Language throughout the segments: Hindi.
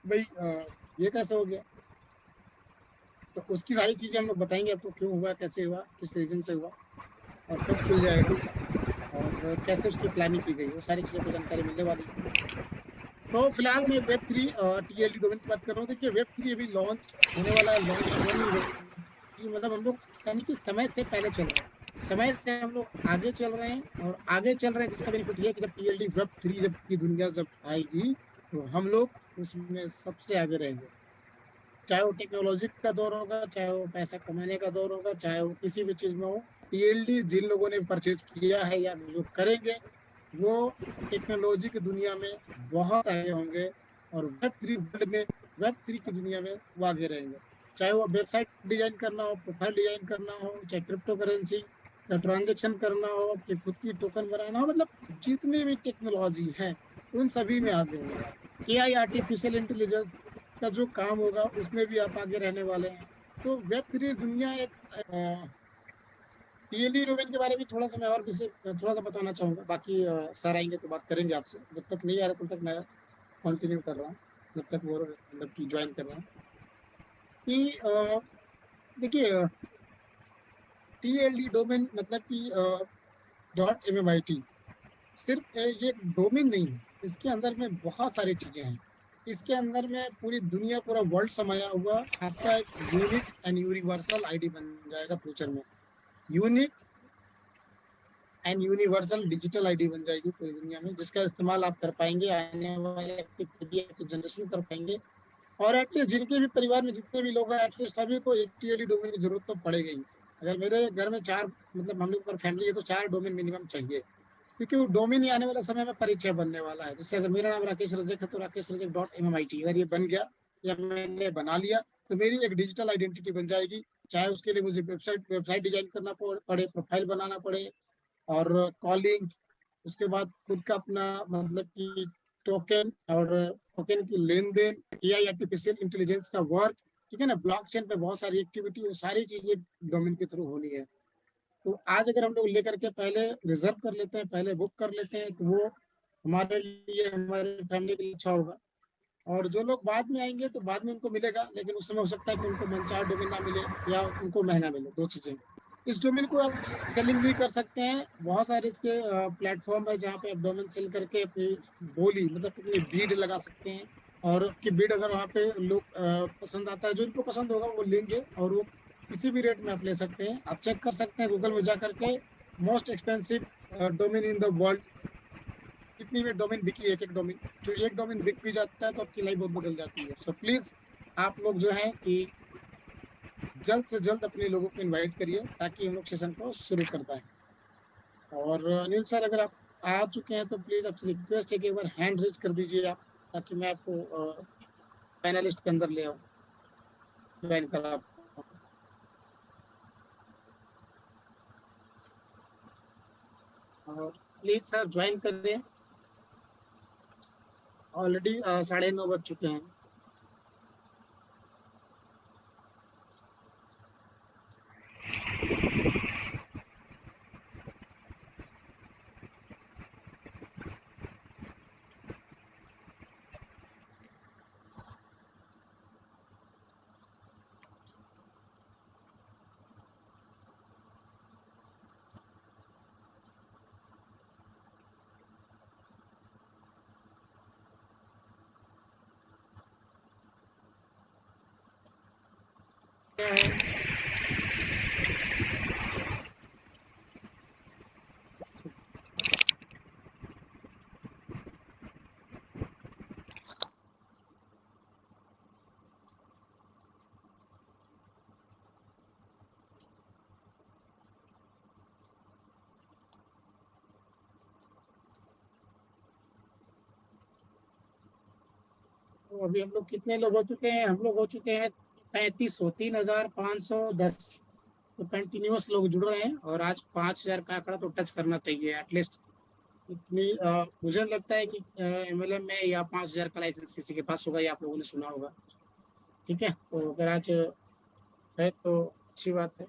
भाई ये कैसे हो गया। तो उसकी सारी चीजें हम लोग बताएंगे आपको, क्यों हुआ, कैसे हुआ, किस रीजन से हुआ, और कब खुल जाएगा, और कैसे उसकी प्लानिंग की गई, वो सारी चीज़ों को जानकारी मिलने वाली है। तो फिलहाल मैं वेब 3 TLD डोमेन की बात कर रहा हूँ। देखिए वेब 3 अभी लॉन्च होने वाला है, लॉन्च 1 हो गई, मतलब हम लोग यानी कि समय से पहले चल रहे हैं, समय से हम लोग आगे चल रहे हैं, और आगे चल रहे हैं जिसका बेनिफिट ये है कि जब TLD वेब 3 जब की दुनिया जब आएगी तो हम लोग उसमें सबसे आगे रहेंगे। चाहे वो टेक्नोलॉजी का दौर होगा, चाहे वो पैसा कमाने का दौर होगा, चाहे वो किसी भी चीज में हो। TLD जिन लोगों ने परचेज किया है या जो करेंगे, वो टेक्नोलॉजी की दुनिया में बहुत आगे होंगे, और वेब 3 वर्ल्ड में, वेब 3 की दुनिया में वो आगे रहेंगे। चाहे वो वेबसाइट डिजाइन करना हो, प्रोफाइल डिजाइन करना हो, चाहे क्रिप्टो करेंसी का ट्रांजेक्शन करना हो, अपनी खुद की टोकन बनाना हो, मतलब जितनी भी टेक्नोलॉजी है उन सभी में आगे होंगे आप। AI आर्टिफिशियल इंटेलिजेंस का जो काम होगा उसमें भी आप आगे रहने वाले हैं। तो वेब 3 दुनिया एक TLD डोमेन के बारे में थोड़ा सा मैं और विषय थोड़ा सा बताना चाहूंगा। बाकी सर आएंगे तो बात करेंगे आपसे, जब तक नहीं आ रहा तब तक मैं कंटिन्यू कर रहा हूँ, जब तक वो मतलब कि ज्वाइन कर रहा हूँ। कि देखिए TLD डोमेन मतलब कि .MMIT सिर्फ ये एक डोमेन नहीं है, इसके अंदर में बहुत सारी चीजें हैं। इसके अंदर में पूरी दुनिया, पूरा वर्ल्ड समाया हुआ आपका एक यूनिक एंड यूनिवर्सल आईडी बन जाएगा फ्यूचर में। Unique and universal digital ID बन जाएगी पूरी दुनिया में, जिसका इस्तेमाल आप कर पाएंगे, आने वाले आपकी पीढ़ी, आपकी जनरेशन कर पाएंगे। और एटलीस्ट जिनके भी परिवार में जितने भी लोग हैं, एटलीस्ट सभी को एक TLD डोमेन की जरूरत तो पड़ेगी ही। अगर मेरे घर में चार, मतलब हम लोग पर फैमिली है तो 4 डोमेन मिनिमम चाहिए, क्योंकि वो डोमेन ही आने वाले समय में परिचय बनने वाला है। जैसे अगर मेरा नाम राकेश रजक है तो राकेश रजक .MMIT अगर ये बन गया या मैंने बना लिया, तो मेरी एक डिजिटल आइडेंटिटी बन जाएगी। चाहे उसके लिए मुझे वेबसाइट डिजाइन करना पड़े, प्रोफाइल बनाना पड़े, और कॉलिंग, उसके बाद खुद का अपना मतलब कि टोकन, और टोकन की लेन देन, AI आर्टिफिशियल इंटेलिजेंस का वर्क, ठीक है ना, ब्लॉकचेन पे बहुत सारी एक्टिविटी, वो सारी चीजें डोमेन के थ्रू होनी है। तो आज अगर हम लोग लेकर के पहले रिजर्व कर लेते हैं, पहले बुक कर लेते हैं, तो वो हमारे लिए, हमारे फैमिली के लिए अच्छा होगा। और जो लोग बाद में आएंगे तो बाद में उनको मिलेगा, लेकिन उस समय हो सकता है कि उनको मनचाहा डोमेन ना मिले या उनको महंगा मिले, दो चीजें। इस डोमेन को आप सेलिंग भी कर सकते हैं, बहुत सारे इसके प्लेटफॉर्म है जहाँ पे आप डोमेन सेल करके अपनी बोली, मतलब अपनी बीड लगा सकते हैं। और आपकी बीड अगर वहाँ पे लोग पसंद आता है, जो इनको पसंद होगा वो लेंगे, और वो किसी भी रेट में आप ले सकते हैं। आप चेक कर सकते हैं गूगल में जा करके, most expensive domain in the world, कितनी में डोमेन बिकी है, एक एक डोमेन। तो एक डोमेन बिक भी जाता है तो आपकी लाइफ बहुत बदल जाती है। सो प्लीज आप लोग जो है कि जल्द से जल्द अपने लोगों को इनवाइट करिए, ताकि हम लोग सेशन को शुरू कर पाए। और अनिल सर अगर आप आ चुके हैं तो प्लीज आपसे रिक्वेस्ट है कि एक बार हैंड रेज कर दीजिए आप, ताकि मैं आपको पैनलिस्ट के अंदर ले आऊँ, ज्वाइन करा। और प्लीज सर ज्वाइन कर दें, ऑलरेडी 9:30 बज चुके हैं। क्या है, तो अभी हम लोग कितने लोग हो चुके हैं, हम लोग हो चुके हैं 3500, 3,510। तो कंटिन्यूअस लोग जुड़ रहे हैं, और आज 5,000 का आंकड़ा तो टच करना चाहिए एटलीस्ट। इतनी मुझे लगता है कि MLM में या 5,000 का लाइसेंस किसी के पास होगा, या आप लोगों ने सुना होगा। ठीक है, तो अगर आज है तो अच्छी बात है।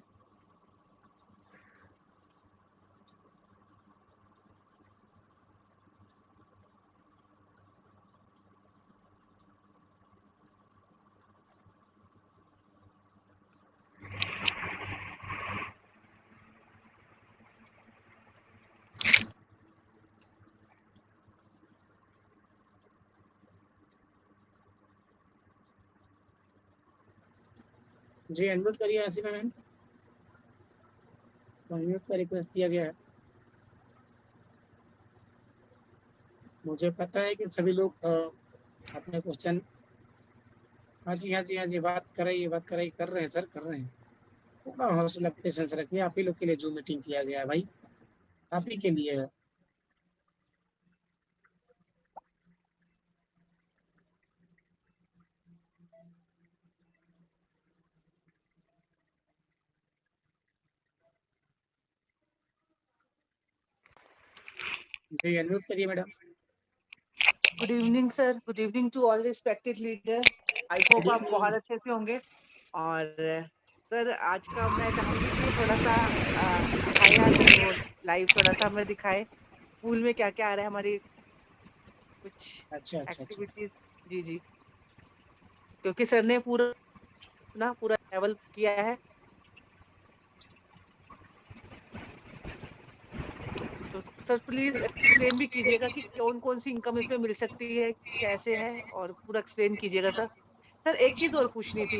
जी अनम्यूट करिए आसिमा मैम, अनम्यूट का रिक्वेस्ट दिया गया है। मुझे पता है कि सभी लोग अपने क्वेश्चन, हाँ जी हाँ जी हाँ जी, बात कर रही है, बात कर रही, कर रहे हैं सर, कर रहे हैं। थोड़ा हौसला पेशेंस रखिए, आप ही लोग के लिए जूम मीटिंग किया गया है भाई, आप ही के लिए है। जी अनम्यूट करिए madam. Good evening sir, good evening to all respected leader. I hope आप बहुत अच्छे से होंगे। और सर आज का मैं चाहूंगी कि थोड़ा सा दिखाए, आज वो लाइव थोड़ा सा हमें दिखाए पूल में क्या क्या आ रहा है, हमारी कुछ अच्छा अच्छा अच्छा। एक्टिविटीज। जी जी, क्योंकि सर ने पूरा लेवल किया है, तो सर प्लीज एक्सप्लेन भी कीजिएगा कि कौन कौन सी इनकम इसमें मिल सकती है, कैसे है, और पूरा एक्सप्लेन कीजिएगा सर। सर एक चीज और पूछनी थी,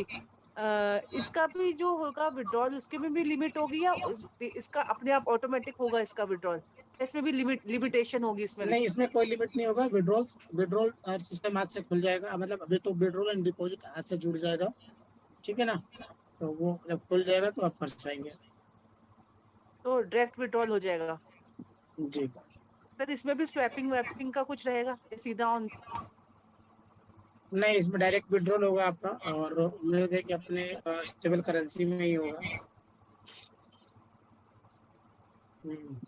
इसका भी जो होगा विड्रॉल, उसके में भी लिमिट होगी या इसका अपने आप ऑटोमेटिक होगा इसका विड्रॉल? इसमें भी लिमिटेशन होगी इसमें भी? नहीं, इसमें कोई लिमिट नहीं होगा। विड्रॉल विड्रॉल सिस्टम आज से खुल जाएगा, मतलब अभी तो विड्रॉल एंड डिपॉजिट आज से जुड़ जाएगा, ठीक है ना। तो वो जब खुल जाएगा तो आप कर पाएंगे। तो डायरेक्ट विड्रॉल हो जाएगा? जी सर इसमें भी स्वैपिंग वैपिंग का कुछ रहेगा, सीधा ऑन? नहीं, इसमें डायरेक्ट विड्रॉल होगा आपका, और उम्मीद है कि अपने स्टेबल करेंसी में ही होगा। हम्म।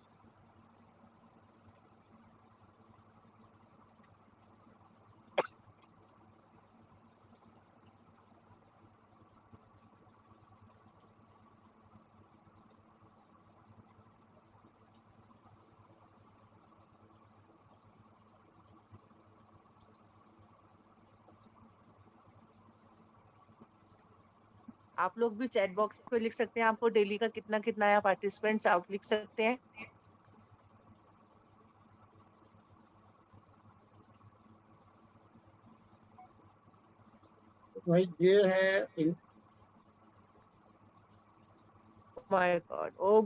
आप लोग भी चैट बॉक्स पे लिख सकते हैं, आपको डेली का कितना कितना आया, पार्टिसिपेंट्स आप लिख सकते हैं। भाई ये है माय गॉड, ओ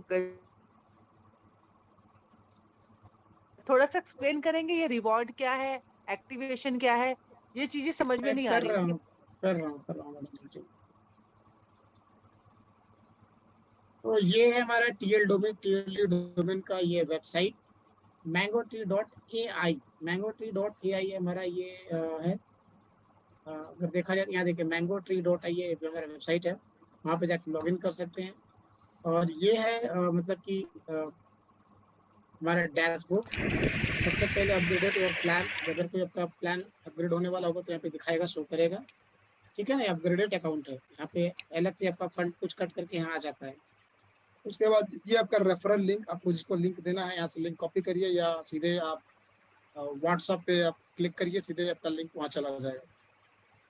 थोड़ा सा एक्सप्लेन करेंगे ये रिवॉर्ड क्या है, एक्टिवेशन क्या है? ये चीजें समझ में मैं नहीं आ कर रही। रहा हूँ, कर रहा हूँ, कर रहा हूँ मैडम जी। तो ये है हमारा टीएल डोमेन, टीएल डोमेन का ये वेबसाइट mangotree.ai, mangotree.ai हमारा ये है। अगर देखा जाए तो यहाँ देखिए mangotree.ai हमारा वेबसाइट है, वहाँ पे जाकर लॉगिन कर सकते हैं। और ये है मतलब कि हमारा डैशबोर्ड। सबसे पहले अपग्रेडेड और प्लान, अगर कोई आपका प्लान अपग्रेड होने वाला होगा तो यहाँ पे दिखाएगा, शो करेगा, ठीक है ना। अपग्रेडेड अकाउंट है, यहाँ पे अलग से आपका फंड कुछ कट करके यहाँ आ जाता है। उसके बाद ये आपका रेफरल लिंक, आपको जिसको लिंक देना है यहाँ से लिंक कॉपी करिए, या सीधे आप व्हाट्सएप पे आप क्लिक करिए, सीधे आपका लिंक वहाँ चला जाएगा।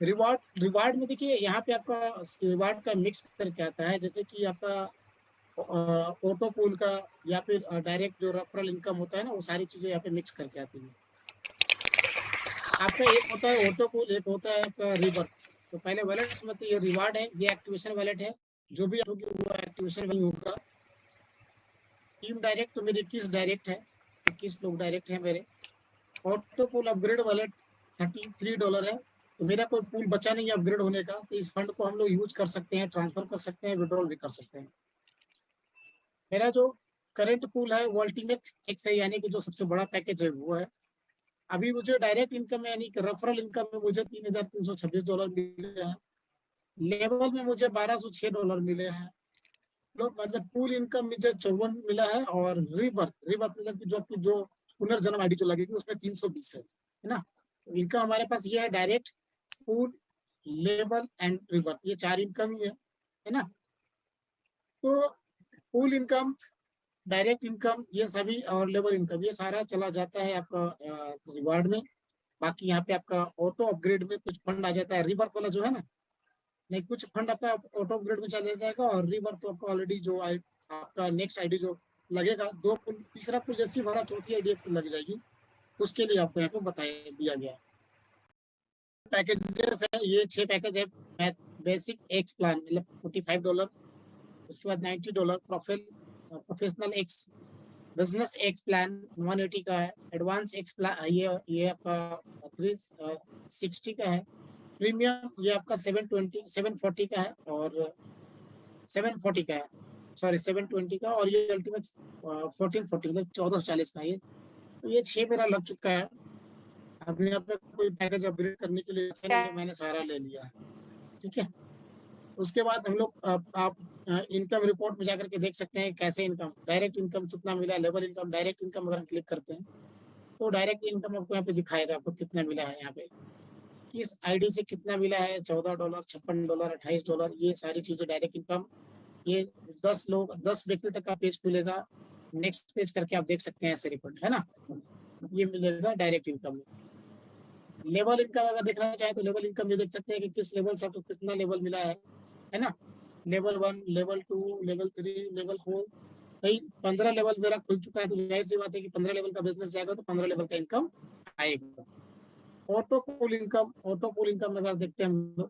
रिवार्ड रिवार्ड में देखिए यहाँ पे आपका रिवार्ड का मिक्स करके आता है, जैसे कि आपका ऑटो पूल का या फिर डायरेक्ट जो रेफरल इनकम होता है ना, वो सारी चीजें यहाँ पे मिक्स करके आती है। आपका एक होता है ऑटो पूल, एक होता है आपका रिवर्स। तो पहले वैलेट्स में तो ये रिवार्ड है, ये एक्टिवेशन वैलेट है, जो भी होगी वो एक्टिवेशन वही होगा। टीम डायरेक्ट तो मेरी 21 डायरेक्ट है, 21 लोग डायरेक्ट है मेरे। ऑटो पूल अपग्रेड वैलेट $33 है। तो मेरा कोई पूल बचा नहीं है अपग्रेड होने का, तो इस फंड को हम लोग यूज कर सकते हैं, ट्रांसफर कर सकते हैं, विड्रॉल भी कर सकते हैं। मेरा जो करंट पूल है वो अल्टीमेट एक्स है, यानी कि जो सबसे बड़ा पैकेज है वो है। अभी मुझे डायरेक्ट इनकम यानी कि रेफरल इनकम में मुझे $3,326 मिले हैं। लेवल में मुझे $1,206 मिले हैं। लोग मतलब पूल इनकम मुझे 54 मिला है, और रिबर्थ रिबर्थ मतलब कि जो पुनर्जन्म आईडी जो लगेगी उसमें 320 है ना। तो इनकम हमारे पास ये है, direct, pool, level and rebirth, ये 4 इनकम ही है ना। तो पूल इनकम, डायरेक्ट इनकम, ये सभी, और लेवल इनकम, ये सारा चला जाता है आपका रिवार्ड में। बाकी यहाँ पे आपका ऑटो अपग्रेड में कुछ फंड आ जाता है, रिबर्थ वाला जो है ना, नहीं कुछ फंड आपका ऑटो अपग्रेड में चला जाएगा, और रिबर्थ तो आपका ऑलरेडी जो आपका नेक्स्ट आईडी जो लगेगा, दो पुल, तीसरा पुल जैसी भरा, चौथी आईडी लग जाएगी, उसके लिए आपको यहाँ पे बताया दिया गया। पैकेजेस है, ये 6 पैकेज है। मैं बेसिक एक्स प्लान मतलब $45, उसके बाद $90 professional x, business x plan 180 का है, एडवांस एक्स प्लान ये आपका 360 का है, प्रीमियम ये आपका 740 का है और 740 का है, सॉरी 720 का, और ये अल्टीमेट 1440 मतलब 1440 का। ये तो ये 6 मेरा लग चुका है। अब यहाँ पे कोई पैकेज अपग्रेड करने के लिए नहीं, मैंने सारा ले लिया है, ठीक है। उसके बाद हम लोग आप इनकम रिपोर्ट में जाकर के देख सकते हैं कैसे इनकम, डायरेक्ट इनकम कितना मिला, लेवल इनकम, डायरेक्ट इनकम अगर हम क्लिक करते हैं तो डायरेक्ट इनकम आपको यहाँ पे दिखाएगा आपको कितना मिला है, यहाँ पे किस आईडी से कितना मिला है, $14, $56, $28, ये सारी चीजें डायरेक्ट इनकम। ये 10 व्यक्ति तक का पेज खुलेगा, नेक्स्ट पेज करके आप देख सकते हैं ऐसे रिपोर्ट, है ना। ये मिलेगा डायरेक्ट इनकम में। लेवल इनकम अगर देखना चाहे तो लेवल इनकम ये देख सकते हैं कि किस लेवल से आपको कितना लेवल मिला है ना। लेवल 1, लेवल 2, लेवल 3, लेवल 4, कई 15 लेवल मेरा खुल चुका है, तो जाहिर सी बात है कि 15 लेवल का बिजनेस जाएगा तो 15 लेवल का इनकम आएगा। ऑटो पूल इनकम अगर देखते हैं हम लोग,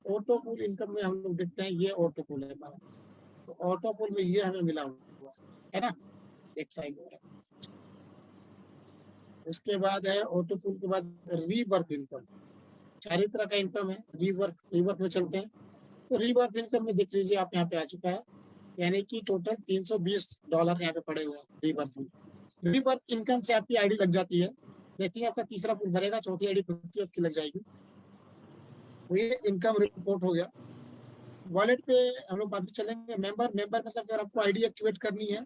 ऑटो पूल इनकम में हम लोग देखते हैं ये ऑटो पूल है हमारा, तो ऑटो पूल में ये हमें मिला हुआ है ना, एक साइड है। उसके बाद है ऑटो पूल के बाद रीबर्थ इनकम, 4 तरह का इनकम है। रीबर्थ में चलते हैं तो रीबर्थ इनकम में देख लीजिए आप यहाँ पे आ चुका है, यानी कि टोटल $320 यहाँ पे पड़े हुए हैं रीबर्थ में। रीबर्थ इनकम से आपकी आईडी लग जाती है, देखिए आपका तीसरा पूल भरेगा, चौथी आईडी आपकी लग जाएगी। तो ये इनकम रिपोर्ट हो गया। वॉलेट पे हम लोग बाद में चलेंगे। मेंबर मतलब अगर आपको आईडी एक्टिवेट करनी है,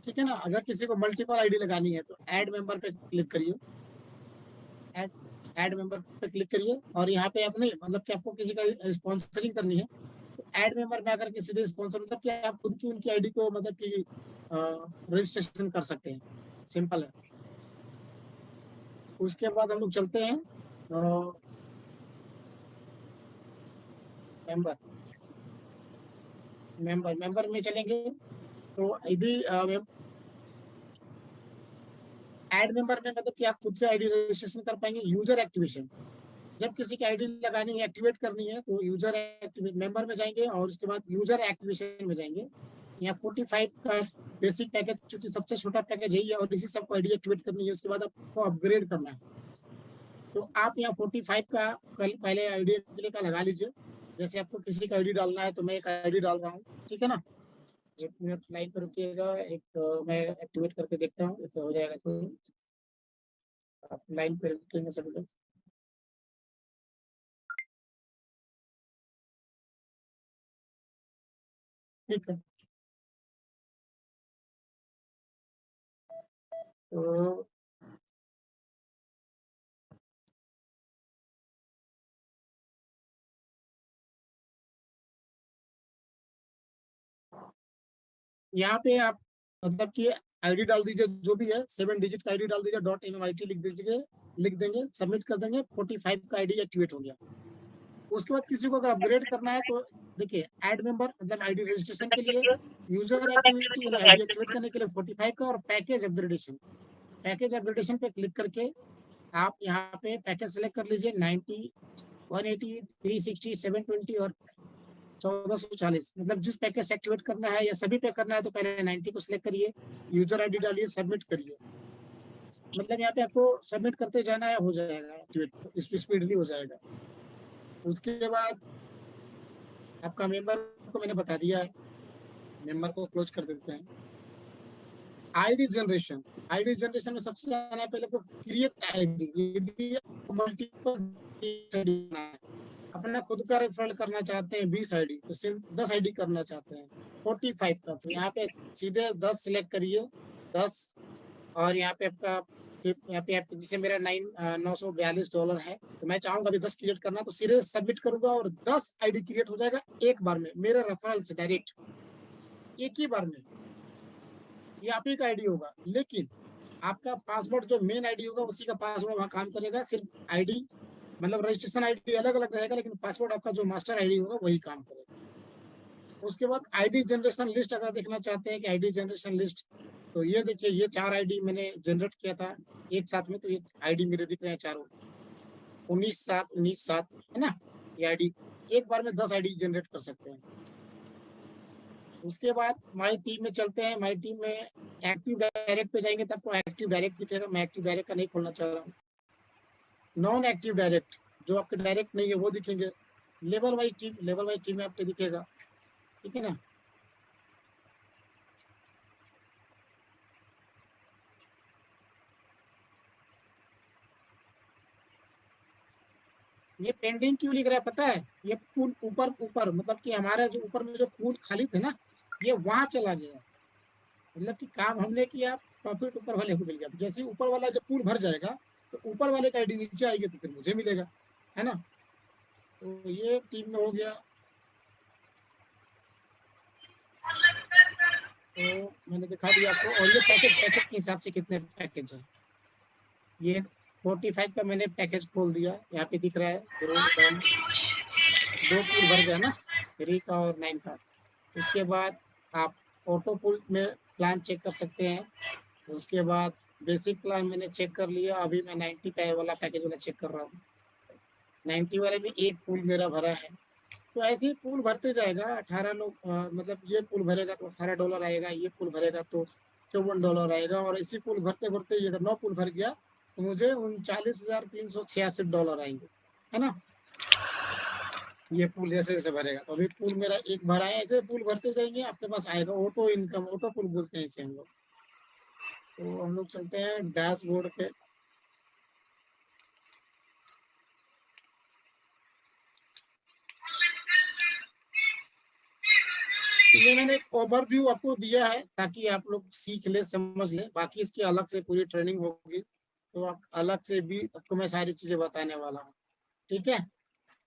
ठीक है ना, अगर किसी को मल्टीपल आईडी लगानी है तो ऐड मेंबर पे क्लिक करिए, ऐड मेंबर पे क्लिक करिए, और यहाँ पे आपने मतलब कि आपको किसी का स्पॉन्सरिंग करनी है तो ऐड मेंबर में आकर के सीधे स्पॉन्सर मतलब कि आप खुद की उनकी आईडी को मतलब कि रजिस्ट्रेशन कर सकते हैं, सिंपल है। उसके बाद हम लोग चलते हैं मेंबर में चलेंगे तो यदि ऐड मेंबर में मतलब कि आप खुद से आईडी रजिस्ट्रेशन कर पाएंगे। यूजर एक्टिवेशन, जब किसी की आईडी लगानी है, एक्टिवेट करनी है तो यूजर एक्टिवेट मेंबर में जाएंगे और उसके बाद यूजर एक्टिवेशन में जाएंगे। यहाँ 45 का बेसिक पैकेज चूंकि सबसे छोटा पैकेज है और इसी सबको आईडी एक्टिवेट करनी है, उसके बाद आपको अपग्रेड करना है। तो आप यहाँ 45 का कल पहले आईडी का लगा लीजिए। जैसे आपको किसी का आईडी डालना है तो मैं एक आईडी डाल रहा हूँ, ठीक है ना। 1 मिनट लाइन पर रुकिएगा, एक मैं एक्टिवेट करके देखता हूँ, इससे हो जाएगा तो आप लाइन पर रुकेंगे सब लोग, ठीक है। तो यहाँ पे आप मतलब कि आईडी डाल दीजिए जो भी है, 7 डिजिट का आईडी डाल दीजिए, .mit लिख दीजिए, लिख देंगे, सबमिट कर देंगे, 45 का आईडी एक्टिवेट हो गया। उसके बाद किसी को अगर अपग्रेड करना है तो देखिए ऐड मेंबर मतलब आईडी रजिस्ट्रेशन के लिए, यूजर एक्टिविटी यानी आईडी एक्टिवेट करने के लिए 45 का, और पैकेज अपग्रेडेशन पे क्लिक करके आप यहाँ पे पैकेज सेलेक्ट कर लीजिए, 90, 180, 360, 720 और 1440। मतलब जिस पैकेज से एक्टिवेट करना है या सभी पे करना है तो पहले 90 को सिलेक्ट करिए, यूजर आईडी डालिए, सबमिट करिए। मतलब यहाँ पे आपको सबमिट करते जाना है, हो जाएगा एक्टिवेट, स्पीडली हो जाएगा। उसके बाद आपका मेंबर को मैंने बता दिया है, मेंबर को क्लोज कर देते हैं। आईडी जनरेशन में सबसे जाना है पहले को क्रिएट आईडी। यदि मल्टीपल अपना खुद का रेफरल करना चाहते हैं 20 आईडी तो सिर्फ 10 आईडी करना चाहते हैं 45 का, तो यहाँ पे सीधे 10 सिलेक्ट करिए, 10, और यहाँ पे आपका जैसे मेरा $942 है तो मैं चाहूंगा अभी 10 क्रिएट करना, तो सीधे सबमिट करूंगा और 10 आईडी क्रिएट हो जाएगा एक बार में मेरे रेफरल से डायरेक्ट, एक ही बार में। ये आप ही का आईडी होगा, लेकिन आपका पासवर्ड जो मेन आईडी होगा उसी का पासवर्ड वहाँ काम करेगा। सिर्फ आईडी मतलब रजिस्ट्रेशन आईडी अलग अलग रहेगा, लेकिन पासवर्ड आपका जो मास्टर आईडी होगा वही काम करेगा। उसके बाद आईडी जनरेशन लिस्ट अगर देखना चाहते हैं कि आईडी जनरेशन लिस्ट, तो ये देखिए ये 4 आईडी मैंने जनरेट किया था एक साथ में, तो ये आईडी मेरे दिख रहे हैं चारों, 19/7 19/7 है ना ये आईडी। एक बार में 10 आईडी जनरेट कर सकते हैं। उसके बाद माई टीम में चलते हैं। माई टीम में एक्टिव डायरेक्ट पे जाएंगे तब तो एक्टिव डायरेक्ट दिखेगा। मैं एक्टिव डायरेक्ट का नहीं खोलना चाह रहा हूँ। नॉन एक्टिव डायरेक्ट, जो आपके डायरेक्ट नहीं है वो दिखेंगे। लेवल वाइज टीम में आपको दिखेगा, ठीक है ना। ये पेंडिंग क्यों लिख रहा है पता है? ये पूल ऊपर ऊपर मतलब कि हमारा जो ऊपर में जो पूल खाली थे ना, ये वहां चला गया। मतलब कि काम हमने किया, प्रॉफिट ऊपर वाले को मिल गया। जैसे ऊपर वाला जब पूल भर जाएगा तो ऊपर वाले का आईडी नीचे आएगी तो फिर मुझे मिलेगा, है ना। तो ये टीम में हो गया। तो मैंने दिखा दिया आपको। और ये पैकेज के हिसाब से कितने पैकेज है। ये 45 का मैंने पैकेज खोल दिया, यहाँ पे दिख रहा है। दो पूल भर गया ना, 3 का और 9 का। उसके बाद आप ऑटो पूल में प्लान चेक कर सकते हैं। उसके बाद बेसिक प्लान मैंने चेक कर लिया। अभी मैं 90 का वाला पैकेज वाला चेक कर रहा हूँ। 90 वाले में एक पूल मेरा भरा है। तो ऐसे ही पूल भरते जाएगा। 18 लोग मतलब ये पूल भरेगा तो $18 आएगा, ये पूल भरेगा तो $54 आएगा। और इसी पूल भरते भरते ये अगर 9 पूल भर गया तो मुझे $39,366 आएंगे, है ना। ये पूल जैसे जैसे भरेगा। तो अभी पूल मेरा एक भरा है। ऐसे पूल भरते जाएंगे आपके पास आएगा ऑटो इनकम। ऑटो पूल बोलते हैं इसे हम लोग। तो हम लोग चलते हैं डैशबोर्ड पे। ये मैंने एक ओवरव्यू आपको दिया है ताकि आप लोग सीख ले, समझ ले। बाकी इसकी अलग से पूरी ट्रेनिंग होगी, तो आप अलग से भी आपको मैं सारी चीजें बताने वाला हूँ, ठीक है।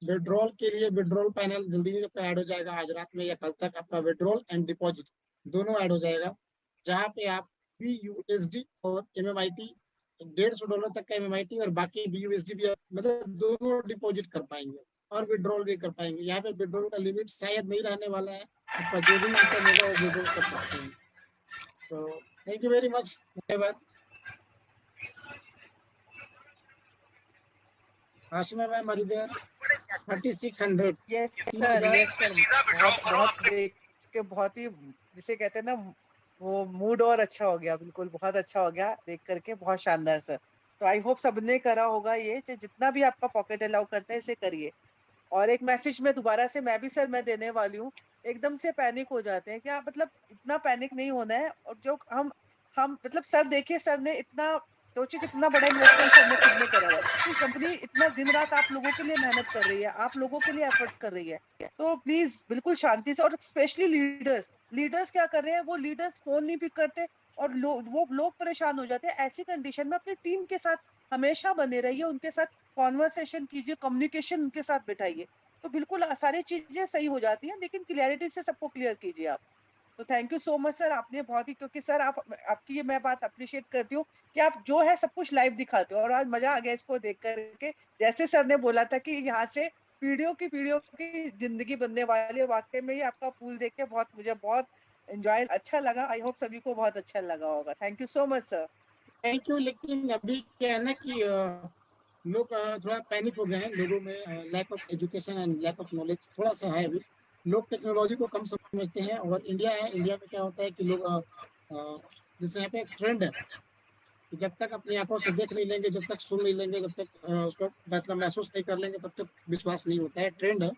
विड्रॉल के लिए विड्रॉल पैनल जल्दी ऐड हो जाएगा। आज रात में या कल तक आपका विड्रॉल एंड डिपॉजिट दोनों ऐड हो जाएगा, जहाँ पे आप BUSD और MMIT $150 तक का MMIT और बाकी BUSD भी मतलब दोनों डिपॉजिट कर पाएंगे और विड्रॉल भी कर पाएंगे। यहाँ पे विड्रॉल का लिमिट शायद नहीं रहने वाला है। आपका जो भी इनकम होगा वो विड्रॉल कर सकते हैं। तो थैंक यू वेरी मच। धन्यवाद। आशमा मैम मरिदेर 3600। Yes sir, yes sir. बहुत बहुत देख के बहुत ही, जिसे कहते हैं ना, वो मूड और अच्छा हो गया। बिल्कुल बहुत अच्छा हो गया देख करके, बहुत शानदार सर। तो आई होप सबने करा होगा ये, जितना भी आपका पॉकेट अलाउ करता है इसे करिए। और एक मैसेज में दोबारा से मैं भी सर मैं देने वाली हूँ। एकदम से पैनिक हो जाते हैं क्या, मतलब इतना पैनिक नहीं होना है। और जो हम मतलब सर देखिए, सर ने इतना सोचिए कितना बड़ा इन्वेस्टमेंट सर ने खुद ने करा हुआ है। तो कंपनी इतना दिन रात आप लोगों के लिए मेहनत कर रही है, आप लोगों के लिए एफर्ट्स कर रही है। तो प्लीज बिल्कुल शांति से। और स्पेशली लीडर्स क्या कर रहे हैं, वो लीडर्स फोन नहीं पिक करते और वो लोग परेशान हो जाते हैं। ऐसी कंडीशन में अपनी टीम के साथ हमेशा बने रहिए, उनके साथ कॉन्वर्सेशन कीजिए, कम्युनिकेशन उनके साथ बिठाइए। तो बिल्कुल सारी चीजें सही हो जाती हैं, लेकिन क्लियरिटी से सबको क्लियर कीजिए आप। तो thank you so much sir, आपने बहुत ही, क्योंकि सर आपकी ये मैं बात अप्रिशिएट करती हूँ कि आप जो है सब कुछ लाइव दिखाते हो। और आज मजा आ गया इसको देख करके। जैसे सर ने बोला था कि यहाँ से पीढ़ियों की जिंदगी बनने वाली है, वाकई में ये आपका पूल देख के मुझे बहुत एंजॉय अच्छा लगा। आई होप सभी को बहुत अच्छा लगा होगा। Thank you so much sir. Thank you. लेकिन अभी क्या है ना कि लोग थोड़ा पैनिक हो गए हैं। लोगों में lack of education and lack of knowledge थोड़ा सा है अभी। लोग टेक्नोलॉजी को कम समझते हैं। और इंडिया है, इंडिया में क्या होता है कि लोग जैसे यहाँ पे एक ट्रेंड है कि जब तक अपनी आंखों से देख नहीं लेंगे, जब तक सुन नहीं लेंगे, जब तक उसको मतलब महसूस नहीं कर लेंगे, तब तक विश्वास नहीं होता है। ट्रेंड है।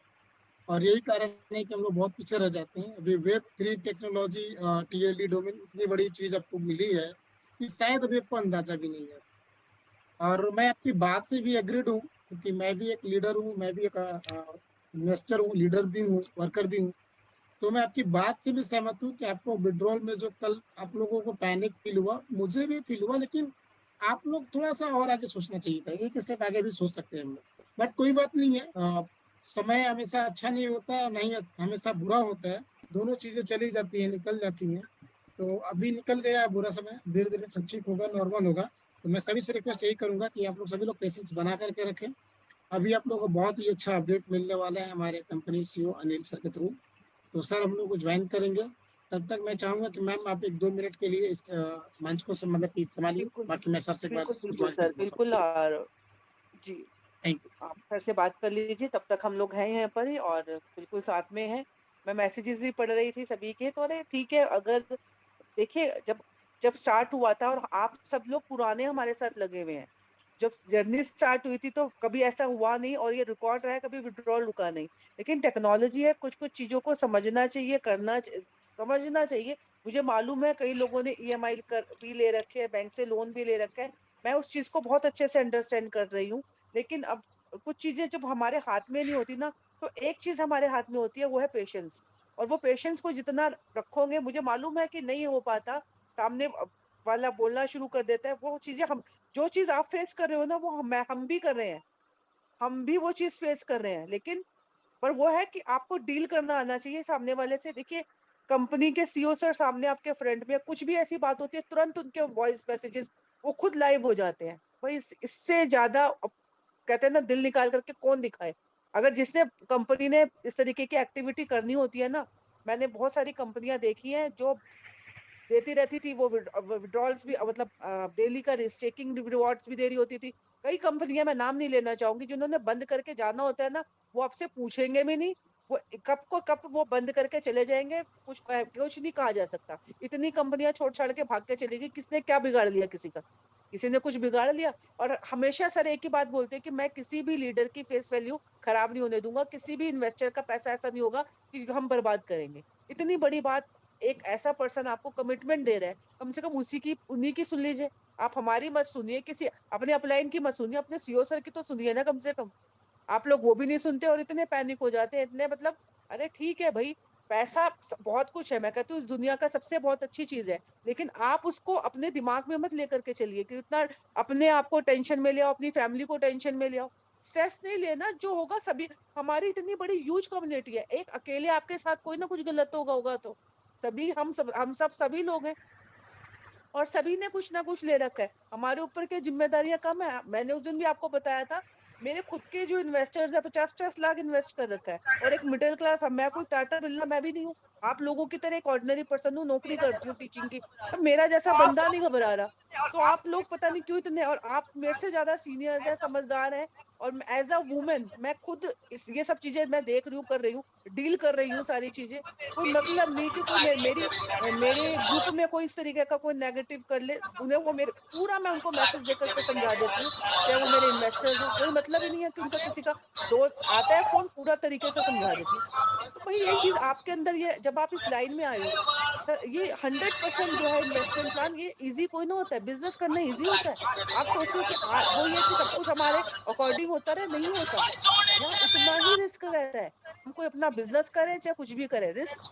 और यही कारण है कि हम लोग बहुत पीछे रह जाते हैं। अभी Web3 टेक्नोलॉजी TLD डोमेन इतनी बड़ी चीज आपको मिली है कि शायद अभी आपको अंदाजा भी नहीं है। और मैं आपकी बात से भी एग्रीड हूँ, क्योंकि मैं भी एक लीडर हूँ, मैं भी एक इन्वेस्टर हूँ, लीडर भी हूँ, वर्कर भी हूँ। तो मैं आपकी बात से भी सहमत हूँ कि आपको विड्रॉल में जो कल आप लोगों को पैनिक फील हुआ, मुझे भी फील हुआ। लेकिन आप लोग थोड़ा सा और आगे सोचना चाहिए था। एक स्टेप आगे भी सोच सकते हैं हम लोग। बट कोई बात नहीं है। समय हमेशा अच्छा नहीं होता, नहीं हमेशा बुरा होता है। दोनों चीजें चली जाती है, निकल जाती हैं। तो अभी निकल गया है बुरा समय, धीरे धीरे सब ठीक होगा, नॉर्मल होगा। तो मैं सभी से रिक्वेस्ट यही करूंगा कि आप लोग सभी लोग पेशेंस बना करके रखें। अभी आप लोगों को बहुत ही अच्छा अपडेट मिलने वाला है हमारे कंपनी CEO अनिल सर के थ्रू। तो सर हम लोग को ज्वाइन करेंगे। तब तक मैं चाहूंगा कि मैम आप 1-2 मिनट के लिए इस मंच को मतलब कि संभालिए। बिल्कुल बाकी मैं सर से एक बार बिल्कुल बिल्कुल ज्वाइन सर, कर लूँगा। बिल्कुल। और जी थैंक यू। आप सर से बात कर लीजिए, तब तक हम लोग हैं यहाँ पर ही और बिल्कुल साथ में हैं। मैं मैसेजेस भी पढ़ रही थी सभी के, तो अरे ठीक है, अगर देखिए जब जब स्टार्ट हुआ था और आप सब लोग पुराने हमारे साथ लगे हुए हैं। जब जर्नी स्टार्ट हुई थी तो कभी ऐसा हुआ नहीं और ये रिकॉर्ड रहा है, कभी विड्रॉल रुका नहीं। लेकिन टेक्नोलॉजी है, कुछ-कुछ चीज़ों को समझना चाहिए, समझना चाहिए। मुझे मालूम है कई लोगों ने ईएमआई कर भी ले रखे हैं, बैंक से लोन भी ले रखा है। मैं उस चीज़ को बहुत अच्छे से अंडरस्टैंड कर रही हूँ। लेकिन अब कुछ चीज़ें जब हमारे हाथ में नहीं होती ना, तो एक चीज़ हमारे हाथ में होती है, वो है पेशेंस। और वो पेशेंस को जितना रखोगे, मुझे मालूम है कि नहीं हो पाता, सामने वाला बोलना शुरू कर देता है, वो चीज़ें हम जो चीज़ आप फेस कर रहे हो ना, वो हम भी कर रहे हैं। हम भी वो चीज़ फेस कर रहे हैं। लेकिन पर वो है कि आपको डील करना आना चाहिए सामने वाले से। देखिए, कंपनी के सीईओ सर सामने आपके फ्रंट में कुछ भी ऐसी बात होती है, तुरंत उनके वॉइस मैसेजेस वो खुद लाइव हो जाते हैं। भाई इससे ज़्यादा कहते हैं ना, दिल निकाल करके कौन दिखाए। अगर जिसने कंपनी ने इस तरीके की एक्टिविटी करनी होती है ना, मैंने बहुत सारी कंपनियां देखी हैं जो देती रहती थी, वो विड्रॉल्स भी मतलब डेली का स्टेकिंग रिवॉर्ड्स भी दे रही होती थी। कई कंपनियां, मैं नाम नहीं लेना चाहूंगी, जिन्होंने बंद करके जाना होता है ना, वो आपसे पूछेंगे भी नहीं, वो कब को कब वो बंद करके चले जाएंगे, कुछ नहीं कहा जा सकता। इतनी कंपनियां छोड़ छाड़ के भाग के चली गई, किसने क्या बिगाड़ लिया किसी का? किसी ने कुछ बिगाड़ लिया? और हमेशा सर एक ही बात बोलते हैं कि मैं किसी भी लीडर की फेस वैल्यू खराब नहीं होने दूंगा, किसी भी इन्वेस्टर का पैसा ऐसा नहीं होगा कि हम बर्बाद करेंगे। इतनी बड़ी बात, एक ऐसा पर्सन आपको कमिटमेंट दे रहा है, कम से कम उन्हीं की सुन लीजिए। आप हमारी मत सुनिए, किसी अपने अपलाइन की मत सुनिए, अपने सीईओ सर की तो सुनिए ना कम से कम। आप लोग वो भी नहीं सुनते और इतने पैनिक हो जाते हैं, इतने मतलब अरे ठीक है भाई, पैसा बहुत कुछ है, मैं कहती हूँ दुनिया का सबसे बहुत अच्छी चीज है। लेकिन आप उसको अपने दिमाग में मत लेकर के चलिए कि इतना अपने आप को टेंशन में ले आओ, अपनी फैमिली को टेंशन में ले आओ। स्ट्रेस नहीं लेना, जो होगा सभी, हमारी इतनी बड़ी ह्यूज कम्युनिटी है, एक अकेले आपके साथ कोई ना कुछ गलत होगा तो सभी हम सब सभी लोग हैं और सभी ने कुछ ना कुछ ले रखा है। हमारे ऊपर के जिम्मेदारियां कम है। मैंने उस दिन भी आपको बताया था, मेरे खुद के जो इन्वेस्टर्स है 50-50 लाख इन्वेस्ट कर रखा है और एक मिडिल क्लास, मैं कोई टाटा बिरला मैं भी नहीं हूँ। आप लोगों की तरह एक ऑर्डिनरी पर्सन हूँ, नौकरी करती हूँ टीचिंग की, पर मेरा जैसा बंदा नहीं घबरा रहा। तो आप लोग पता नहीं क्यों इतने, और आप मेरे से ज्यादा सीनियर है, समझदार है। और एज अ वुमेन मैं खुद ये सब चीजें मैं देख रही हूँ, कर रही हूँ, डील कर रही हूँ सारी चीजें। कोई मतलब नहीं कि कोई मेरे ग्रुप में कोई इस तरीके का कोई नेगेटिव कर ले, उन्हें वो मेरे पूरा मैं उनको मैसेज देकर के समझा देती हूँ, चाहे वो मेरे इन्वेस्टर्स हो, कोई मतलब ही नहीं है कि उनका किसी का दोस्त आता है फोन, पूरा तरीके से समझा देती हूँ। तो भाई ये चीज आपके अंदर, ये जब आप इस लाइन में आए हो सर, ये 100% जो है इन्वेस्टमेंट प्लान, ये इजी कोई ना होता है, बिजनेस करना इजी होता है। आप सोचते हो कि वो ये कि सब कुछ हमारे अकॉर्डिंग होता रहे, नहीं होता। यहाँ उतना ही रिस्क रहता है। हम कोई अपना बिजनेस करें चाहे कुछ भी करें, रिस्क,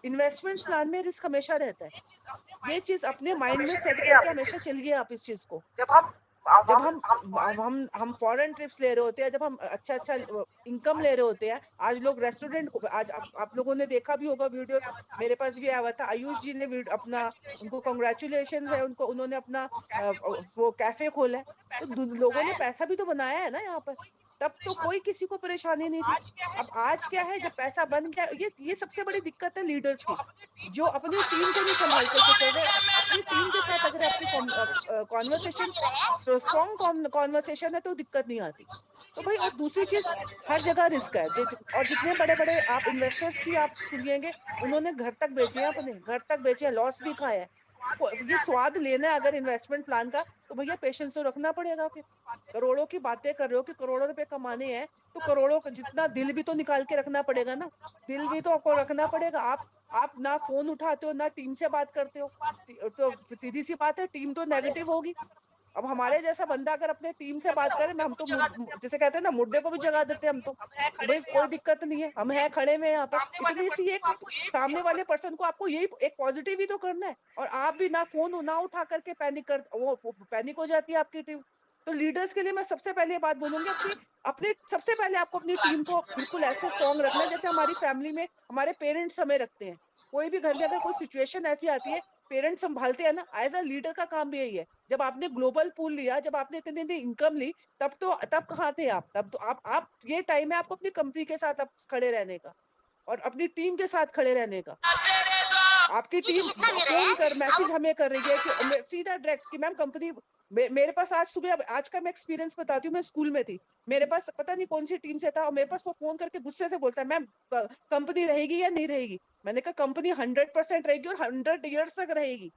इन्वेस्टमेंट प्लान में रिस्क हमेशा रहता है। ये चीज अपने माइंड में सेट करके हमेशा चलिए आप इस चीज को। जब हम फॉरेन ट्रिप्स ले रहे होते हैं, जब हम अच्छा इनकम ले रहे होते हैं, आज लोग रेस्टोरेंट को, आज आप लोगों ने देखा भी होगा वीडियोस, मेरे पास भी आया हुआ था, आयुष जी ने अपना, उनको कांग्रेचुलेशन है, उनको, उन्होंने अपना वो कैफे खोला है। तो लोगों ने पैसा भी तो बनाया है ना यहाँ पर, तब तो कोई किसी को परेशानी नहीं थी। अब आज क्या है, जब पैसा बन गया, ये सबसे बड़ी दिक्कत है लीडर्स की, जो अपनी टीम को नहीं संभाल करके चल रहे। अपनी टीम के साथ अगर आपकी कॉन्वर्सेशन स्ट्रॉन्ग कॉन्वर्सेशन है तो दिक्कत नहीं आती। तो भाई, और दूसरी चीज, हर जगह रिस्क है। और जितने बड़े बड़े आप इन्वेस्टर्स की आप सुनिएंगे, उन्होंने घर तक बेचे हैं, अपने घर तक बेचे हैं, लॉस भी खाया है। ये स्वाद लेना है अगर इन्वेस्टमेंट प्लान का, तो भैया पेशेंस तो रखना पड़ेगा। फिर करोड़ों की बातें कर रहे हो कि करोड़ों रुपए कमाने हैं, तो करोड़ों का जितना दिल भी तो निकाल के रखना पड़ेगा ना। दिल भी तो आपको रखना पड़ेगा। आप ना फोन उठाते हो, ना टीम से बात करते हो, तो सीधी सी बात है, टीम तो नेगेटिव होगी। अब हमारे जैसा बंदा अगर अपने टीम से बात करे, मैं हम तो जैसे कहते हैं ना, मुड्डे को भी जगा देते हैं हम तो, कि भाई कोई दिक्कत नहीं है, हम हैं खड़े में यहाँ पर। इतनी सी एक सामने वाले पर्सन को आपको यही एक पॉजिटिव ही तो करना है, और आप भी ना फोन ना उठा करके वो पैनिक हो जाती है आपकी टीम। तो लीडर्स के लिए मैं सबसे पहले ये बात बोलूंगी, अपने सबसे पहले आपको अपनी टीम को बिल्कुल ऐसे स्ट्रॉन्ग रखना है, जैसे हमारी फैमिली में हमारे पेरेंट्स हमें रखते हैं। कोई भी घर में अगर कोई सिचुएशन ऐसी आती है, पेरेंट्स संभालते हैं ना, एज अ लीडर का काम भी यही है। जब आपने ग्लोबल पूल लिया, जब आपने इतनी इनकम ली, तब कहाँ थे आप? तब तो आप ये टाइम है आपको अपनी कंपनी के साथ आप खड़े रहने का और अपनी टीम के साथ खड़े रहने का। आपकी टीम फोन कर मैसेज हमें कर रही है कि सीधा डायरेक्ट कि मैम कंपनी मेरे पास आज सुबह, आज का मैं एक्सपीरियंस बताती हूँ, मैं स्कूल में थी, मेरे पास पता नहीं कौन सी टीम से था, और मेरे पास वो फोन करके गुस्से से बोलता है, मैम कंपनी रहेगी या नहीं रहेगी? मैंने कहा कंपनी 100% रहेगी और 100 ईयर्स तक रहेगी।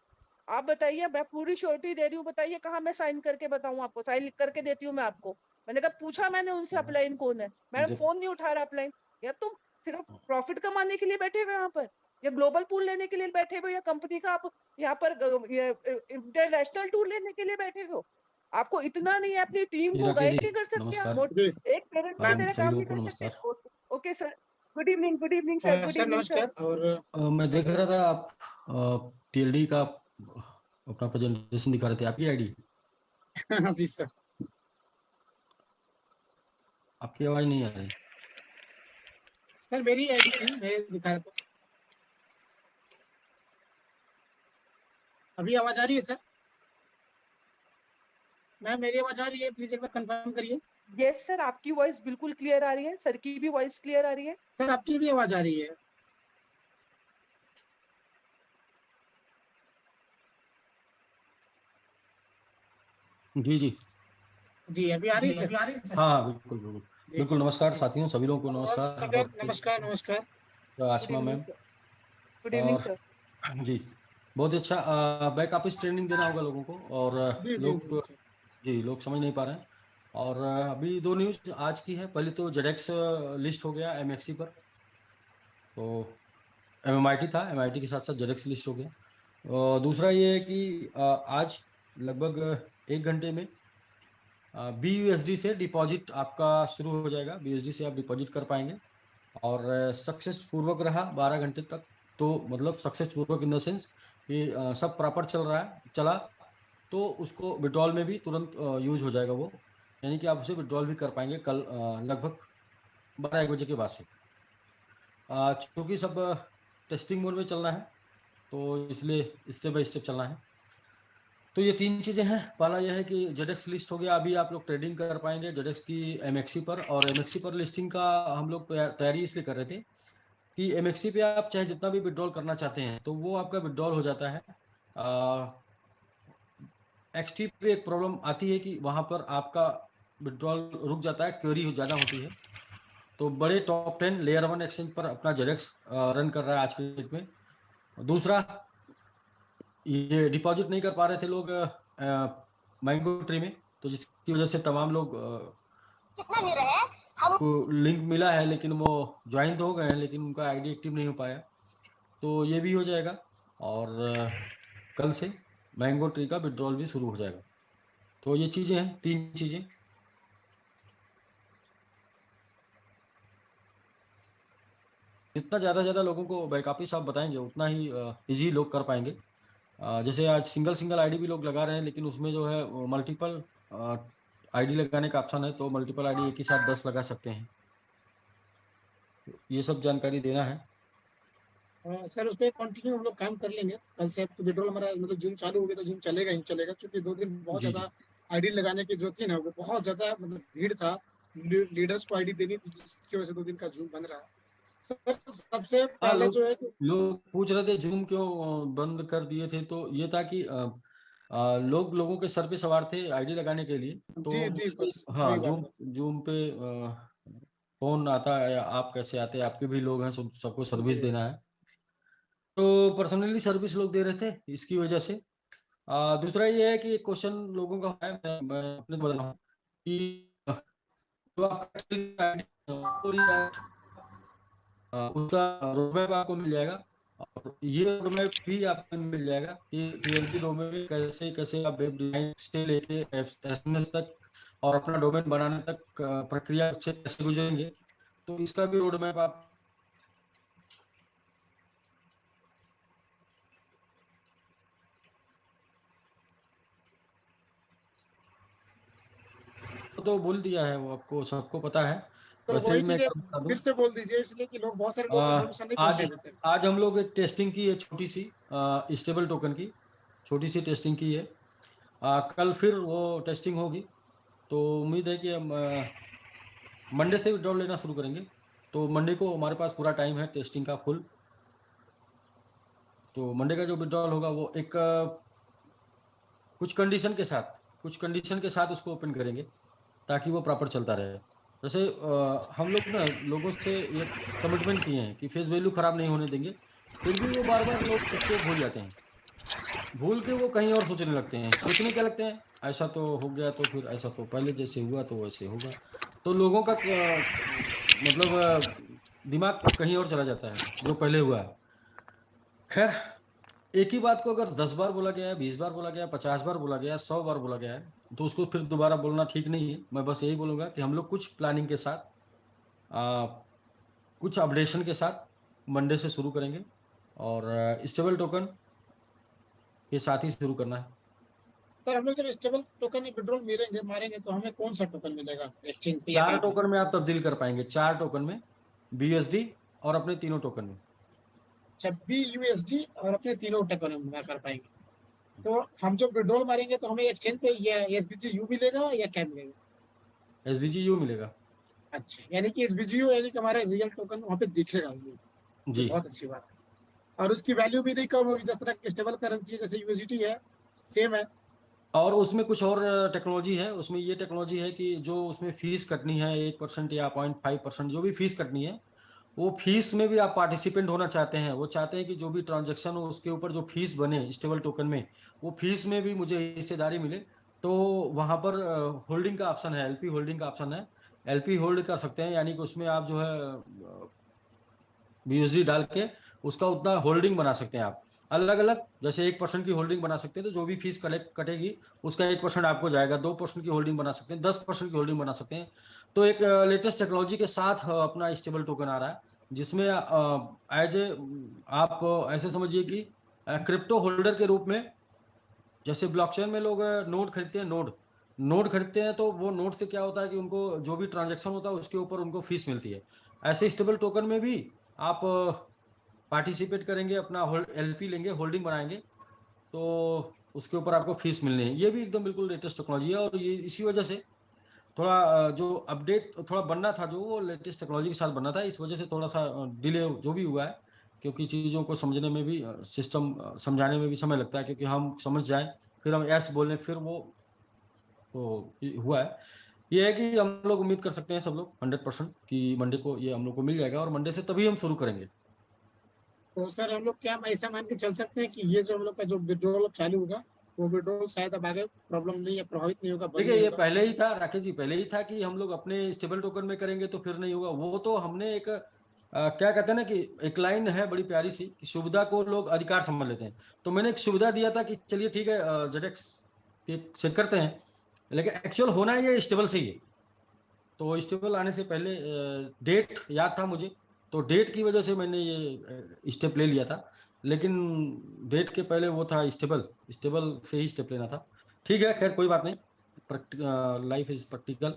आप बताइए, मैं पूरी श्योरिटी दे रही हूँ, बताइए कहाँ मैं साइन करके बताऊँ आपको? साइन लिख करके देती हूँ मैं आपको। मैंने कहा पूछा मैंने उनसे अपलाइन कौन है, मैडम फोन नहीं उठा रहा अपलाइन। या तुम सिर्फ प्रॉफिट कमाने के लिए बैठे हुए यहाँ पर, या ग्लोबल पूल लेने के लिए बैठे हुए, या कंपनी का आप यहाँ पर इंटरनेशनल टूर लेने के लिए बैठे हो? आपको इतना नहीं है, अपनी टीम को राकेश गाइड जी नहीं कर सकते आप? नमस्कार। जी एक पेरेंट की तरह सभी काम लोगों नहीं को कर सकते? नमस्कार। Okay sir, good evening, good evening sir, good sir evening sir. नमस्कार। और मैं देख रहा था आप टीएलडी का अपना प्रेजेंटेशन दिखा रहे थे। आपकी आईडी, हाँ जी सर, आपकी आवाज नहीं आ रही। सर मेरी आईडी थी, मैं दिखा रहा था। अभी आवाज आ रही है सर? मैम मेरी आवाज आ रही है? प्लीज एक बार कंफर्म करिए। यस सर, आपकी वॉइस बिल्कुल क्लियर आ रही है, सर की भी वॉइस क्लियर आ रही है। सर आपकी भी आवाज आ रही है। जी जी जी अभी आ रही है सर? हाँ हाँ बिल्कुल बिल्कुल बिल्कुल। नमस्कार साथियों, सभी लोगों को नमस्कार। और नमस्कार नमस्कार। आसमा मैम गुड इवनिंग और सर। जी बहुत अच्छा। बैक ऑफिस ट्रेनिंग देना होगा लोगों को, और जी जी लोग जी सर। जी लोग समझ नहीं पा रहे हैं। और अभी दो न्यूज आज की है। पहले तो जेडेक्स लिस्ट हो गया एमएक्सी पर, तो एमएमआईटी था, एमआईटी के साथ साथ जेडेक्स लिस्ट हो गया। और दूसरा ये है कि आज लगभग 1 घंटे में BUSD से डिपॉजिट आपका शुरू हो जाएगा। BUSD से आप डिपॉजिट कर पाएंगे, और सक्सेस पूर्वक रहा 12 घंटे तक। तो मतलब सक्सेस पूर्वक इन द सेंस कि सब प्रॉपर चल रहा है, चला तो उसको विड्रॉल में भी तुरंत यूज हो जाएगा वो, यानी कि आप उसे विड्रॉल भी कर पाएंगे कल लगभग 12-1 बजे के बाद से। चूँकि सब टेस्टिंग मोड में चलना है, तो इसलिए स्टेप बाय स्टेप चलना है। तो ये 3 चीज़ें हैं। पहला यह है कि जेडेक्स लिस्ट हो गया, अभी आप लोग ट्रेडिंग कर पाएंगे जेडेक्स की एमएक्सी पर। और एमएक्सी पर लिस्टिंग का हम लोग तैयारी इसलिए कर रहे थे कि एमएक्सी पे आप चाहे जितना भी विड्रॉल करना चाहते हैं तो वो आपका विड्रॉल हो जाता है। एक्सटी पे एक प्रॉब्लम आती है कि वहाँ पर आपका विड्रॉल रुक जाता है, क्वेरी ज़्यादा होती है। तो बड़े टॉप 10 लेयर 1 एक्सचेंज पर अपना जेडेक्स रन कर रहा है आज के डेट में। दूसरा, ये डिपॉजिट नहीं कर पा रहे थे लोग मैंगो ट्री में, तो जिसकी वजह से तमाम लोग को लिंक मिला है, लेकिन वो ज्वाइन तो हो गए हैं लेकिन उनका आईडी एक्टिव नहीं हो पाया। तो ये भी हो जाएगा, और कल से मैंगो ट्री का विड्रॉल भी शुरू हो जाएगा। तो ये चीज़ें हैं, 3 चीज़ें। जितना ज़्यादा लोगों को बैकअपिस आप बताएंगे उतना ही इजी लोग कर पाएंगे। जैसे आज सिंगल सिंगल आईडी भी लोग लगा रहे हैं, लेकिन उसमें जो है मल्टीपल आईडी लगाने का ऑप्शन है, तो मल्टीपल आईडी एक ही साथ 10 लगा सकते हैं। ये सब जानकारी देना है। सर उस पर कंटिन्यू हम लोग काम कर लेंगे कल से। तो विड्रॉल हमारा मतलब जूम चालू हो गया तो जूम चलेगा ही चलेगा, क्योंकि 2 दिन बहुत जी ज्यादा आईडी लगाने की जो थी ना, वो बहुत ज्यादा मतलब भीड़ था। लीडर्स को आईडी देनी थी, जिसकी वजह से 2 दिन का जूम बन रहा है। सर सबसे हाँ, पहले जो है कि लोग पूछ रहे थे जूम क्यों बंद कर दिए थे, तो ये था कि लोगों के सर पे सवार थे आईडी लगाने के लिए। तो जी जी बस हाँ, वही बात जूम है। जूम पे कौन आता है, आप कैसे आते हैं, आपके भी लोग हैं, सबको सर्विस जी देना है। तो पर्सनली सर्विस लोग दे रहे थे इसकी वजह से। दूसरा ये है कि क्वेश्चन लोगों का है, मैं अपने को बता रहा हूँ कि जो आपका उसका रोडमैप आपको मिल जाएगा। और ये रोडमैप भी आपको मिल जाएगा कि टीएलडी डोमेन में कैसे कैसे आप वेब डिजाइन से लेके एसएमएस तक और अपना डोमेन बनाने तक प्रक्रिया से कैसे गुजरेंगे, तो इसका भी रोडमैप आप तो बोल दिया है, वो आपको सबको पता है। सर वैसे वही ही मैं चीजें बता दूं, फिर से बोल दीजिए, इसलिए कि लोग बहुत सारे लोग इन्फॉर्मेशन नहीं आज पहुंचे देते हैं। आज हम लोग एक टेस्टिंग की है छोटी सी, स्टेबल टोकन की छोटी सी टेस्टिंग की है। कल फिर वो टेस्टिंग होगी, तो उम्मीद है कि हम मंडे से विड्रॉल लेना शुरू करेंगे। तो मंडे को हमारे पास पूरा टाइम है टेस्टिंग का फुल। तो मंडे का जो विड्रॉल होगा वो एक कुछ कंडीशन के साथ, कुछ कंडीशन के साथ उसको ओपन करेंगे ताकि वो प्रॉपर चलता रहे। जैसे हम लोग ना लोगों से ये कमिटमेंट किए हैं कि फेस वैल्यू खराब नहीं होने देंगे, फिर भी वो बार बार लोग उसको भूल जाते हैं, भूल के वो कहीं और सोचने लगते हैं। सोचने क्या लगते हैं, ऐसा तो हो गया तो फिर ऐसा तो पहले जैसे हुआ तो वैसे होगा। तो लोगों का मतलब दिमाग कहीं और चला जाता है जो पहले हुआ है। खैर, एक ही बात को अगर 10 बार बोला गया है, 20 बार बोला गया है, 50 बार बोला गया है, 100 बार बोला गया है, तो उसको फिर दोबारा बोलना ठीक नहीं है। मैं बस यही बोलूंगा कि हम लोग कुछ प्लानिंग के साथ, आ, कुछ अपडेशन के साथ मंडे से शुरू करेंगे, और स्टेबल टोकन के साथ ही शुरू करना है। सर हम लोग जब स्टेबल टोकन विड्रॉल मिलेंगे मारेंगे तो हमें कौन सा टोकन मिलेगा एक्सचेंज पे या 4 कहीं पे? टोकन में आप तब्दील कर पाएंगे, 4 टोकन में, BUSD और अपने तीनों टोकन में। अच्छा, BUSD और अपने तीनों टोकन में कर पाएंगे। तो हम जो विड्रॉल मारेंगे तो हमें एक्सचेंज पे या SBGU मिलेगा या क्या मिलेगा? SBGU मिलेगा। अच्छा, यानी कि SBGU यानी कि हमारा रियल टोकन वहाँ पे दिखेगा ये जी। बहुत अच्छी बात है। और उसकी वैल्यू भी नहीं कम होगी, जिस तरह स्टेबल करेंसी है जैसे USDT है, सेम है। और उसमें कुछ और टेक्नोलॉजी है, उसमें ये टेक्नोलॉजी है कि जो उसमें फीस कटनी है 1% या 0.5%, जो भी फीस कटनी है, वो फीस में भी आप पार्टिसिपेंट होना चाहते हैं, वो चाहते हैं कि जो भी ट्रांजैक्शन हो उसके ऊपर जो फीस बने स्टेबल टोकन में, वो फीस में भी मुझे हिस्सेदारी मिले। तो वहां पर होल्डिंग का ऑप्शन है, LP होल्डिंग का ऑप्शन है। LP होल्ड कर सकते हैं, यानी कि उसमें आप जो है BUSD डाल के उसका उतना होल्डिंग बना सकते हैं आप। अलग अलग, जैसे 1% की होल्डिंग बना सकते हैं, तो जो भी फीस कटेगी उसका 1% आपको जाएगा। 2% की होल्डिंग बना सकते हैं, 10% की होल्डिंग बना सकते हैं। तो एक लेटेस्ट टेक्नोलॉजी के साथ अपना स्टेबल टोकन आ रहा है, जिसमें एज ए आप ऐसे समझिए कि क्रिप्टो होल्डर के रूप में, जैसे ब्लॉकचेन में लोग नोड खरीदते हैं, नोड खरीदते हैं, तो वो नोड से क्या होता है कि उनको जो भी ट्रांजेक्शन होता है उसके ऊपर उनको फीस मिलती है। ऐसे स्टेबल टोकन में भी आप पार्टिसिपेट करेंगे, अपना LP लेंगे, होल्डिंग बनाएंगे, तो उसके ऊपर आपको फीस मिलनी है। ये भी एकदम बिल्कुल लेटेस्ट टेक्नोलॉजी है, और ये इसी वजह से थोड़ा जो अपडेट थोड़ा बनना था, जो वो लेटेस्ट टेक्नोलॉजी के साथ बनना था, इस वजह से थोड़ा सा डिले जो भी हुआ है, क्योंकि चीज़ों को समझने में भी, सिस्टम समझाने में भी समय लगता है, क्योंकि हम समझ जाएं फिर हम यस बोलें, फिर वो तो हुआ है। ये है कि हम लोग उम्मीद कर सकते हैं सब लोग 100% कि मंडे को ये हम लोग को मिल जाएगा, और मंडे से तभी हम शुरू करेंगे। तो सर हम लोग क्या ऐसा मान के चल सकते हैं कि ये जो हम लोग का जो विड्रॉल चालू होगा वो विड्रॉल शायद अब आगे प्रॉब्लम नहीं है, प्रभावित नहीं होगा, बंद देखिए, नहीं ये होगा? पहले ही था राकेश जी, पहले ही था कि हम लोग अपने स्टेबल टोकन में करेंगे तो फिर नहीं होगा। वो तो हमने एक क्या कहते हैं ना कि एक लाइन है बड़ी प्यारी सी, कि सुविधा को लोग अधिकार समझ लेते हैं। तो मैंने एक सुविधा दिया था कि चलिए ठीक है, जेडेक्स से करते हैं, लेकिन एक्चुअल होना ये स्टेबल से ही है। तो स्टेबल आने से पहले डेट याद था मुझे, तो डेट की वजह से मैंने ये स्टेप ले लिया था। लेकिन डेट के पहले वो था स्टेबल, स्टेबल से ही स्टेप लेना था। ठीक है, खैर कोई बात नहीं, लाइफ इज प्रैक्टिकल,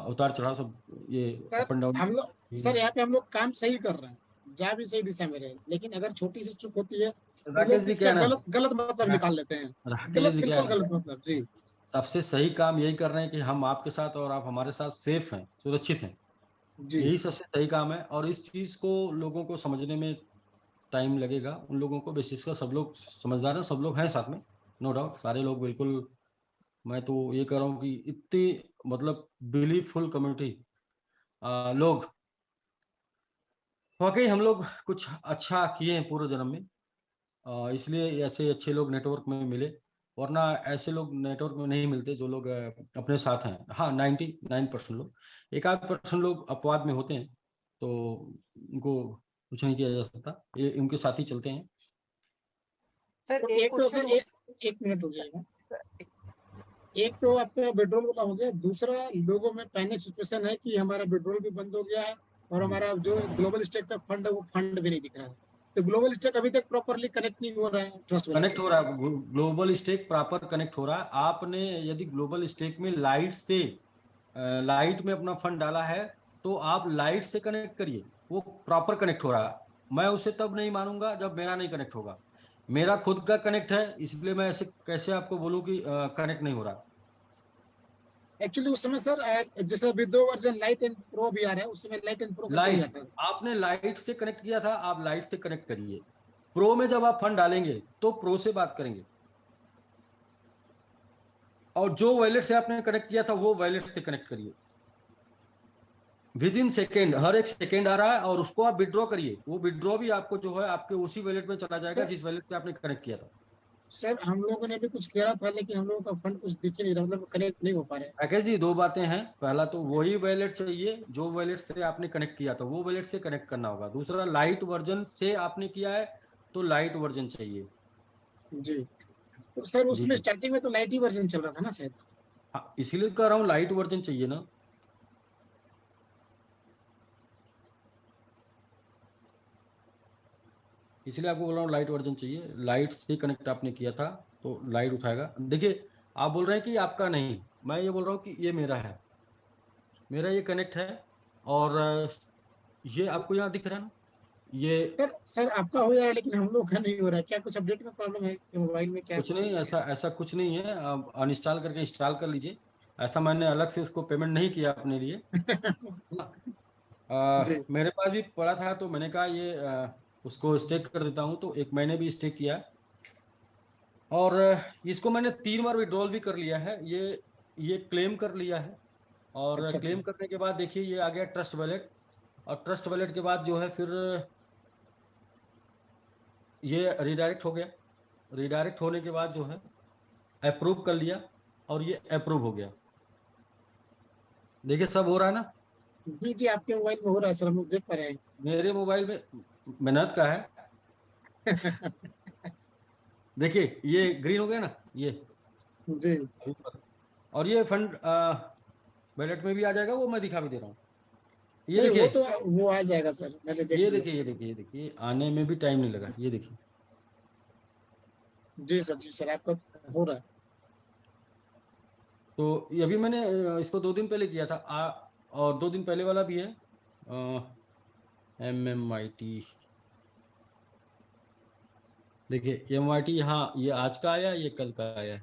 उतार चढ़ाव सब, ये सर अप एंड डाउन। हम लोग सर यहाँ पे हम लोग काम सही कर रहे हैं, जा भी सही दिशा में रहे, लेकिन अगर छोटी सी चूक होती है तो राकेश लोग जी इसका क्या है ना, गलत गलत मतलब रा, निकाल लेते हैं। राकेश गलत, जी क्या है बिल्कुल ना, गलत मतलब जी। सबसे सही काम यही कर रहे हैं कि हम आपके साथ और आप हमारे साथ सेफ हैं, सुरक्षित हैं। जी यही सबसे सही काम है, और इस चीज को लोगों को समझने में टाइम लगेगा। उन लोगों को बेसिस का, सब लोग समझदार हैं, सब लोग हैं साथ में, नो डाउट, सारे लोग बिल्कुल। मैं तो ये कह रहा हूँ कि इतनी मतलब बिलीवफुल कम्युनिटी लोग, वाकई हम लोग कुछ अच्छा किए हैं पूर्व जन्म में, इसलिए ऐसे अच्छे लोग नेटवर्क में मिले। वरना ऐसे लोग नेटवर्क में नहीं मिलते जो लोग अपने साथ हैं। हाँ, 99% लोग, एक आध % लोग अपवाद में होते हैं, तो उनको कुछ नहीं किया जा सकता, ये उनके साथ ही चलते हैं। सर तो एक एक तो क्वेश्चन सर एक मिनट हो जाएगा। एक तो आपका विड्रॉल वाला हो गया, दूसरा लोगों में पैनिक सिचुएशन है कि हमारा विड्रॉल भी बंद हो गया है और हमारा जो ग्लोबल स्टेक का फंड है वो फंड भी नहीं दिख रहा है। तो ग्लोबल स्टेक अभी तक प्रॉपरली कनेक्ट नहीं हो रहा है ट्रस्ट वैलेट कनेक्ट के हो साथ। रहा है, ग्लोबल स्टेक प्रॉपर कनेक्ट हो रहा है। आपने यदि ग्लोबल स्टेक में लाइट में अपना फंड डाला है, तो आप लाइट से कनेक्ट करिए, वो प्रॉपर कनेक्ट हो रहा है। मैं उसे तब नहीं मानूंगा जब मेरा नहीं कनेक्ट होगा। मेरा खुद का कनेक्ट है, इसलिए मैं ऐसे कैसे आपको बोलूं कि कनेक्ट नहीं हो रहा। एक्चुअली उस समय सर जैसे अभी 2 वर्जन लाइट एंड प्रो भी आ रहा है, उस समय लाइट एंड प्रो करके ही लाइट, आता है। आपने लाइट से कनेक्ट किया था, आप लाइट से कनेक्ट करिए। प्रो में जब आप फंड डालेंगे तो प्रो से बात करेंगे। और जो वॉलेट से आपने कनेक्ट किया था वो वॉलेट से कनेक्ट करिए। विद इन सेकेंड, हर एक सेकेंड आ रहा है, और उसको आप विड्रॉ करिए। वो विड्रॉ भी आपको जो है आपके उसी वॉलेट में चला जाएगा सर जिस वॉलेट से आपने कनेक्ट किया था। सर हम लोगों ने भी कुछ किया था, लेकिन हम लोगों का फंड कुछ दिख ही नहीं रहा, मतलब कनेक्ट नहीं हो पा रहे। राकेश जी, दो बातें हैं। पहला तो वही वॉलेट चाहिए जो वॉलेट से आपने कनेक्ट किया था, वो वॉलेट से कनेक्ट करना होगा। दूसरा, लाइट वर्जन से आपने किया है तो लाइट वर्जन चाहिए। जी, तो सर जी उसमें जी, स्टार्टिंग में तो लाइट ही वर्जन चल रहा था ना शायद। हाँ, इसीलिए कह रहा हूँ लाइट वर्जन चाहिए ना। इसलिए आपको बोल रहा हूँ लाइट वर्जन चाहिए। लाइट से कनेक्ट आपने किया था तो लाइट उठाएगा। देखिए, आप बोल रहे हैं कि आपका नहीं, मैं ये बोल रहा हूँ कि ये मेरा है, मेरा ये कनेक्ट है। और ये आपको यहाँ दिख रहा है ना, ये सर आपका हो जाएगा, लेकिन हम लोग का नहीं हो रहा है। क्या कुछ अपडेट में प्रॉब्लम है कि मोबाइल में, क्या कुछ कुछ? नहीं, ऐसा ऐसा कुछ नहीं है। आप अनइंस्टॉल करके इंस्टॉल कर लीजिए। ऐसा मैंने अलग से उसको पेमेंट नहीं किया अपने लिए। जी मेरे पास भी पड़ा था तो मैंने कहा ये उसको स्टेक कर देता हूँ, तो एक महीने भी स्टेक किया। और इसको मैंने 3 बार विड्रॉल भी कर लिया है। ये क्लेम कर लिया है। और अच्छा अच्छा। क्लेम करने के बाद देखिए ये आ गया ट्रस्ट वॉलेट। और ट्रस्ट वॉलेट के बाद जो है फिर ये रिडायरेक्ट हो गया। रिडायरेक्ट होने के बाद जो है अप्रूव कर लिया, और ये अप्रूव हो गया। देखिए सब हो रहा है ना। जी जी, आपके मोबाइल में हो रहा है सर, हम लोग देख पा रहे मेरे मोबाइल में मेहनत का है। हैं। देखिए ये ग्रीन हो गया ना, ये जी, और ये फंड वॉलेट में भी आ जाएगा, वो मैं दिखा भी दे रहा हूँ। ये नहीं वो देखिए, तो वो आ जाएगा सर, मैंने देख ये लिया। देखिए, ये देखिए, ये देखिए, आने में भी टाइम नहीं लगा। ये देखिए, जी सर आपका हो रहा है। तो ये अभी मैंने इसको 2 दिन पहले किया था। और 2 दिन पहले वाला भी है। MMIT, देखिए MIT, यहाँ ये आज का आया, ये कल का आया।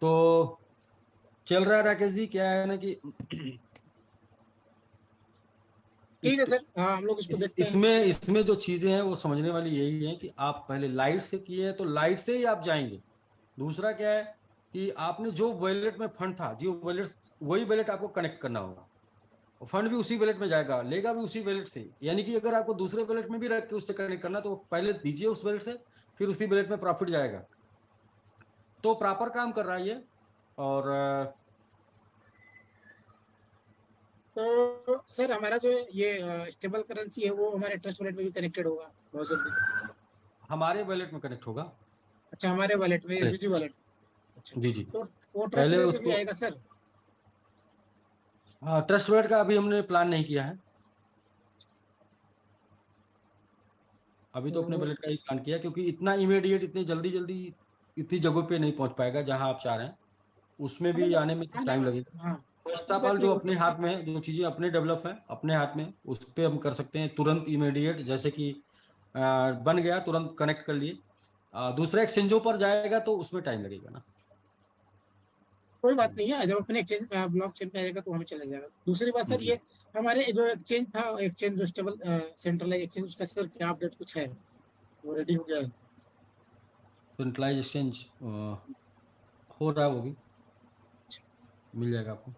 तो चल रहा है राकेश जी। क्या है ना कि ठीक है सर, हाँ हम लोग इसको देखते हैं। इसमें इसमें जो चीजें हैं वो समझने वाली यही है कि आप पहले लाइट से किए हैं तो लाइट से ही आप जाएंगे। दूसरा क्या है कि आपने जो वॉलेट में फंड था, जो वॉलेट, वही वॉलेट आपको कनेक्ट करना होगा। फंड भी उसी वॉलेट में जाएगा, लेगा भी उसी वॉलेट से। यानी कि अगर आपको दूसरे वॉलेट में भी रख के उससे कनेक्ट करना, तो पहले दीजिए उस वॉलेट से, फिर उसी वॉलेट में प्रॉफिट जाएगा। तो प्रॉपर काम कर रहा है ये। और तो सर हमारा जो ये स्टेबल करेंसी है वो हमारे ट्रस्ट वॉलेट में भी कनेक्टेड होगा बहुत जल्दी? हमारे वॉलेट में कनेक्ट होगा। अच्छा, हमारे वॉलेट में, एसबीजी वॉलेट। अच्छा, जी जी, तो वो ट्रस्ट पहले वॉलेट में भी उसको, आएगा सर? हाँ, ट्रस्ट वॉलेट का अभी हमने प्लान नहीं किया है। अभी तो अपने तो वॉलेट का ही प्लान किया, क्योंकि इतना इमीडिएट, इतनी जल्दी जल्दी इतनी जगहों पे नहीं पहुंच पाएगा जहां आप चाह रहे हैं। उसमें भी मतलब आने में आने टाइम में, लगेगा। हाँ फर्स्ट कोई ऑफ ऑल, बात जो नहीं। अपने हाथ में है, जो चीजें अपने डेवलप है अपने हाथ में, उस पर हम कर सकते हैं तुरंत इमीडिएट। जैसे कि बन गया, तुरंत कनेक्ट कर लिए। दूसरे एक्सचेंजों पर जाएगा तो उसमें टाइम लगेगा ना। कोई बात नहीं है, जब अपने एक्सचेंज ब्लॉक चेन पे आएगा तो हमें चला जाएगा। दूसरी बात सर, जी, ये हमारे जो एक्सचेंज था, एक्सचेंज जो स्टेबल सेंट्रलाइज एक्सचेंज, उसका सर क्या अपडेट कुछ है? वो रेडी हो गया है? सेंट्रलाइज एक्सचेंज हो रहा है, वो भी मिल जाएगा आपको।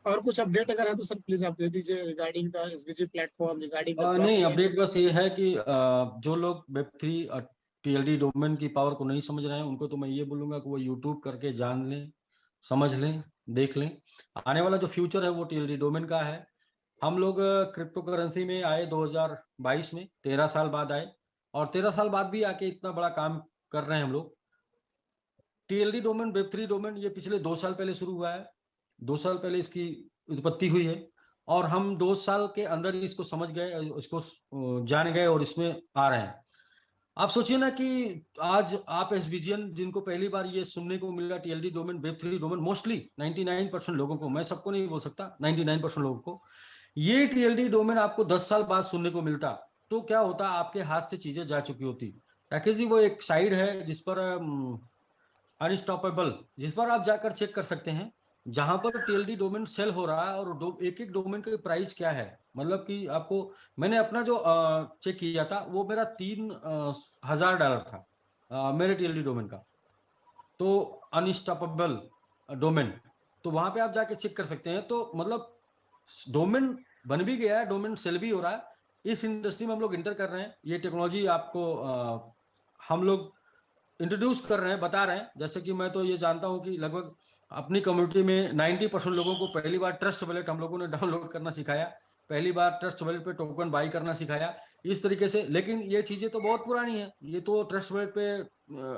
और कुछ अपडेट अगर है तो सर प्लीज आप दे दीजिए, regarding the SBG platform, regarding the नहीं, ब्लॉकचेन। अपडेट बस ये है कि जो लोग Web3 TLD डोमेन की पावर को नहीं समझ रहे हैं, उनको तो मैं ये बोलूंगा कि वो यूट्यूब करके जान लें, समझ लें, देख लें। आने वाला जो फ्यूचर है वो TLD डोमेन का है। हम लोग क्रिप्टो करेंसी में आए 2022 में, 13 साल बाद आए। और 13 साल बाद भी आके इतना बड़ा काम कर रहे हैं हम लोग। TLD डोमेन, Web3 डोमेन, ये पिछले 2 साल पहले शुरू हुआ है। 2 साल पहले इसकी उत्पत्ति हुई है। और हम 2 साल के अंदर ही इसको समझ गए, इसको जान गए, और इसमें आ रहे हैं। आप सोचिए ना कि आज आप एसबीजीएन, जिनको पहली बार ये सुनने को मिला TLD domain, Web3 domain, mostly 99% लोगों को, मैं सबको नहीं बोल सकता, 99% लोगों को ये TLD डोमेन आपको 10 साल बाद सुनने को मिलता, तो क्या होता, आपके हाथ से चीजें जा चुकी होती। राकेश जी, वो एक साइड है जिस पर अनस्टॉपेबल, जिस पर आप जाकर चेक कर सकते हैं, जहां पर TLD डोमेन सेल हो रहा है, और एक एक डोमेन का प्राइस क्या है। मतलब कि आपको, मैंने अपना जो चेक किया था, वो मेरा $3,000 था, मेरे TLD डोमेन का। तो अनस्टॉपेबल डोमेन, तो वहां पे आप जाके चेक कर सकते हैं। तो मतलब डोमेन बन भी गया है, डोमेन सेल भी हो रहा है। इस इंडस्ट्री में हम लोग इंटर कर रहे हैं, ये टेक्नोलॉजी आपको हम लोग इंट्रोड्यूस कर रहे हैं, बता रहे हैं। जैसे कि मैं तो ये जानता हूं कि लगभग अपनी कम्युनिटी में 90% लोगों को पहली बार ट्रस्ट वॉलेट हम लोगों ने डाउनलोड करना सिखाया, पहली बार ट्रस्ट वॉलेट पे टोकन बाई करना सिखाया, इस तरीके से। लेकिन ये चीजें तो बहुत पुरानी है, ये तो ट्रस्ट वॉलेट पे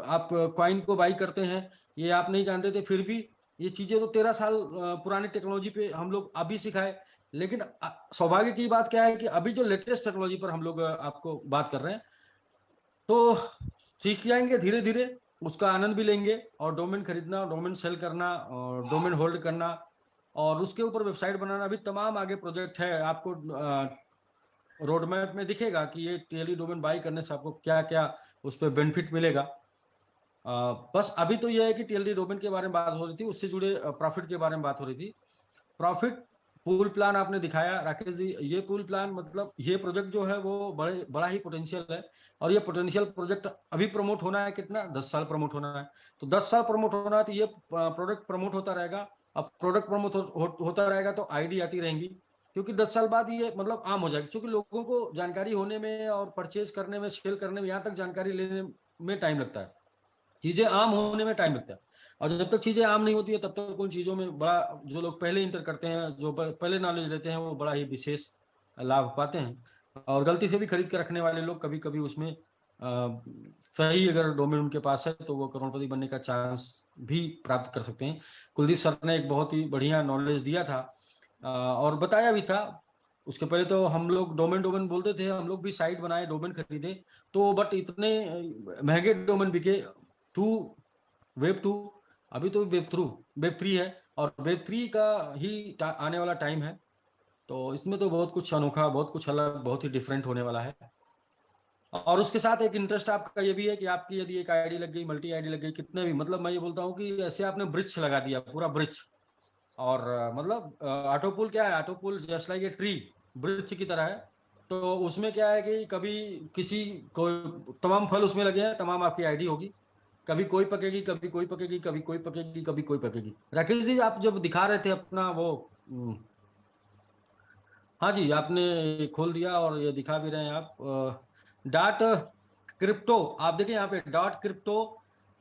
आप कॉइन को बाई करते हैं, ये आप नहीं जानते थे। फिर भी ये चीजें तो 13 साल पुरानी टेक्नोलॉजी पे हम लोग अभी सिखाए। लेकिन सौभाग्य की बात क्या है कि अभी जो लेटेस्ट टेक्नोलॉजी पर हम लोग आपको बात कर रहे हैं, तो सीख जाएंगे धीरे धीरे, उसका आनंद भी लेंगे। और डोमेन खरीदना, डोमेन सेल करना, और डोमेन होल्ड करना, और उसके ऊपर वेबसाइट बनाना, भी तमाम आगे प्रोजेक्ट है। आपको रोड मैप में दिखेगा कि ये टीएलडी डोमेन बाई करने से आपको क्या क्या उस पर बेनिफिट मिलेगा। बस अभी तो ये है कि टीएलडी डोमेन के बारे में बात हो रही थी, उससे जुड़े प्रॉफिट के बारे में बात हो रही थी। प्रॉफिट पूल प्लान आपने दिखाया राकेश जी, ये पूल प्लान मतलब ये प्रोजेक्ट जो है वो बड़ा ही पोटेंशियल है। और ये पोटेंशियल प्रोजेक्ट अभी प्रमोट होना है, कितना 10 साल प्रमोट होना है। तो 10 साल प्रमोट होना है, तो ये प्रोडक्ट प्रमोट होता रहेगा। अब प्रोडक्ट प्रमोट होता रहेगा तो आईडी आती रहेंगी, क्योंकि 10 साल बाद ये मतलब आम हो जाएगी। क्योंकि लोगों को जानकारी होने में और परचेज करने में, सेल करने में, यहाँ तक जानकारी लेने में टाइम लगता है, चीजें आम होने में टाइम लगता है। और जब तक चीजें आम नहीं होती है, तब तक उन चीजों में बड़ा, जो लोग पहले इंटर करते हैं, जो पहले नॉलेज लेते हैं, वो बड़ा ही विशेष लाभ पाते हैं। और गलती से भी खरीद कर रखने वाले लोग कभी कभी उसमें सही अगर डोमेन उनके पास है तो वो करोड़पति बनने का चांस भी प्राप्त कर सकते हैं। कुलदीप सर ने एक बहुत ही बढ़िया नॉलेज दिया था, और बताया भी था। उसके पहले तो हम लोग डोमेन डोमेन बोलते थे, हम लोग भी साइट बनाए, डोमेन खरीदे, तो बट इतने महंगे डोमेन बिके। टू वेब 2, अभी तो वेब 3 है, और वेब 3 का ही आने वाला टाइम है। तो इसमें तो बहुत कुछ अनोखा, बहुत कुछ अलग, बहुत ही डिफरेंट होने वाला है। और उसके साथ एक इंटरेस्ट आपका ये भी है कि आपकी यदि एक आईडी लग गई, मल्टी आईडी लग गई, कितने भी, मतलब मैं ये बोलता हूँ कि ऐसे आपने ब्रिज लगा दिया, पूरा ब्रिज। और मतलब ऑटोपुल क्या है, ऑटोपुल just like a tree, bridge की तरह है। तो उसमें क्या है कि कभी किसी को तमाम फल उसमें लगे हैं, तमाम आपकी आईडी होगी, कभी कोई पकेगी, कभी कोई पकेगी, कभी कोई पकेगी, कभी कोई पकेगी। राकेश जी, आप जब दिखा रहे थे अपना वो हाँ जी, आपने खोल दिया और ये दिखा भी रहे हैं आप। डॉट क्रिप्टो, आप देखिए यहाँ पे डॉट क्रिप्टो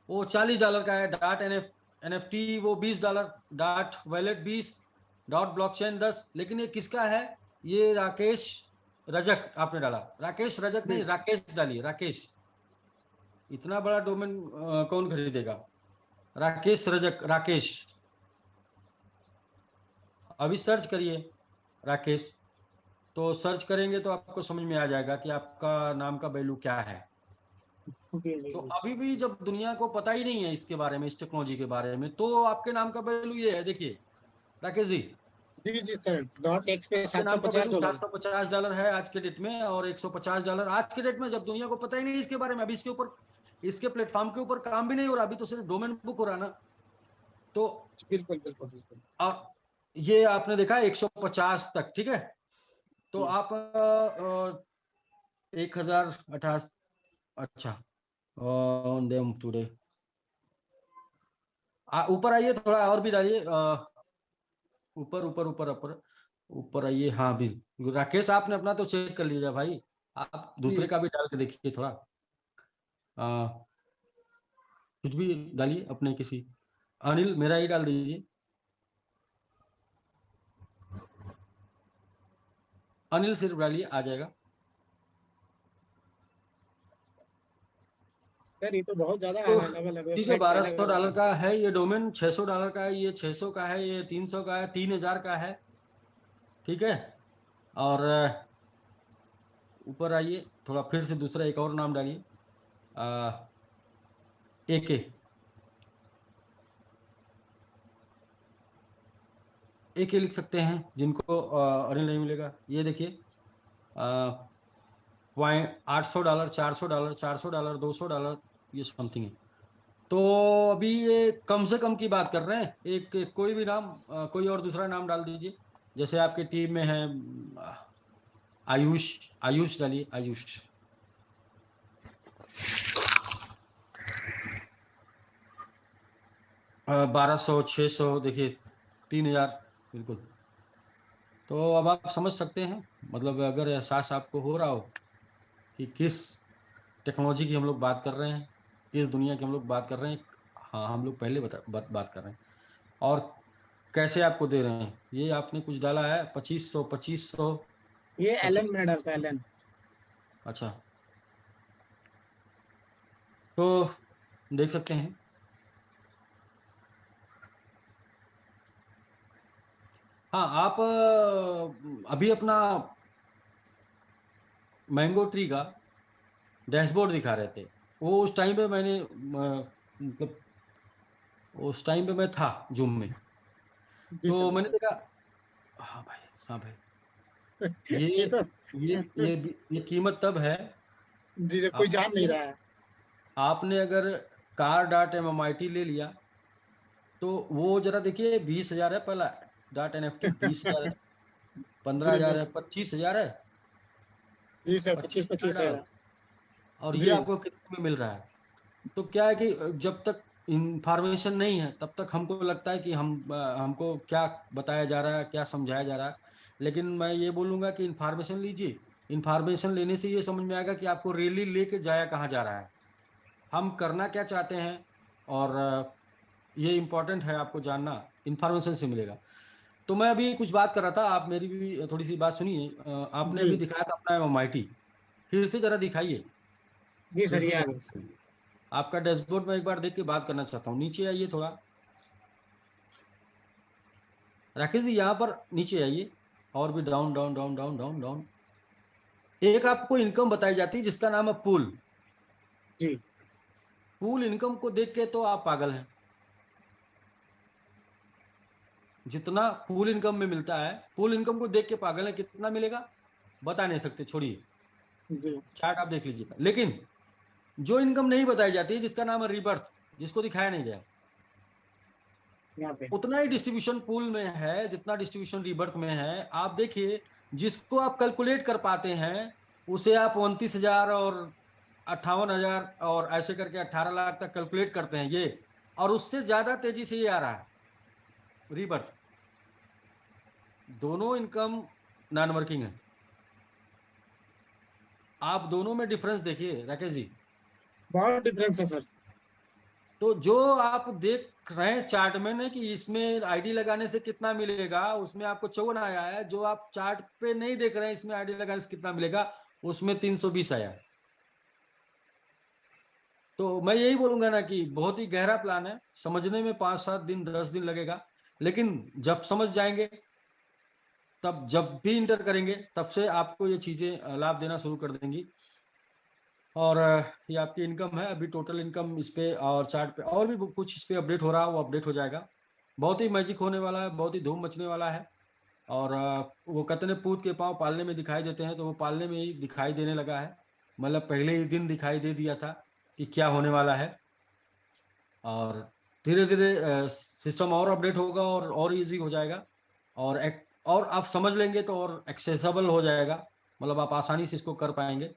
वो $40 का है, डॉट एनएफटी वो $20, डॉट वैलेट 20, डॉट ब्लॉकचेन 10। लेकिन ये किसका है? ये राकेश रजक आपने डाला, राकेश रजक नहीं, राकेश डालिए, राकेश। इतना बड़ा डोमेन कौन खरीदेगा? राकेश रजक, राकेश, अभी सर्च करिए राकेश, तो सर्च करेंगे तो आपको समझ में आ जाएगा कि आपका नाम का वैल्यू क्या है। तो अभी भी जब दुनिया को पता ही नहीं है इसके बारे में, इस टेक्नोलॉजी के बारे में, तो आपके नाम का वैल्यू ये है, देखिए राकेश जी, जी जी सर, डॉट एक्स पे आपके नाम का वैल्यू $750। $750 है आज के डेट में, और $150 आज के डेट में, जब दुनिया को पता ही नहीं इसके बारे में। अभी इसके ऊपर, इसके प्लेटफॉर्म के ऊपर काम भी नहीं हो रहा, अभी तो सिर्फ डोमेन बुक हो रहा ना। तो बिल्कुल बिल्कुल बिल्कुल। और ये आपने देखा 150 तक, ठीक है। तो आप 1028, अच्छा, ऑन देम टुडे, ऊपर आइए, थोड़ा और भी डालिए, ऊपर ऊपर ऊपर ऊपर ऊपर आइए। हाँ भी, राकेश आपने अपना तो चेक कर लीजिए भाई, आप दूसरे का भी डाल के देखिए थोड़ा, कुछ भी डालिए अपने किसी, अनिल मेरा ही डाल दीजिए, अनिल सिर्फ डालिए, आ जाएगा। सर ये तो बहुत ज्यादा तो अलग अलग ठीक है, वेबसाइट पे अलग अलग $1200 का है ये डोमेन, $600 का है, ये 600 का है, ये 300 का है, 3000 का है, ठीक है। और ऊपर आइए थोड़ा, फिर से दूसरा एक और नाम डालिए, एके, एके लिख सकते हैं, जिनको अनिल नहीं मिलेगा। ये देखिए $800, $400, $400, $200, ये समथिंग है। तो अभी ये कम से कम की बात कर रहे हैं, एक कोई भी नाम, कोई और दूसरा नाम डाल दीजिए, जैसे आपके टीम में है आयुष, आयुष डालिए, आयुष। 1200, 600, देखिए 3000, बिल्कुल। तो अब आप समझ सकते हैं, मतलब अगर एहसास आपको हो रहा हो कि किस टेक्नोलॉजी की हम लोग बात कर रहे हैं, किस दुनिया की हम लोग बात कर रहे हैं। हाँ, हम लोग पहले बात कर रहे हैं। और कैसे आपको दे रहे हैं, ये आपने कुछ डाला है 2500, 2500, ये 25। एलन मैंने डालता है, एलन। अच्छा, तो देख सकते हैं। हाँ, आप अभी अपना मैंगो ट्री का डैशबोर्ड दिखा रहे थे। वो उस टाइम पे मैंने मतलब उस टाइम पे मैं था जूम में। जी सर, तो जी मैंने सर। देखा। हाँ भाई, हाँ भाई, ये ये तो, ये तो ये ये कीमत तब है। जी सर, कोई जान नहीं आपने रहा है। आपने अगर कार डॉट MMIT ले लिया, तो वो जरा देखिए 20,000 है पहला। डॉट NFT 20,000 है, पंद्रह जी जी हजार है, 25,000 है। जी सर, 25,000 25-25 डालो, है। और ये जी आपको कितने में मिल रहा है। तो क्या है कि जब तक इंफॉर्मेशन नहीं है तब तक हमको लगता है कि हमको क्या बताया जा रहा है, क्या समझाया जा रहा है। लेकिन मैं ये बोलूंगा कि इंफॉर्मेशन लीजिए। इंफॉर्मेशन लेने से ये समझ में आएगा कि आपको रैली लेके जाया कहाँ जा रहा है, हम करना क्या चाहते हैं। और ये इम्पोर्टेंट है आपको जानना, इंफॉर्मेशन से मिलेगा। तो मैं अभी कुछ बात कर रहा था, आप मेरी भी थोड़ी सी बात सुनिए। आपने जी अभी दिखाया था अपना MIT, फिर से जरा दिखाइए। जी फिर सर, से ये आ जरा गया। दिखाइए। आपका डैशबोर्ड में एक बार देख के बात करना चाहता हूँ। नीचे आइए थोड़ा, राकेश जी यहाँ पर नीचे आइए। और भी down down down down down down. एक आपको इनकम बताई जाती है जिसका नाम है पूल। जी पूल इनकम को देख के तो आप पागल हैं। जितना पूल इनकम में मिलता है, पूल इनकम को देख के पागल है। कितना मिलेगा बता नहीं सकते, छोड़िए। जी, चार्ट आप देख लीजिएगा। लेकिन जो इनकम नहीं बताई जाती, जिसका नाम है रीबर्थ, जिसको दिखाया नहीं गया, यहाँ पे। उतना ही डिस्ट्रीब्यूशन पूल में है जितना डिस्ट्रीब्यूशन रीबर्थ में है। आप देखिए, जिसको आप कैलकुलेट कर पाते हैं उसे आप 29,000 और 58,000 और ऐसे करके 18 लाख तक कैलकुलेट करते हैं ये। और उससे ज्यादा तेजी से ये आ रहा है रीबर्थ। दोनों इनकम नॉन वर्किंग है। आप दोनों में डिफरेंस देखिए राकेश जी। बहुत डिफरेंस है सर। तो जो आप देख रहे हैं चार्ट में ना कि इसमें आईडी लगाने से कितना मिलेगा, उसमें आपको 54 आया है। जो आप चार्ट पे नहीं देख रहे हैं इसमें आईडी लगाने से कितना मिलेगा, उसमें 320 आया है। तो मैं यही बोलूंगा ना कि बहुत ही गहरा प्लान है, समझने में 5-7 दिन 10 दिन लगेगा। लेकिन जब समझ जाएंगे, तब जब भी इंटर करेंगे तब से आपको ये चीजें लाभ देना शुरू कर देंगी। और ये आपकी इनकम है अभी, टोटल इनकम इस पे और चार्ट पे और भी कुछ इस पे अपडेट हो रहा है, वो अपडेट हो जाएगा। बहुत ही मैजिक होने वाला है, बहुत ही धूम मचने वाला है। और वो कहते हैं पूत के पांव पालने में दिखाई देते हैं, तो वो पालने में ही दिखाई देने लगा है। मतलब पहले ही दिन दिखाई दे दिया था कि क्या होने वाला है। और धीरे धीरे सिस्टम और अपडेट होगा और इजी हो जाएगा। और आप समझ लेंगे तो और एक्सेसिबल हो जाएगा। मतलब आप आसानी से इसको कर पाएंगे।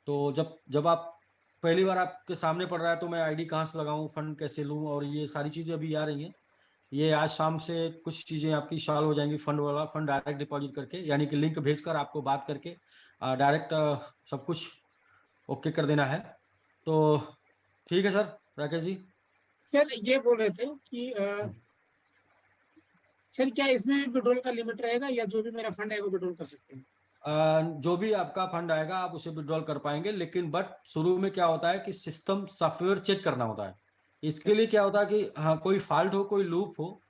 तो जब जब आप पहली बार आपके सामने पड़ रहा है तो मैं आईडी कहाँ से लगाऊं, फंड कैसे लूं, और ये सारी चीजें अभी आ रही हैं। ये आज शाम से कुछ चीजें आपकी सॉल्व हो जाएंगी। फंड वाला, फंड डायरेक्ट डिपॉजिट करके, यानी कि लिंक भेजकर आपको बात करके डायरेक्ट सब कुछ ओके कर देना है। तो ठीक है सर, राकेश जी। सर ये बोल रहे थे कि सर क्या इसमें भी विड्रॉल का लिमिट रहेगा, या जो भी मेरा फंड है वो विड्रॉल कर सकते हैं? जो भी आपका फंड आएगा आप उसे विड्रॉल कर पाएंगे। लेकिन बट शुरू में क्या होता है कि सिस्टम सॉफ्टवेयर चेक करना होता है। इसके लिए अच्छा। क्या होता है कि हाँ, कोई फॉल्ट हो, कोई लूप हो,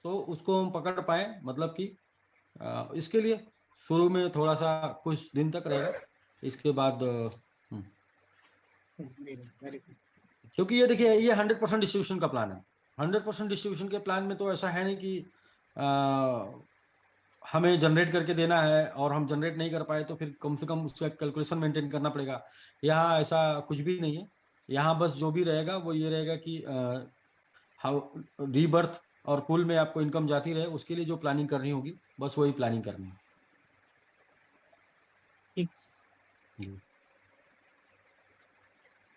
तो उसको हम पकड़ पाए। मतलब कि इसके लिए शुरू में थोड़ा सा कुछ दिन तक रहेगा। इसके बाद वेरी गुड। क्योंकि ये देखिए, ये 100% डिस्ट्रीब्यूशन का प्लान है। 100% डिस्ट्रीब्यूशन के प्लान में तो ऐसा है नहीं कि हमें जनरेट करके देना है और हम जनरेट नहीं कर पाए तो फिर कम से कम उसका कैलकुलेशन मेंटेन करना पड़ेगा। यहाँ ऐसा कुछ भी नहीं है। यहाँ बस जो भी रहेगा वो ये रहेगा कि रीबर्थ और पुल में आपको इनकम जाती रहे, उसके लिए जो प्लानिंग करनी होगी बस वही प्लानिंग करनी है। ठीक। जी।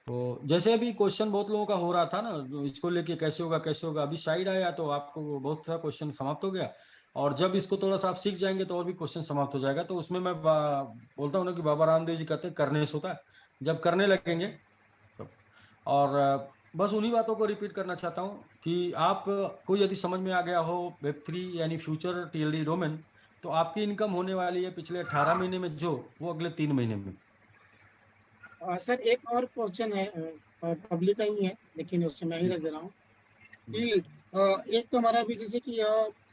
तो जैसे अभी क्वेश्चन बहुत लोगों का हो रहा था ना, इसको लेके कैसे होगा कैसे होगा, अभी साइड आया तो आपको बहुत सारा क्वेश्चन समाप्त हो गया। और जब इसको थोड़ा सा आप सीख जाएंगे तो और भी क्वेश्चन समाप्त हो जाएगा। तो उसमें मैं बोलता हूँ ना कि बाबा रामदेव जी कहते हैं करने से होता है, जब करने लगेंगे तब। और बस उन्हीं बातों को रिपीट करना चाहता हूँ कि आप कोई यदि समझ में आ गया हो वेब3 यानी फ्यूचर टीएलडी डोमेन, तो आपकी इनकम होने वाली है पिछले 18 महीने में जो, वो अगले 3 महीने में। सर एक और क्वेश्चन है, पब्लिक का ही है लेकिन उससे मैं ही जी रख दे रहा हूँ जी कि एक तो हमारा अभी जैसे कि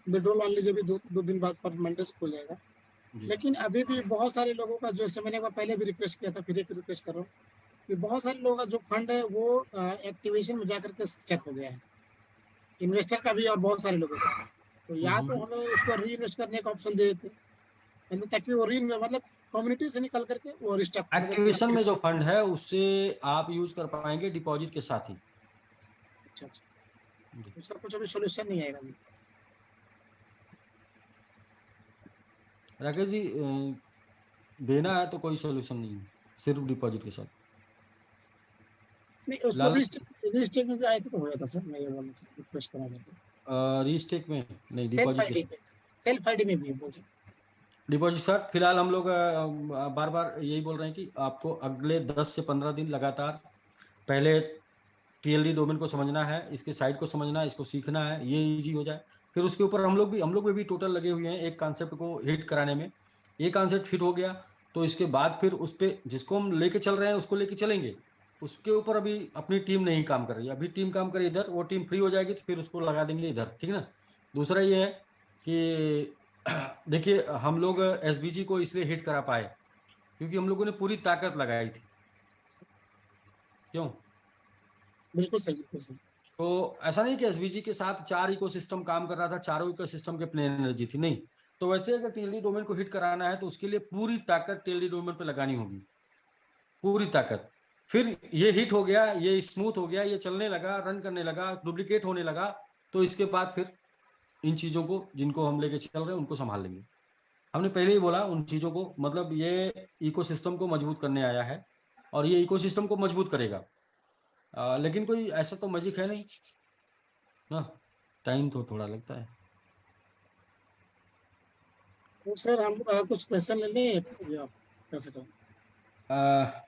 विड्रॉल मान लीजिए अभी 2 दिन बाद पर मंडे से खुल जाएगा, जी। लेकिन अभी भी बहुत सारे लोगों का जो मैंने पहले भी रिक्वेस्ट किया था, फिर एक रिक्वेस्ट कर रहा हूँ कि बहुत सारे लोगों का जो फंड है वो एक्टिवेशन में जाकर के चेक हो गया है, इन्वेस्टर का भी और बहुत सारे लोगों का। तो या तो हम्म। हमें उसको री इन्वेस्ट करने का ऑप्शन दे देते, मतलब ताकि वो री मतलब कम्युनिटी से निकल करके वो रिस्टॉक मतलब एक्टिवेशन में एक्टिव। जो फंड है उससे आप यूज कर पाएंगे डिपॉजिट के साथ ही। अच्छा अच्छा, जी। उसका कुछ अभी सोल्यूशन नहीं आएगा अभी। राकेश जी, देना है तो कोई सोल्यूशन नहीं है, सिर्फ डिपॉजिट के साथ। नहीं उसको लाल रीस्टेक में भी आए थे तो हो जाता सर, मैं ये बोलना चाहता हूँ, रिक्वेस्ट करा देते। रीस्टेक में नहीं, सेल्फ डिपॉजिट के आईडी साथ। में, सेल्फ आईडी में भी है बोल रहे डिपॉजिट सर फिलहाल हम लोग बार बार यही बोल रहे हैं कि आपको अगले 10 से 15 दिन लगातार पहले टीएलडी डोमेन को समझना है, इसके साइट को समझना है, इसको सीखना है, ये इजी हो जाए। फिर उसके ऊपर हम लोग भी टोटल लगे हुए हैं एक कॉन्सेप्ट को हिट कराने में। ये कॉन्सेप्ट हिट हो गया तो इसके बाद फिर उस पे जिसको हम लेके चल रहे हैं उसको लेके चलेंगे। उसके ऊपर अभी अपनी टीम नहीं काम कर रही है, अभी टीम काम करे इधर, वो टीम फ्री हो जाएगी तो फिर उसको लगा देंगे इधर, ठीक है ना। दूसरा ये है कि देखिए हम लोग एसबीजी को इसलिए हिट करा पाए क्योंकि हम लोगों ने पूरी ताकत लगाई थी। क्यों? बिल्कुल सही, बिल्कुल सही। तो ऐसा नहीं कि एसवीजी के साथ 4 इकोसिस्टम काम कर रहा था, चारों इकोसिस्टम के प्लेन एनर्जी थी, नहीं। तो वैसे अगर टीएलडी डोमेन को हिट कराना है तो उसके लिए पूरी ताकत टीएलडी डोमेन पे लगानी होगी, पूरी ताकत। फिर ये हिट हो गया, ये स्मूथ हो गया, ये चलने लगा, रन करने लगा, डुप्लीकेट होने लगा, तो इसके बाद फिर इन चीजों को जिनको हम लेके चल रहे हैं उनको संभाल लेंगे। हमने पहले ही बोला उन चीजों को, मतलब ये इकोसिस्टम को मजबूत करने आया है और ये इकोसिस्टम को मजबूत करेगा। लेकिन कोई ऐसा तो मैजिक है नहीं ना, टाइम तो थोड़ा लगता है। तो सर हम कुछ क्वेश्चन ले लें या कैसे करें? अ,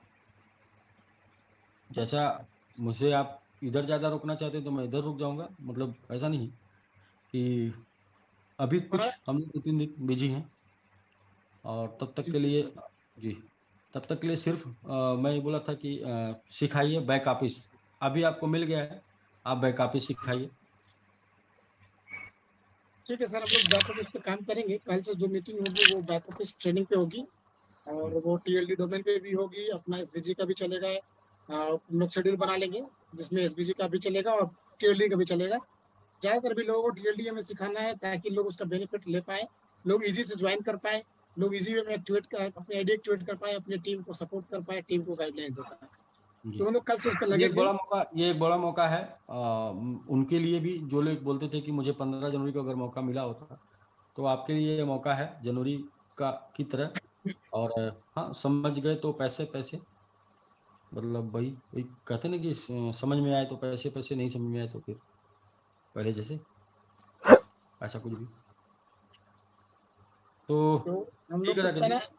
जैसा मुझे आप इधर ज्यादा रुकना चाहते हैं तो मैं इधर रुक जाऊंगा, मतलब ऐसा नहीं कि अभी हाँ, कुछ हम 2-3 दिन बिजी हैं और तब तक जी के जी। लिए। जी। तब तक के लिए सिर्फ मैं ये बोला था कि सिखाइए बैक ऑफिस, अभी आपको मिल गया है, आप बैक ऑफिस सिखाइए। ठीक है सर, हम लोग बैक ऑफिस पे काम करेंगे। कल से जो मीटिंग होगी वो बैक ऑफिस ट्रेनिंग पे होगी, और वो टीएलडी डोमेन पे भी होगी, अपना एसबीजी का भी चलेगा। हम लोग शेड्यूल बना लेंगे जिसमें एसबीजी का भी चलेगा और टीएलडी का भी चलेगा। ज्यादातर भी लोगों को टीएलडी हमें सिखाना है ताकि लोग उसका बेनिफिट ले पाए, लोग इजी से ज्वाइन कर पाए, लोग इजी वे में एक्टिवेट कर अपनी आईडी एक्टिवेट कर पाए, अपनी टीम को सपोर्ट कर पाए, टीम को गाइडलाइन दे पाए। जी। तो हम लोग कल से उस पर ये एक लगेंगे। बड़ा मौका, ये एक बड़ा मौका है उनके लिए भी जो लोग बोलते थे कि मुझे 15 जनवरी को अगर मौका मिला होता, तो आपके लिए ये मौका है जनवरी का की तरह। और हाँ, समझ गए तो पैसे पैसे, मतलब वही वही कहते ना कि समझ में आए तो पैसे पैसे, नहीं समझ में आए तो फिर पहले जैसे, ऐसा कुछ भी। तो तो हम ठीक लोग है को राकेश पहले, जी।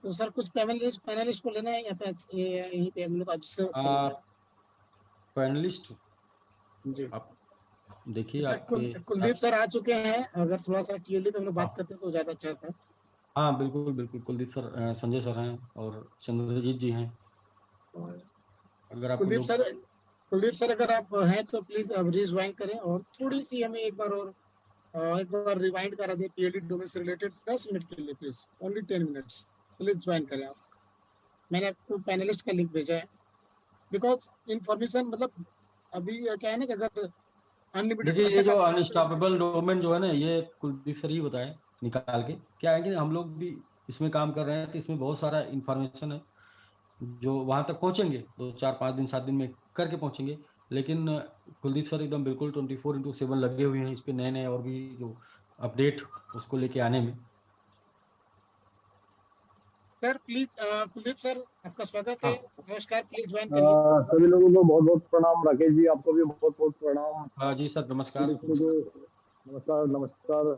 तो सर कुछ पैनलिस्ट को लेना है या फिर यहीं पे हम लोग आज से चलेंगे? पैनलिस्ट जी। आप देखिए सर आपके कुलदीप सर आ चुके हैं, अगर थोड़ा सा टीएलडी पे हम लोग बात हाँ करते हैं तो ज्यादा अच्छा होता है। हाँ, बिल्कुल बिल्कुल, कुलदीप सर, संजय सर हैं और चंद्रजीत जी हैं। और अगर आप कुलदीप लोग सर, कुलदीप सर अगर आप हैं तो प्लीज अब रीज्वाइन करें, और थोड़ी सी हमें एक बार और एक बार रिवाइंड करा दें टीएलडी डोमेन से रिलेटेड 10 मिनट के लिए, please only 10 minutes, please join करें आप। मैंने आपको पैनलिस्ट का लिंक भेजा है, बिकॉज इंफॉर्मेशन मतलब अभी क्या है ना कि अगर अनलिमिटेड देखिए, पैसा ये जो कमाना है तो। अनस्टॉपेबल डोमेन जो है ना, ये कुलदीप सर ही बताए निकाल के। क्या है कि हम लोग भी इसमें काम कर रहे हैं तो इसमें बहुत सारा इंफॉर्मेशन है जो वहां तक पहुंचेंगे 2 4 5 दिन 7 दिन में करके पहुंचेंगे। लेकिन कुलदीप सर एकदम बिल्कुल 24/7 लगे हुए हैं इस पे, नए नए और भी जो अपडेट उसको लेके आने में। सर प्लीज कुलदीप सर आपका स्वागत है। नमस्कार, प्लीज ज्वाइन करिए। सभी लोगों को बहुत बहुत प्रणाम। राकेश जी आपको भी बहुत बहुत प्रणाम। हाँ जी सर, नमस्कार। नमस्कार नमस्कार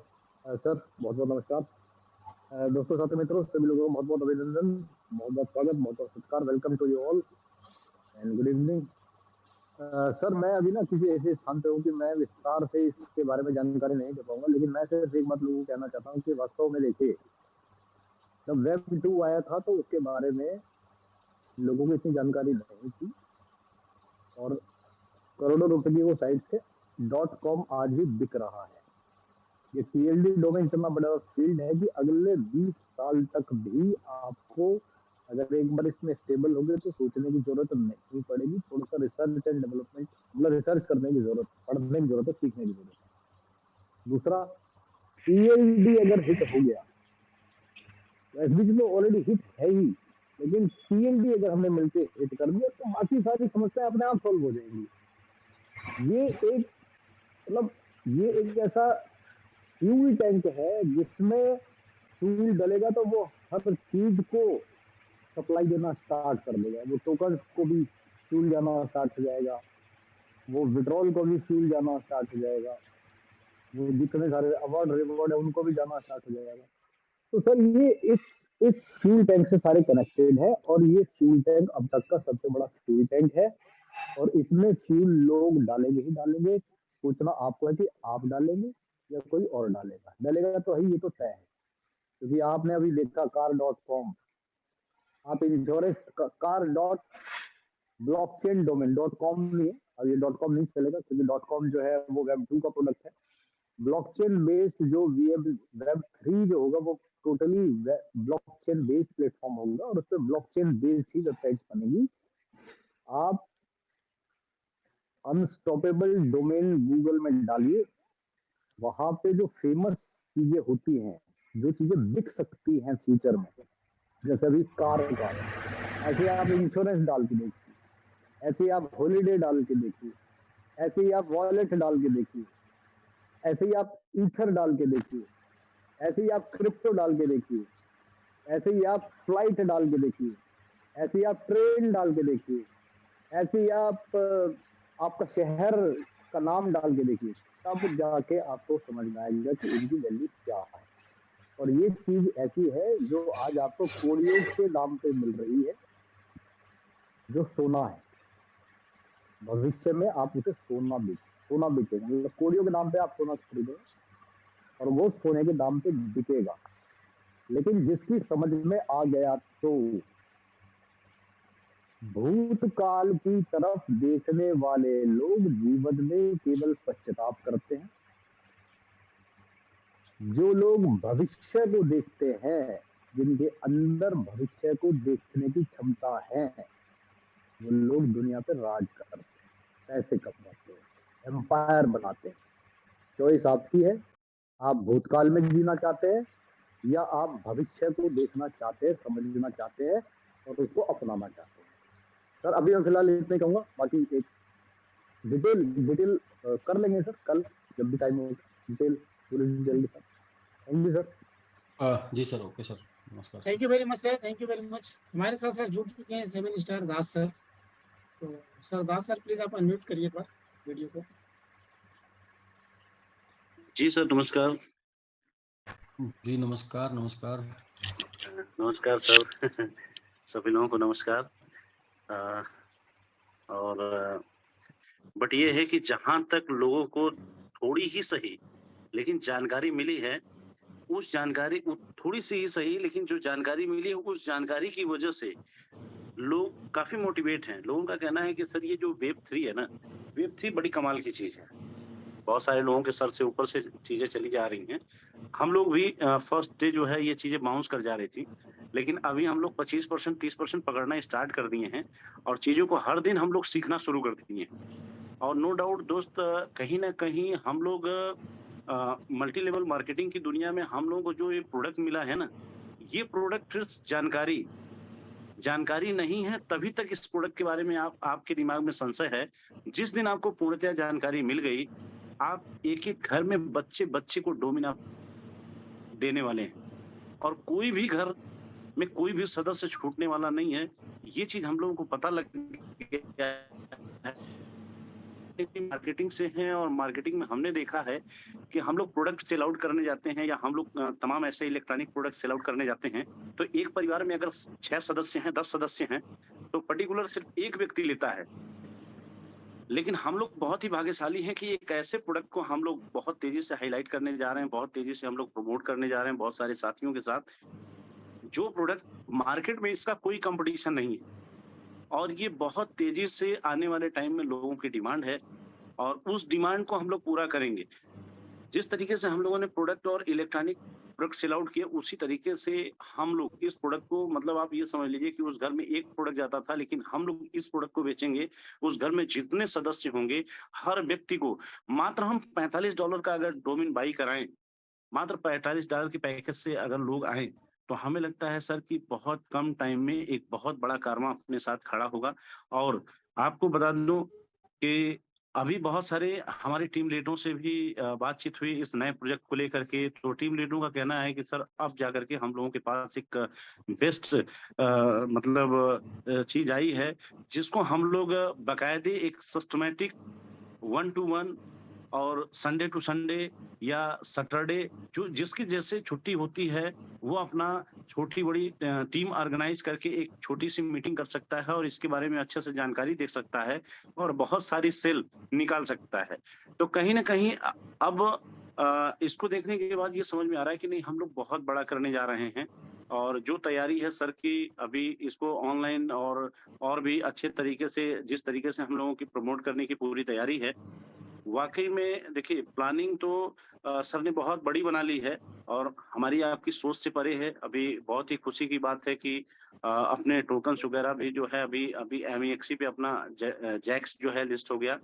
सर, बहुत बहुत नमस्कार। दोस्तों साथी मित्रों सभी लोगों को बहुत बहुत अभिनंदन, बहुत बहुत स्वागत, बहुत बहुत सत्कार। Welcome to you all and good evening. Sir मैं अभी ना किसी ऐसे स्थान पे हूँ कि मैं विस्तार से इसके बारे में जानकारी नहीं दे पाऊंगा, लेकिन मैं सिर्फ एक बात लोगों को कहना चाहता हूँ कि वास्तव में देखिए, जब वेब 2 आया था तो उसके बारे में लोगों को इतनी जानकारी नहीं थी और करोड़ों रुपए की वो साइट से .com आज भी बिक रहा है। ये TLD डोमेन इतना बड़ा फील्ड है कि अगले 20 साल तक भी आपको अगर एक बार इसमें स्टेबल हो गए तो सोचने की जरूरत नहीं पड़ेगी। थोड़ा सा रिसर्च एंड डेवलपमेंट, मतलब रिसर्च करने की जरूरत, पढ़ने की जरूरत है, सीखने की जरूरत है। दूसरा, TLD अगर हिट हो गया, SBC तो ऑलरेडी हिट है ही, लेकिन TLD अगर हमने मिलकर हिट कर दिया तो बाकी सारी समस्याएं अपने आप सॉल्व हो जाएंगी। ये एक ऐसा फ्यूल टैंक है जिसमें फ्यूल डलेगा तो वो हर चीज को सप्लाई देना स्टार्ट कर देगा। वो टोकन्स को भी फ्यूल जाना स्टार्ट हो जाएगा, वो विड्रॉल को भी फ्यूल जाना स्टार्ट हो जाएगा, वो जितने सारे अवार्ड रिवॉर्ड है उनको भी जाना स्टार्ट हो जाएगा। तो सर ये इस फ्यूल टैंक से सारे कनेक्टेड है और ये फ्यूल टैंक अब तक का सबसे बड़ा फ्यूल टैंक है और इसमें फ्यूल लोग डालेंगे ही डालेंगे। सोचना आपको है कि आप डालेंगे या कोई और डालेगा तो है, ये तो तय है। क्योंकि आपने अभी देखा car.com, आप insurance car dot blockchain domain .com नहीं है, अब ये .com नहीं चलेगा क्योंकि .com जो है वो वेब 2 का प्रोडक्ट है। ब्लॉकचेन बेस्ड जो वेब 3 जो होगा वो टोटली ब्लॉकचेन बेस्ड प्लेटफॉर्म होगा और उस पर ब्लॉकचेन बेस्ड ही वेबसाइट्स बनेगी। आप अनस्टॉपेबल डोमेन गूगल में डालिए, वहां पे जो फेमस चीजें होती हैं, जो चीजें बिक सकती हैं फ्यूचर में, जैसे अभी कार का, ऐसे आप इंश्योरेंस डाल के देखिए, ऐसे ही आप हॉलीडे डाल के देखिए, ऐसे ही आप वॉलेट डाल के देखिए, ऐसे ही आप ईथर डाल के देखिए, ऐसे ही आप क्रिप्टो डाल के देखिए, ऐसे ही आप फ्लाइट डाल के देखिए, ऐसे ही आप ट्रेन डाल के देखिए, ऐसे ही आप आपका शहर का नाम डाल के देखिए, तब जाके आपको समझ में आएगा कि इनकी वैल्यू क्या है। और ये चीज ऐसी है जो आज आपको कोड़ियों के दाम पे मिल रही है, जो सोना है। भविष्य में आप उसे सोना बेचेंगे, मतलब कोड़ियों के दाम पे आप सोना खरीदोगे और वो सोने के दाम पे बिकेगा। लेकिन जिसकी समझ में आ गया तो भूतकाल की तरफ देखने वाले लोग जीवन में केवल पश्चाताप करते हैं। जो लोग भविष्य को देखते हैं, जिनके अंदर भविष्य को देखने की क्षमता है, वो लोग दुनिया पर राज करते हैं, पैसे कमाते हैं, एम्पायर बनाते हैं। चॉइस आपकी है, आप भूतकाल में जीना चाहते हैं या आप भविष्य को देखना चाहते हैं, समझना चाहते हैं और उसको अपनाना चाहते हैं। सर अभी मैं फिलहाल इतना ही कहूंगा, बाकी एक डिटेल कर लेंगे सर कल जब भी टाइम हो, डिटेल पूरी डिटेल के साथ। Thank you sir. जी सर, ओके सर, नमस्कार। Thank you very much sir, thank you very much. हमारे साथ सर जुड़ चुके हैं 7 स्टार दास सर। तो सर दास सर प्लीज आप अनम्यूट करिए एक बार वीडियो को। जी सर नमस्कार। जी नमस्कार नमस्कार नमस्कार सर सभी लोगों को नमस्कार। और बट ये है कि जहां तक लोगों को थोड़ी ही सही लेकिन जानकारी मिली है, उस जानकारी थोड़ी सी ही सही लेकिन जो जानकारी मिली है उस जानकारी की वजह से लोग काफी मोटिवेट हैं। लोगों का कहना है कि सर ये जो वेब 3 है ना, वेब 3 बड़ी कमाल की चीज है। बहुत सारे लोगों के सर से ऊपर से चीजें चली जा रही हैं। हम लोग भी फर्स्ट डे जो है ये चीजें बाउंस कर जा रही थी, लेकिन अभी हम लोग 25% 30% पकड़ना स्टार्ट कर दिए हैं और चीजों को हर दिन हम लोग सीखना शुरू कर दिए हैं। और नो डाउट दोस्त, कहीं ना कहीं हम लोग मल्टी लेवल मार्केटिंग की दुनिया में हम लोगों को जो ये प्रोडक्ट मिला है ना, ये प्रोडक्ट फिर जानकारी नहीं है, तभी तक इस प्रोडक्ट के बारे में आपके दिमाग में संशय है। जिस दिन आपको पूर्णतः जानकारी मिल गई, आप एक एक घर में बच्चे को डोमिना देने वाले हैं और कोई भी घर में कोई भी सदस्य छूटने वाला नहीं है। ये चीज हम लोगों को पता लग गया है, मार्केटिंग से हैं, और मार्केटिंग में हमने देखा है कि हम लोग प्रोडक्ट सेल आउट करने जाते हैं, या हम लोग तमाम ऐसे इलेक्ट्रॉनिक प्रोडक्ट सेल आउट करने जाते हैं, तो एक परिवार में अगर 6 सदस्य हैं, 10 सदस्य हैं, तो पर्टिकुलर सिर्फ एक व्यक्ति लेता है। लेकिन हम लोग बहुत ही भाग्यशाली हैं कि एक ऐसे प्रोडक्ट को हम लोग बहुत तेजी से हाईलाइट करने जा रहे हैं, बहुत तेजी से हम लोग प्रमोट करने जा रहे हैं बहुत सारे साथियों के साथ। जो प्रोडक्ट मार्केट में इसका कोई कंपटीशन नहीं है, और ये बहुत तेजी से आने वाले टाइम में लोगों की डिमांड है, और उस डिमांड को हम लोग पूरा करेंगे। जिस तरीके से हम लोगों ने प्रोडक्ट और इलेक्ट्रॉनिक प्रोडक्ट सेल आउट किए, उसी तरीके से हम लोग इस प्रोडक्ट को, मतलब आप ये समझ लीजिए कि उस घर में एक प्रोडक्ट जाता था, लेकिन हम लोग इस प्रोडक्ट को बेचेंगे। उस घर में जितने सदस्य होंगे, हर व्यक्ति को मात्र हम $45 का अगर डोमेन बाई कराएं, मात्र $45 के पैकेज से अगर लोग आए, तो हमें लगता है सर कि बहुत कम टाइम में एक बहुत बड़ा कारवां अपने साथ खड़ा होगा। और आपको बता दूं कि अभी बहुत सारे हमारे टीम लीडरों से भी बातचीत हुई इस नए प्रोजेक्ट को लेकर के। तो टीम लीडरों का कहना है कि सर अब जाकर के हम लोगों के पास एक बेस्ट चीज आई है, जिसको हम लोग बाकायदे एक सिस्टमेटिक 1 to 1 और संडे टू संडे या सैटरडे, जो जिसकी जैसे छुट्टी होती है, वो अपना छोटी बड़ी टीम ऑर्गेनाइज करके एक छोटी सी मीटिंग कर सकता है, और इसके बारे में अच्छे से जानकारी दे सकता है, और बहुत सारी सेल निकाल सकता है। तो कहीं ना कहीं अब इसको देखने के बाद ये समझ में आ रहा है कि नहीं, हम लोग बहुत बड़ा करने जा रहे हैं। और जो तैयारी है सर की, अभी इसको ऑनलाइन और भी अच्छे तरीके से, जिस तरीके से हम लोगों की प्रमोट करने की पूरी तैयारी है, वाकई में देखिए प्लानिंग तो सर ने बहुत बड़ी बना ली है, और हमारी आपकी सोच से परे है। अभी बहुत ही खुशी की बात है कि अपने टोकन्स वगैरह भी जो है, अभी अभी MEXC पे अपना जैक्स जो है लिस्ट हो गया।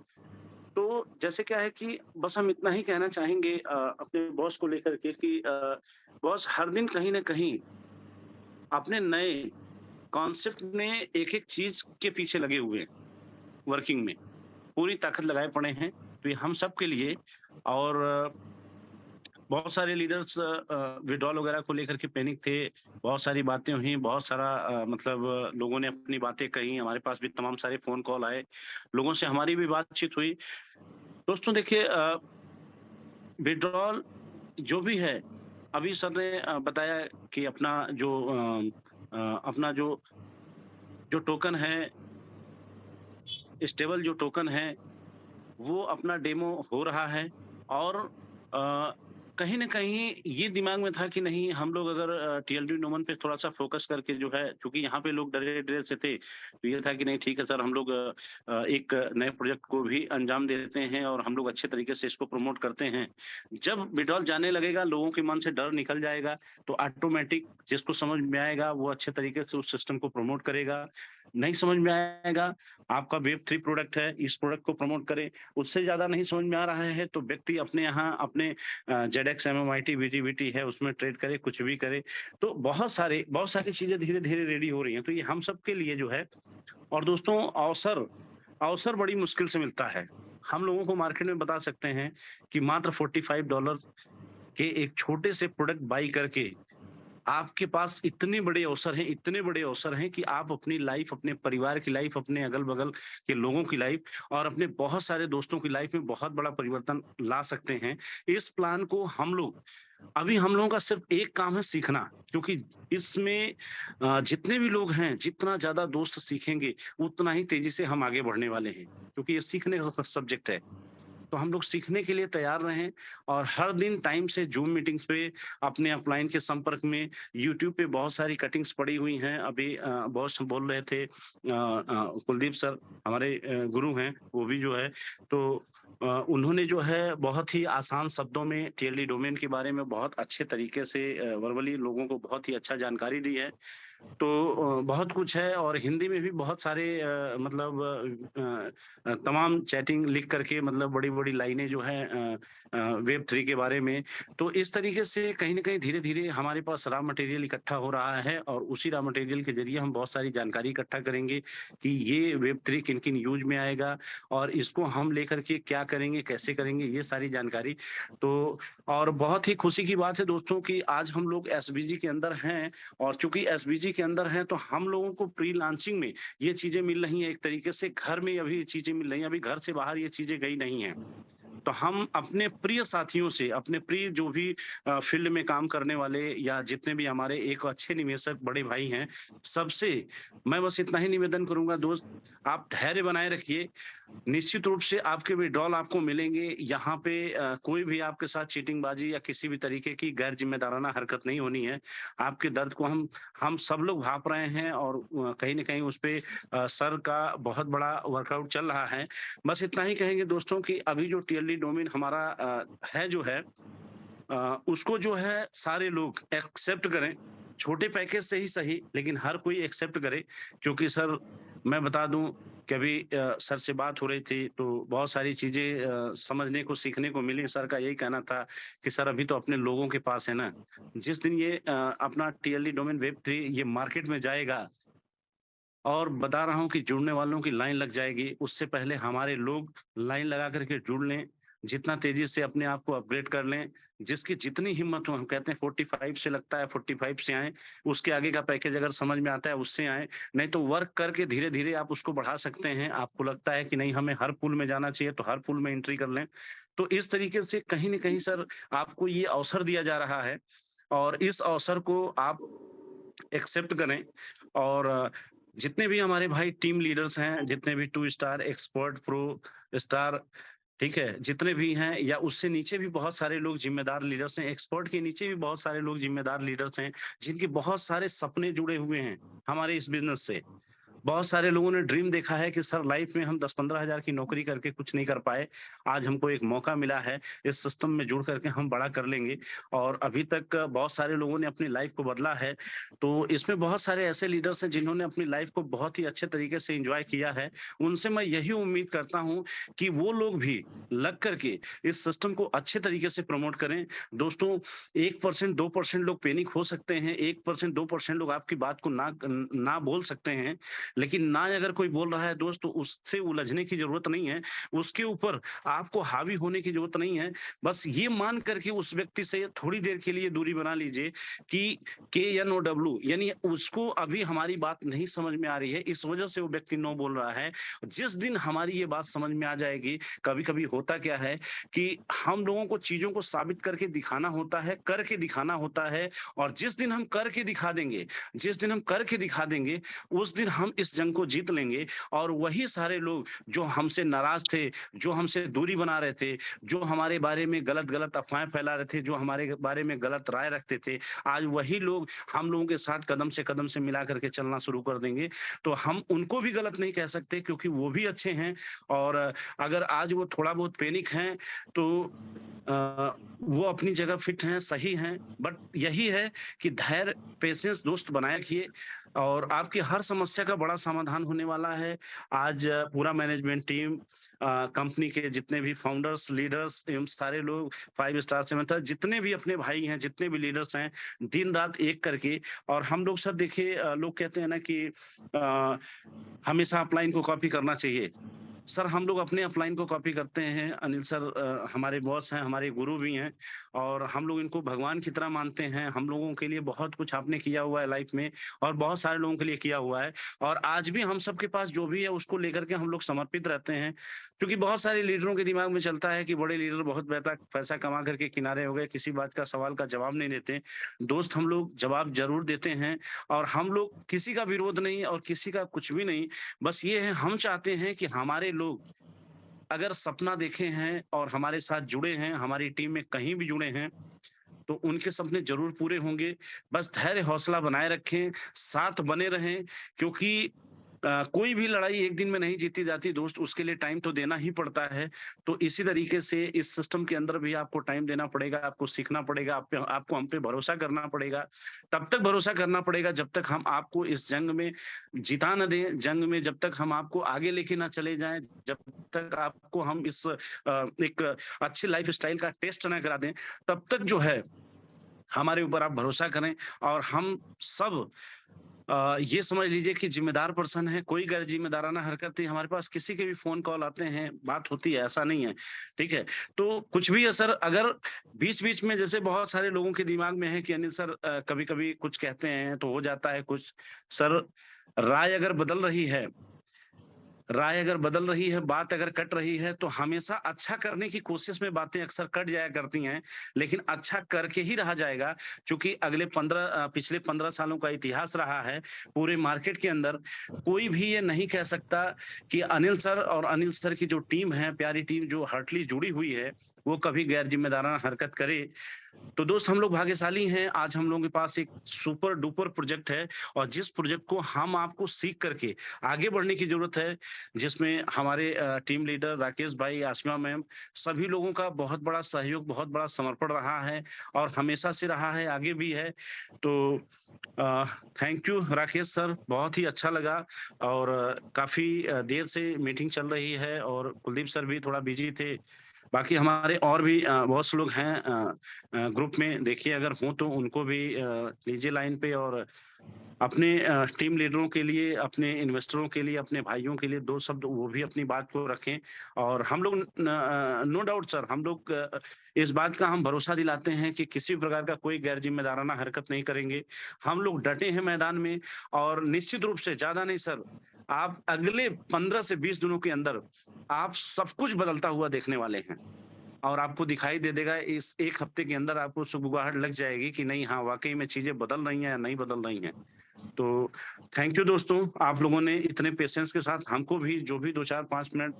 तो जैसे क्या है कि बस हम इतना ही कहना चाहेंगे अपने बॉस को लेकर के कि बॉस हर दिन कहीं ना कहीं अपने नए कॉन्सेप्ट में एक एक चीज के पीछे लगे हुए हैं, वर्किंग में पूरी ताकत लगाए पड़े हैं। तो ये हम सब के लिए, और बहुत सारे लीडर्स विड्रॉल वगैरह को लेकर के पैनिक थे, बहुत सारी बातें हुई, बहुत सारा लोगों ने अपनी बातें कही, हमारे पास भी तमाम सारे फोन कॉल आए, लोगों से हमारी भी बातचीत हुई। दोस्तों देखिए, विड्रॉल जो भी है, अभी सर ने बताया कि अपना जो टोकन है, स्टेबल जो टोकन है, वो अपना डेमो हो रहा है। और कहीं ना कहीं ये दिमाग में था कि नहीं, हम लोग अगर TLD नोमन पे थोड़ा सा फोकस करके जो है, क्योंकि यहाँ पे लोग डरे डरे से थे, तो ये था कि नहीं ठीक है सर, हम लोग एक नए प्रोजेक्ट को भी अंजाम देते हैं, और हम लोग अच्छे तरीके से इसको प्रमोट करते हैं। जब विड्रॉल जाने लगेगा, लोगों के मन से डर निकल जाएगा, तो ऑटोमेटिक जिसको समझ में आएगा वो अच्छे तरीके से उस सिस्टम को प्रमोट करेगा। नहीं समझ में आएगा, आपका Web3 प्रोडक्ट है, इस प्रोडक्ट को प्रमोट करें। उससे ज्यादा नहीं समझ में आ रहा है, तो व्यक्ति अपने यहाँ अपने ZX MMIT VTVT है, उसमें ट्रेड करे, कुछ भी करे। तो बहुत सारी चीजें धीरे धीरे रेडी हो रही हैं। तो ये हम सब के लिए जो है, और दोस्तों अवसर बड़ी मुश्किल से मिलता है। हम लोगों को मार्केट में बता सकते हैं कि मात्र $45 के एक छोटे से प्रोडक्ट बाई करके आपके पास इतने बड़े अवसर हैं कि आप अपनी लाइफ, अपने परिवार की लाइफ, अपने अगल बगल के लोगों की लाइफ, और अपने बहुत सारे दोस्तों की लाइफ में बहुत बड़ा परिवर्तन ला सकते हैं। इस प्लान को हम लोगों का सिर्फ एक काम है, सीखना। क्योंकि इसमें जितने भी लोग हैं, जितना ज्यादा दोस्त सीखेंगे, उतना ही तेजी से हम आगे बढ़ने वाले हैं, क्योंकि ये सीखने का सब्जेक्ट है। तो हम लोग सीखने के लिए तैयार रहें, और हर दिन टाइम से जूम मीटिंग्स पे अपने अपलाइन के संपर्क में। यूट्यूब पे बहुत सारी कटिंग्स पड़ी हुई हैं। अभी बॉस बोल रहे थे, कुलदीप सर हमारे गुरु हैं, वो भी जो है, तो उन्होंने जो है बहुत ही आसान शब्दों में TLD डोमेन के बारे में बहुत अच्छे तरीके से वर्बली लोगों को बहुत ही अच्छा जानकारी दी है। तो बहुत कुछ है और हिंदी में भी बहुत सारे मतलब तमाम चैटिंग लिख करके मतलब बड़ी-बड़ी लाइनें जो हैं वेब 3 के बारे में। तो इस तरीके से कहीं न कहीं धीरे-धीरे हमारे पास रॉ मटेरियल इकट्ठा हो रहा है और उसी रॉ मटेरियल के ज़रिए हम बहुत सारी जानकारी इकट्ठा करेंगे कि ये वेब 3 किन-किन यूज़ में आएगा और इसको हम लेकर के क्या करेंगे, कैसे करेंगे, ये सारी जानकारी। तो और बहुत ही खुशी की बात है दोस्तों कि आज हम लोग एसबीजी के अंदर हैं और चूँकि एसबीजी के अंदर हैं तो हम लोगों को प्री लॉन्चिंग में ये चीज़ें मिल रही हैं एक तरीके से घर में अभी ये चीज़ें मिल रही हैं, अभी घर से बाहर ये चीज़ें गई नहीं हैं। तो हम अपने प्रिय साथियों से, अपने प्रिय जो भी फ़ील्ड में काम करने वाले या जितने भी हमारे एक अच्छे निवेशक बड़े भाई हैं, सबसे मैं बस इतना ही निवेदन करूँगा दोस्त, आप धैर्य बनाए रखिए। निश्चित रूप से आपके विथड्रॉल आपको मिलेंगे। यहाँ पे कोई भी आपके साथ चीटिंगबाज़ी या किसी भी तरीके की गैर ज़िम्मेदाराना हरकत नहीं होनी है। आपके दर्द को हम सब लोग भाँप रहे हैं और कहीं न कहीं उस पे सर का बहुत बड़ा वर्कआउट चल रहा है। बस इतना ही कहेंगे दोस्तों कि अभी जो टियरली डोमेन हमारा है जो है उसको जो है सारे लोग एक्सेप्ट करें। छोटे पैकेज से ही सही लेकिन हर कोई एक्सेप्ट करे क्योंकि सर मैं बता दूं कि अभी सर से बात हो रही थी तो बहुत सारी चीजें समझने को सीखने को मिली। सर का यही कहना था कि सर अभी तो अपने लोगों के पास है ना, जिस दिन ये अपना टीएलडी डोमेन वेब 3 ये मार्केट में जाएगा और बता रहा हूँ कि जुड़ने वालों की लाइन लग जाएगी, उससे पहले हमारे लोग लाइन लगा करके जुड़ लें, जितना तेज़ी से अपने आप को अपग्रेड कर लें, जिसकी जितनी हिम्मत हो हम कहते हैं 45 से लगता है 45 से आएँ, उसके आगे का पैकेज अगर समझ में आता है उससे आएँ, नहीं तो वर्क करके धीरे-धीरे आप उसको बढ़ा सकते हैं। आपको लगता है कि नहीं हमें हर पूल में जाना चाहिए तो हर पूल में एंट्री कर लें। तो इस तरीके से कहीं न कहीं सर आपको ये अवसर दिया जा रहा है और इस अवसर को आप एक्सेप्ट करें और जितने भी हमारे भाई टीम लीडर्स हैं, जितने भी 2 स्टार, एक्सपर्ट, प्रो, स्टार, ठीक है? जितने भी हैं या उससे नीचे भी बहुत सारे लोग ज़िम्मेदार लीडर्स हैं, एक्सपर्ट के नीचे भी बहुत सारे लोग ज़िम्मेदार लीडर्स हैं, जिनके बहुत सारे सपने जुड़े हुए हैं हमारे इस बिज़नेस से। बहुत सारे लोगों ने ड्रीम देखा है कि सर लाइफ में हम 10-15 हज़ार की नौकरी करके कुछ नहीं कर पाए। आज हमको एक मौका मिला है, इस सिस्टम में जुड़ करके हम बड़ा कर लेंगे और अभी तक बहुत सारे लोगों ने अपनी लाइफ को बदला है। तो इसमें बहुत सारे ऐसे लीडर्स हैं जिन्होंने अपनी लाइफ को बहुत ही अच्छे तरीके से एन्जॉय किया है। उनसे मैं यही उम्मीद करता हूँ कि वो लोग भी लग करके इस सिस्टम को अच्छे तरीके से प्रमोट करें। दोस्तों 1% 2% लोग पैनिक हो सकते हैं, 1% 2% लोग आपकी बात को ना बोल सकते हैं, लेकिन ना अगर कोई बोल रहा है दोस्त तो उससे उलझने की ज़रूरत नहीं है, उसके ऊपर आपको हावी होने की ज़रूरत नहीं है। बस ये मान करके उस व्यक्ति से थोड़ी देर के लिए दूरी बना लीजिए कि KNOW यानी उसको अभी हमारी बात नहीं समझ में आ रही है, इस वजह से वो व्यक्ति नो बोल रहा है। जिस दिन हमारी ये बात समझ में आ जाएगी, कभी-कभी होता क्या है कि हम लोगों को चीज़ों को साबित करके दिखाना होता है, करके दिखाना होता है और जिस दिन हम करके दिखा देंगे, जिस दिन हम करके दिखा देंगे, उस दिन हम इस जंग को जीत लेंगे और वही सारे लोग जो हमसे नाराज थे, जो हमसे दूरी बना रहे थे, जो हमारे बारे में गलत-गलत अफ़वाहें फैला रहे थे, जो हमारे बारे में गलत राय रखते थे, आज वही लोग हम लोगों के साथ कदम से मिला करके चलना शुरू कर देंगे। तो हम उनको भी गलत नहीं कह सकते क्योंकि वो भी अच्छे हैं और अगर आज वो थोड़ा बहुत पैनिक हैं तो वो अपनी जगह फिट हैं, सही हैं, बट यही है कि धैर्य, पेशेंस दोस्त बनाए रखिए और आपकी हर समस्या का बड़ा समाधान होने वाला है। आज पूरा मैनेजमेंट टीम कंपनी के जितने भी फाउंडर्स, लीडर्स एवं सारे लोग 5 स्टार 7 स्टार जितने भी अपने भाई हैं, जितने भी लीडर्स हैं, दिन-रात एक करके और हम लोग सर देखिए लोग कहते हैं ना कि अ, हमेशा अपलाइन को कॉपी करना चाहिए। सर हम लोग अपने अपलाइन को कॉपी करते हैं। अनिल सर हमारे बॉस हैं, हमारे गुरु भी हैं और हम लोग इनको भगवान की तरह मानते हैं। हम लोगों के लिए बहुत कुछ आपने किया हुआ है लाइफ में और बहुत सारे लोगों के लिए किया हुआ है और आज भी हम सबके पास जो भी है उसको लेकर के हम लोग समर्पित रहते हैं। क्योंकि बहुत सारे लीडरों के दिमाग में चलता है कि बड़े लीडर बहुत पैसा कमा करके किनारे हो गए, किसी बात का सवाल का जवाब नहीं देते। दोस्त हम लोग जवाब ज़रूर देते हैं और हम लोग किसी का विरोध नहीं और किसी का कुछ भी नहीं। बस ये है हम चाहते हैं कि हमारे लोग अगर सपना देखे हैं और हमारे साथ जुड़े हैं, हमारी टीम में कहीं भी जुड़े हैं, तो उनके सपने ज़रूर पूरे होंगे। बस धैर्य हौसला बनाए रखें, साथ बने रहें क्योंकि कोई भी लड़ाई एक दिन में नहीं जीती जाती दोस्त, उसके लिए टाइम तो देना ही पड़ता है। तो इसी तरीके से इस सिस्टम के अंदर भी आपको टाइम देना पड़ेगा, आपको सीखना पड़ेगा, आपको हम पे भरोसा करना पड़ेगा। तब तक भरोसा करना पड़ेगा जब तक हम आपको इस जंग में जिता न दें, जंग में जब तक हम आपको आगे लेके ना चले जाएँ, जब तक आपको हम इस एक अच्छी लाइफ़स्टाइल का टेस्ट ना करा दें, तब तक जो है हमारे ऊपर आप भरोसा करें। और हम सब ये समझ लीजिए कि जिम्मेदार पर्सन है, कोई गैर जिम्मेदाराना हरकत नहीं। हमारे पास किसी के भी फ़ोन कॉल आते हैं, बात होती है, ऐसा नहीं है, ठीक है? तो कुछ भी असर अगर बीच-बीच में जैसे बहुत सारे लोगों के दिमाग में है कि अनिल सर कभी-कभी कुछ कहते हैं तो हो जाता है कुछ। सर, राय अगर बदल रही है, बात अगर कट रही है, तो हमेशा अच्छा करने की कोशिश में बातें अक्सर कट जाया करती हैं, लेकिन अच्छा करके ही रहा जाएगा। क्योंकि पिछले 15 सालों का इतिहास रहा है पूरे मार्केट के अंदर। कोई भी ये नहीं कह सकता कि अनिल सर और अनिल सर की जो टीम है, प्यारी टीम जो हार्टली जुड़ी हुई है, वो कभी गैर जिम्मेदाराना हरकत करे। तो दोस्त, हम लोग भाग्यशाली हैं, आज हम लोगों के पास एक सुपर डुपर प्रोजेक्ट है, और जिस प्रोजेक्ट को हम आपको सीख करके आगे बढ़ने की जरूरत है, जिसमें हमारे टीम लीडर राकेश भाई, आसिमा मैम, सभी लोगों का बहुत बड़ा सहयोग, बहुत बड़ा समर्पण रहा है और हमेशा से रहा है, आगे भी है। तो थैंक यू राकेश सर, बहुत ही अच्छा लगा। और काफी देर से मीटिंग चल रही है और कुलदीप सर भी थोड़ा बिजी थे। बाकी हमारे और भी बहुत से लोग हैं ग्रुप में, देखिए अगर हों तो उनको भी लीजिए लाइन पे। और अपने टीम लीडरों के लिए, अपने इन्वेस्टरों के लिए, अपने भाइयों के लिए 2 शब्द वो भी अपनी बात को रखें। और हम लोग नो डाउट सर, हम लोग इस बात का हम भरोसा दिलाते हैं कि किसी भी प्रकार का कोई गैर जिम्मेदाराना हरकत नहीं करेंगे। हम लोग डटे हैं मैदान में, और निश्चित रूप से ज़्यादा नहीं सर, आप अगले 15 से 20 दिनों के अंदर आप सब कुछ बदलता हुआ देखने वाले हैं। और आपको दिखाई दे देगा, इस 1 हफ्ते के अंदर आपको सुगबुगाहट लग जाएगी कि नहीं, हाँ, वाक़ई में चीज़ें बदल रही हैं या नहीं बदल रही हैं। तो थैंक यू दोस्तों, आप लोगों ने इतने पेशेंस के साथ हमको भी जो भी 2, 4, 5 मिनट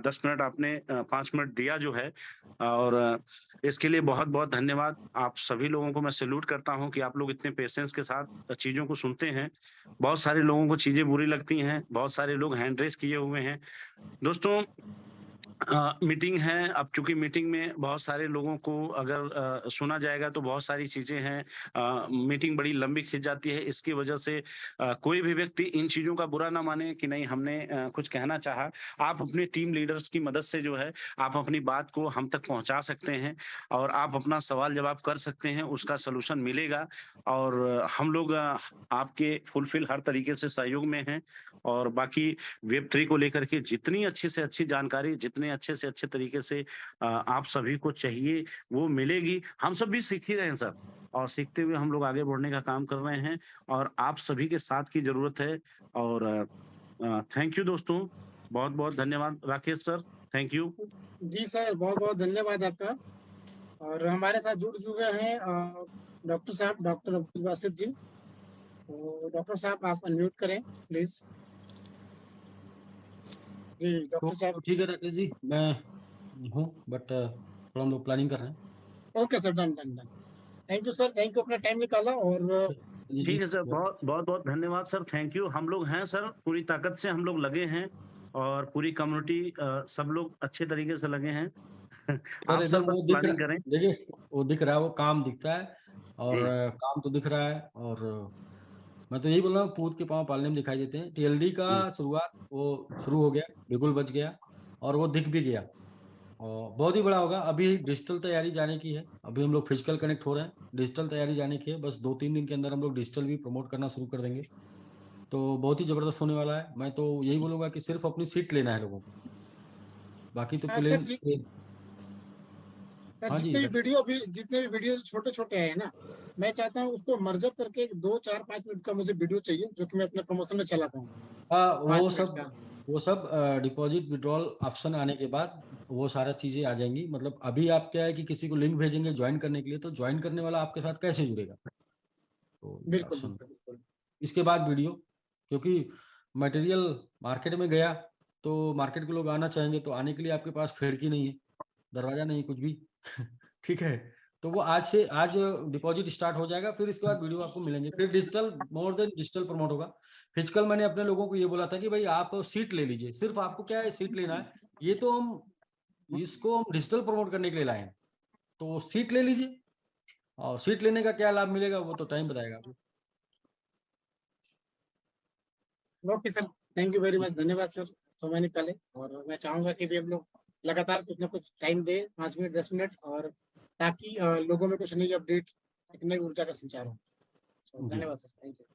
10 मिनट आपने 5 मिनट दिया जो है, और इसके लिए बहुत-बहुत धन्यवाद। आप सभी लोगों को मैं सैल्यूट करता हूँ कि आप लोग इतने पेशेंस के साथ चीज़ों को सुनते हैं। बहुत सारे लोगों को चीज़ें बुरी लगती हैं, बहुत सारे लोग हैंड रेज़ किए हुए हैं। दोस्तों, मीटिंग है, अब चूँकि मीटिंग में बहुत सारे लोगों को अगर सुना जाएगा तो बहुत सारी चीज़ें हैं। मीटिंग बड़ी लंबी खिंच जाती है, इसकी वजह से कोई भी व्यक्ति इन चीज़ों का बुरा ना माने कि नहीं, हमने कुछ कहना चाहा। आप अपने टीम लीडर्स की मदद से जो है, आप अपनी बात को हम तक पहुँचा सकते हैं, और आप अपना सवाल-जवाब कर सकते हैं, उसका सॉल्यूशन मिलेगा। और हम लोग आपके फुलफिल हर तरीके से सहयोग में हैं। और बाकी वेब 3 को लेकर के जितनी अच्छी से अच्छी जानकारी, जितने अच्छे से अच्छे तरीके से आप सभी को चाहिए, वो मिलेगी। हम सब भी सीख ही रहे हैं सर, और सीखते हुए हम लोग आगे बढ़ने का काम कर रहे हैं, और आप सभी के साथ की ज़रूरत है। और थैंक यू दोस्तों, बहुत-बहुत धन्यवाद राकेश सर, थैंक यू। जी सर, बहुत-बहुत धन्यवाद आपका। और हमारे साथ जुड़ चुके हैं डॉक्टर साहब, डॉक्टर अब्दुल बासित जी। तो डॉक्टर साहब, आप अनम्यूट करें प्लीज़। जी, तो डॉक्टर साहब। ठीक है राकेश जी, मैं हूँ, बट थोड़ा हम लोग प्लानिंग कर रहे हैं। Okay sir, done, done, done. Thank you sir, thank you, अपना टाइम निकाला। और जी, ठीक है सर, बहुत-बहुत धन्यवाद सर, थैंक यू। हम लोग हैं सर, पूरी ताकत से हम लोग लगे हैं, और पूरी कम्युनिटी सब लोग अच्छे तरीके से लगे हैं। आप सर एकदम बस वो दिख प्लानिंग रहा, करें। देखिए वो दिख रहा है, वो काम दिखता है, और जी, काम तो दिख रहा है। और मैं तो यही बोल रहा हूँ, पूत के पाँव पालने में दिखाई देते हैं। टीएलडी का शुरुआत वो शुरू हो गया, बिल्कुल बच गया, और वो दिख भी गया, और बहुत ही बड़ा होगा। अभी डिजिटल तैयारी जाने की है, अभी हम लोग फिजिकल कनेक्ट हो रहे हैं, डिजिटल तैयारी जाने की है। बस 2-3 दिन के अंदर हम लोग डिजिटल भी प्रमोट करना शुरू कर देंगे, तो बहुत ही जबरदस्त होने वाला है। मैं तो यही बोलूंगा कि सिर्फ अपनी सीट लेना है लोगों को, बाकी तो हाँ प्लेन। सर, हाँ जी, जितने भी वीडियो छोटे-छोटे आए हैं ना, मैं चाहता हूँ उसको मर्ज करके 2, 4, 5 मिनट का मुझे वीडियो चाहिए, जो कि मैं अपने प्रमोशन में चला पाऊँ। हाँ, 5 मिनट का। वो सब डिपॉजिट विड्रॉल ऑप्शन आने के बाद वो सारा चीजें आ जाएंगी। मतलब अभी आप क्या है कि किसी को लिंक भेजेंगे ज्वाइन करने के लिए, तो ज्वाइन करने वाला आपके साथ कैसे जुड़ेगा, तो ये बिल्कुल, ऑप्शन। बिल्कुल, बिल्कुल। इसके बाद वीडियो, क्योंकि मटेरियल मार्केट में गया तो मार्केट के लोग आना चाहेंगे, तो आने के लिए आपके पास खिड़की नहीं है, दरवाजा नहीं, कुछ भी ठीक है, तो वो आज डिपॉजिट स्टार्ट हो जाएगा, फिर इसके बाद वीडियो आपको मिलेंगे। फिर digital, more than digital promote होगा। फिजिकल मैंने अपने लोगों को ये बोला था कि भाई आप सीट ले लीजिए, सिर्फ आपको क्या है, सीट लेना है। ये तो इसको हम डिजिटल प्रमोट करने के लिए लाए हैं, तो सीट ले लीजिए। और सीट लेने का क्या लाभ मिलेगा वो तो टाइम बताएगा। Okay sir, thank you very much, धन्यवाद सर समय निकाले। और मैं चाहूंगा कि भी हम लोग लगातार कुछ ना कुछ टाइम दे, 5 मिनट 10 मिनट, और ताकि लोगों में कुछ नई अपडेट, एक नई ऊर्जा का संचार हो। तो धन्यवाद सर, थैंक यू।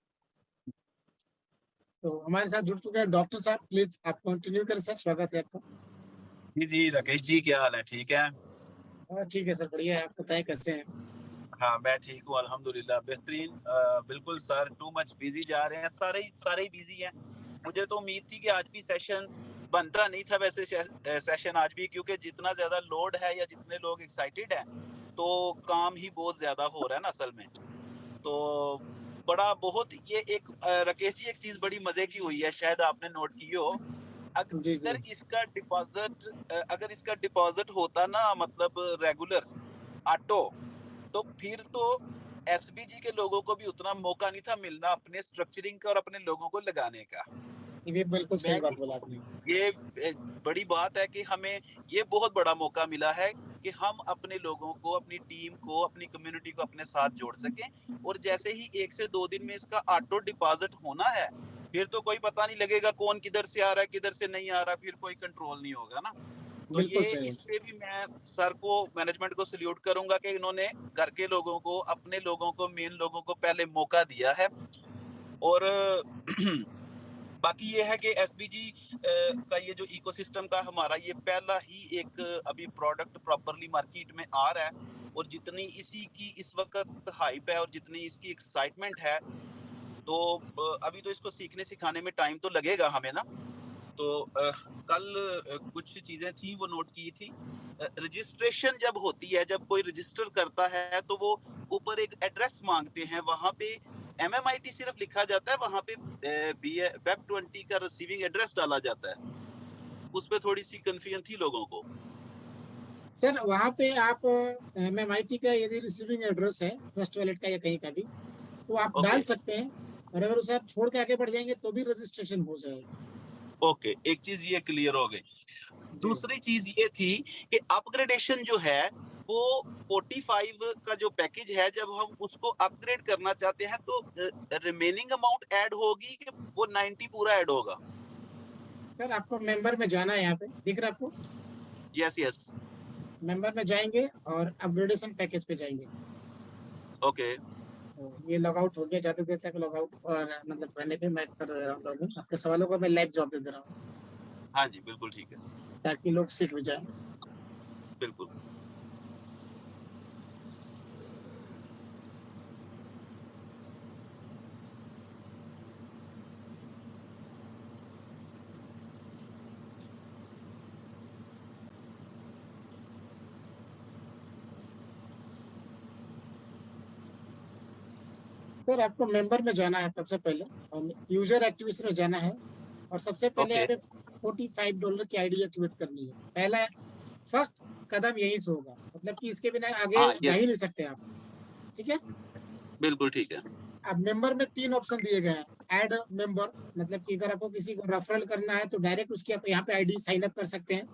तो हमारे साथ जुड़ चुके हैं डॉक्टर साहब, प्लीज आप कंटिन्यू करें सर, स्वागत है आपका। जी राकेश जी, क्या हाल है? ठीक है? ठीक है सर, बढ़िया है, आप बताएं कैसे हैं? हाँ, मैं ठीक हूँ अल्हम्दुलिल्लाह, बेहतरीन। बिल्कुल सर, टू मच बिजी जा रहे हैं, सारे ही बिजी हैं। मुझे तो उम्मीद थी कि आज भी सेशन बनता नहीं था, वैसे सेशन आज भी, क्योंकि जितना ज्यादा लोड है या जितने लोग एक्साइटेड हैं, तो काम ही बहुत ज्यादा हो रहा है ना असल में। तो बहुत ये एक राकेश जी, एक चीज बड़ी मजे की हुई है, शायद आपने नोट की हो। जी जी। अगर इसका डिपॉजिट होता ना, मतलब रेगुलर ऑटो, तो फिर तो एसबीजी के लोगों को भी उतना मौका नहीं था मिलना अपने स्ट्रक्चरिंग का और अपने लोगों को लगाने का। ये बिल्कुल सही बात बोला आपने। ये बड़ी बात है कि हमें ये बहुत बड़ा मौका मिला है कि हम अपने लोगों को, अपनी टीम को, अपनी कम्युनिटी को अपने साथ जोड़ सकें। और जैसे ही 1 से 2 दिन में इसका ऑटो डिपॉजिट होना है, फिर तो कोई पता नहीं लगेगा कौन किधर से आ रहा है, किधर से नहीं आ रहा, फिर कोई कंट्रोल नहीं होगा ना। तो बिल्कुल ये सही। इस पे भी मैं सर को, मैनेजमेंट को सल्यूट करूंगा कि इन्होंने घर के लोगों को, अपने लोगों को, मेन लोगों को पहले मौका दिया है। और बाकी ये है कि एसबीजी का ये जो इकोसिस्टम का हमारा ये पहला ही एक अभी प्रोडक्ट प्रॉपरली मार्केट में आ रहा है, और जितनी इसी की इस वक्त हाइप है और जितनी इसकी एक्साइटमेंट है, तो अभी तो इसको सीखने सिखाने में टाइम तो लगेगा हमें ना। तो कल कुछ चीजें थी वो नोट की थी। रजिस्ट्रेशन जब होती है, जब कोई रजिस्टर करता है, तो वो ऊपर एक एड्रेस मांगते हैं, वहां पे MMIT सिर्फ लिखा जाता है, वहां पे वेब 20 का रिसीविंग एड्रेस डाला जाता है। उस पे थोड़ी सी कंफ्यूजन थी लोगों को। सर वहाँ पे आप MMIT का यदि रिसीविंग एड्रेस है ट्रस्ट वॉलेट का या कहीं का भी, तो आप डाल सकते हैं, और अगर उसे आप छोड़ के आगे बढ़ जाएंगे तो भी रजिस्ट्रेशन हो जाएगा। ओके, एक चीज ये क्लियर हो गई। दूसरी चीज ये थी कि अपग्रेडेशन जो है वो 45 का जो पैकेज है, जब हम उसको अपग्रेड करना चाहते हैं, तो रिमेनिंग अमाउंट ऐड होगी कि वो 90 पूरा ऐड होगा? सर आपको मेंबर में जाना है, यहाँ पे दिख रहा है आपको? यस। मेंबर में जाएंगे और अपग्रेडेशन पैकेज पे जाएंगे। ओके। तो ये लॉग आउट हो गया, ज्यादा देर तक लॉग आउट और मतलब करने पे मैं कर दे रहा हूँ लॉगिन। आपके सवालों को मैं लाइव जवाब दे रहा हूँ। हाँ जी, बिल्कुल ठीक है, ताकि लोग सीख भी जाए। बिल्कुल। सर आपको मेंबर में जाना है सबसे पहले, और यूजर एक्टिविटी में जाना है, और सबसे पहले यहाँ पे $45 की आईडी एक्टिवेट करनी है। पहला फर्स्ट कदम यही से होगा, मतलब कि इसके बिना आगे जा ही नहीं सकते आप। ठीक है, बिल्कुल ठीक है। अब मेंबर में 3 ऑप्शन दिए गए हैं। ऐड मेंबर, मतलब कि अगर आपको किसी को रेफरल करना है तो डायरेक्ट उसकी आप यहाँ पे आईडी साइन अप कर सकते हैं।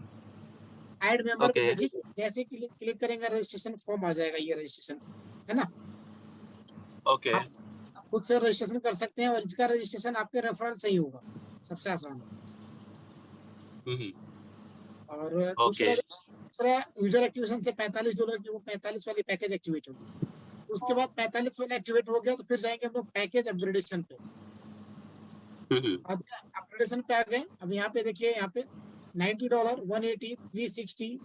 ऐड मेंबर पे जैसे क्लिक करेंगे रजिस्ट्रेशन फॉर्म आ जाएगा, ये रजिस्ट्रेशन है ना। ओके। आप खुद से रजिस्ट्रेशन कर सकते हैं, और इसका रजिस्ट्रेशन आपके रेफरल से ही होगा, सबसे आसान। और दूसरा यूजर एक्टिवेशन से $45 की वो 45 वाली पैकेज एक्टिवेट होगी। उसके बाद 45 वाला एक्टिवेट हो गया तो फिर जाएंगे हम लोग पैकेज अपग्रेडेशन पे। अब अपग्रेडेशन पे आ गए। अब यहाँ पे देखिए, यहाँ पे $90, 180, 360,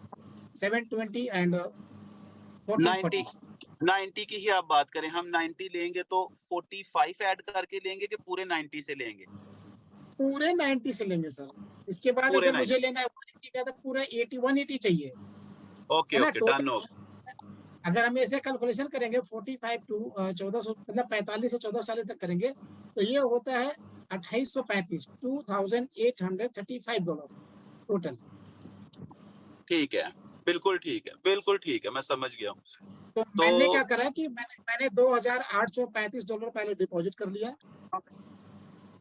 720 एंड 90 की ही आप बात करें, हम 90 लेंगे तो 45 ऐड करके लेंगे कि पूरे 90 से लेंगे? पूरे 90 से लेंगे सर। इसके बाद अगर मुझे लेना है 180 का, तो पूरा 180 चाहिए। ओके, डन हो। अगर हम ऐसे कैलकुलेशन करेंगे 45 टू 1400, मतलब 45 से 14 साल तक करेंगे, तो ये होता है 2835, $2835 टोटल। ठीक है, बिल्कुल ठीक है, बिल्कुल ठीक है, मैं समझ गया हूँ। तो मैंने क्या करा कि मैंने $2,835 पहले डिपॉजिट कर लिया।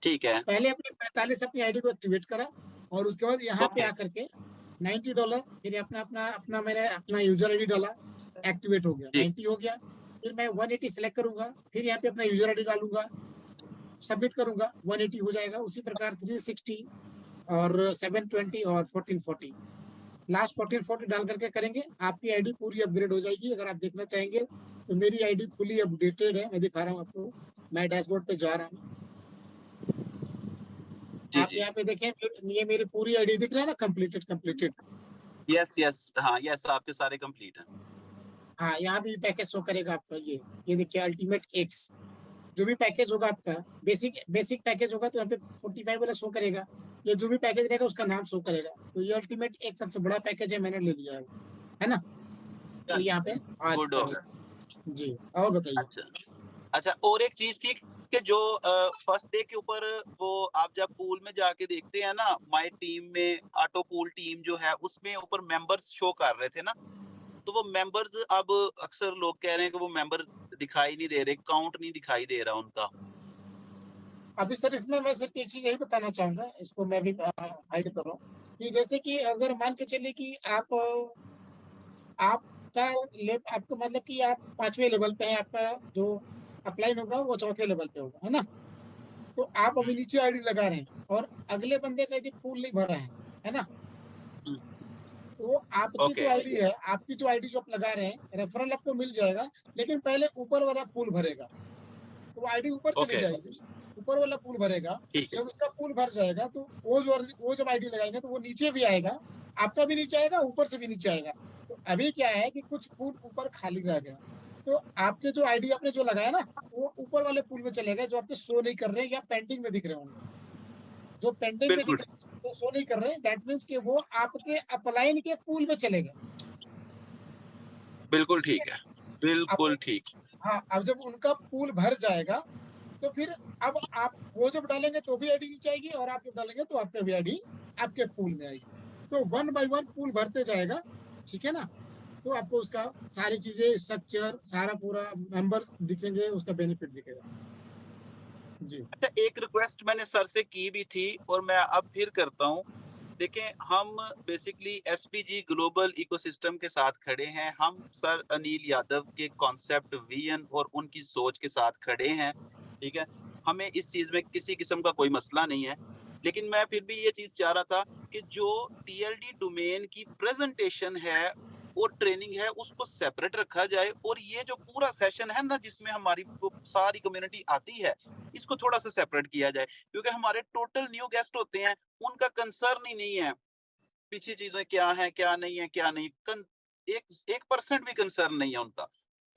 ठीक है, पहले अपने 45 अपनी आईडी को एक्टिवेट करा और उसके बाद यहाँ पे ओके, आकर के $90 फिर मैंने अपना यूजर आईडी डाला, एक्टिवेट हो गया, जी 90 हो गया। फिर मैं 180 सेलेक्ट करूंगा, फिर यहाँ पे अपना यूजर आईडी डालूंगा, सबमिट करूंगा, 180 हो जाएगा। उसी प्रकार 360 और 720 और 1440 लास्ट 1440 डाल करके करेंगे, आपकी आईडी पूरी अपग्रेड हो जाएगी। अगर आप देखना चाहेंगे तो मेरी आईडी फुली अपडेटेड है, मैं दिखा रहा हूँ आपको। मैं डैशबोर्ड पे जा रहा हूँ, जी आप जी, यहाँ पे देखें, ये मेरी पूरी आईडी दिख रहा है ना, कंप्लीटेड। यस यस, हाँ यस, आपके सारे कंप्लीट हैं। हाँ, यहाँ भी पैकेज शो करेगा आपका। ये देखिए अल्टीमेट एक्स, जो भी पैकेज होगा आपका, बेसिक पैकेज होगा तो यहाँ पे 45 वाला शो करेगा। ये जो भी पैकेज रहेगा उसका नाम शो करेगा। तो ये अल्टीमेट एक सबसे बड़ा पैकेज है, मैंने ले लिया है ना। तो यहाँ पे आ गुड चुका हो है। गया। जी, और बताइए। अच्छा अच्छा, और एक चीज थी कि जो फर्स्ट डे के ऊपर वो आप जब पूल में जाके देखते हैं ना, माय टीम में ऑटो पूल टीम जो है उसमें ऊपर मेंबर्स शो कर रहे थे ना, तो वो मेंबर्स अब अक्सर लोग कह रहे हैं कि वो मेंबर दिखाई नहीं दे रहे, काउंट नहीं दिखाई दे रहा उनका। अभी सर इसमें मैं सिर्फ एक चीज यही बताना चाहूंगा, इसको मैं भी हाइड कर रहा हूँ कि जैसे कि अगर मान के चलिए कि आपको मतलब कि आप 5वें लेवल पे हैं, आपका जो अपलाइन होगा वो 4थे लेवल पे होगा, है ना। तो आप अभी नीचे आईडी लगा रहे हैं और अगले बंदे का यदि पूल नहीं भर रहा है ना, तो आपकी जो ओके आईडी है, आपकी जो आईडी जो आप लगा रहे हैं, रेफरल आपको मिल जाएगा, लेकिन पहले ऊपर वाला पूल भरेगा। तो आईडी ऊपर चली ओके, जाएगी, ऊपर वाला पूल भरेगा। ठीक है, जब उसका पूल भर जाएगा तो वो जब आईडी लगाएंगे तो वो नीचे भी आएगा, आपका भी नीचे आएगा, ऊपर से भी नीचे आएगा। तो अभी क्या है कि कुछ पूल ऊपर खाली रह गया, तो आपके जो आईडी आपने जो लगाया ना, वो ऊपर वाले पूल में चले गए, जो आपके शो नहीं कर रहे हैं या पेंडिंग में दिख रहे होंगे। जो पेंडिंग में दिख बिल्कुल रहे हैं, तो शो नहीं कर रहे हैं, दैट मीन्स कि वो आपके अपलाइन के पूल में चले गए। बिल्कुल ठीक है, बिल्कुल अब ठीक। हाँ, अब जब उनका पूल भर जाएगा तो फिर अब आप वो जब डालेंगे तो भी आईडी नीचे आएगी, और आप जब डालेंगे तो आपका भी आईडी आपके पूल में आएगी। तो 1 बाय 1 पूल भरते जाएगा, ठीक है ना। तो आपको उसका सारी चीजें, स्ट्रक्चर, सारा पूरा मेंबर दिखेंगे, उसका बेनिफिट दिखेगा। जी अच्छा, एक रिक्वेस्ट मैंने सर से की भी थी और मैं अब फिर करता हूँ। देखें, हम बेसिकली एसपीजी ग्लोबल इकोसिस्टम के साथ खड़े हैं, हम सर अनिल यादव के कॉन्सेप्ट, विजन और उनकी सोच के साथ खड़े हैं, ठीक है। हमें इस चीज में किसी किस्म का कोई मसला नहीं है, लेकिन मैं फिर भी ये चीज चाह रहा था कि जो टीएलडी डोमेन की प्रेजेंटेशन है और ट्रेनिंग है उसको सेपरेट रखा जाए, और ये जो पूरा सेशन है ना जिसमें हमारी वो सारी कम्युनिटी आती है, इसको थोड़ा सा सेपरेट किया जाए, क्योंकि हमारे टोटल न्यू गेस्ट होते हैं, उनका कंसर्न ही नहीं है पीछे चीजें क्या है क्या नहीं है, क्या नहीं, 1% भी कंसर्न नहीं है उनका।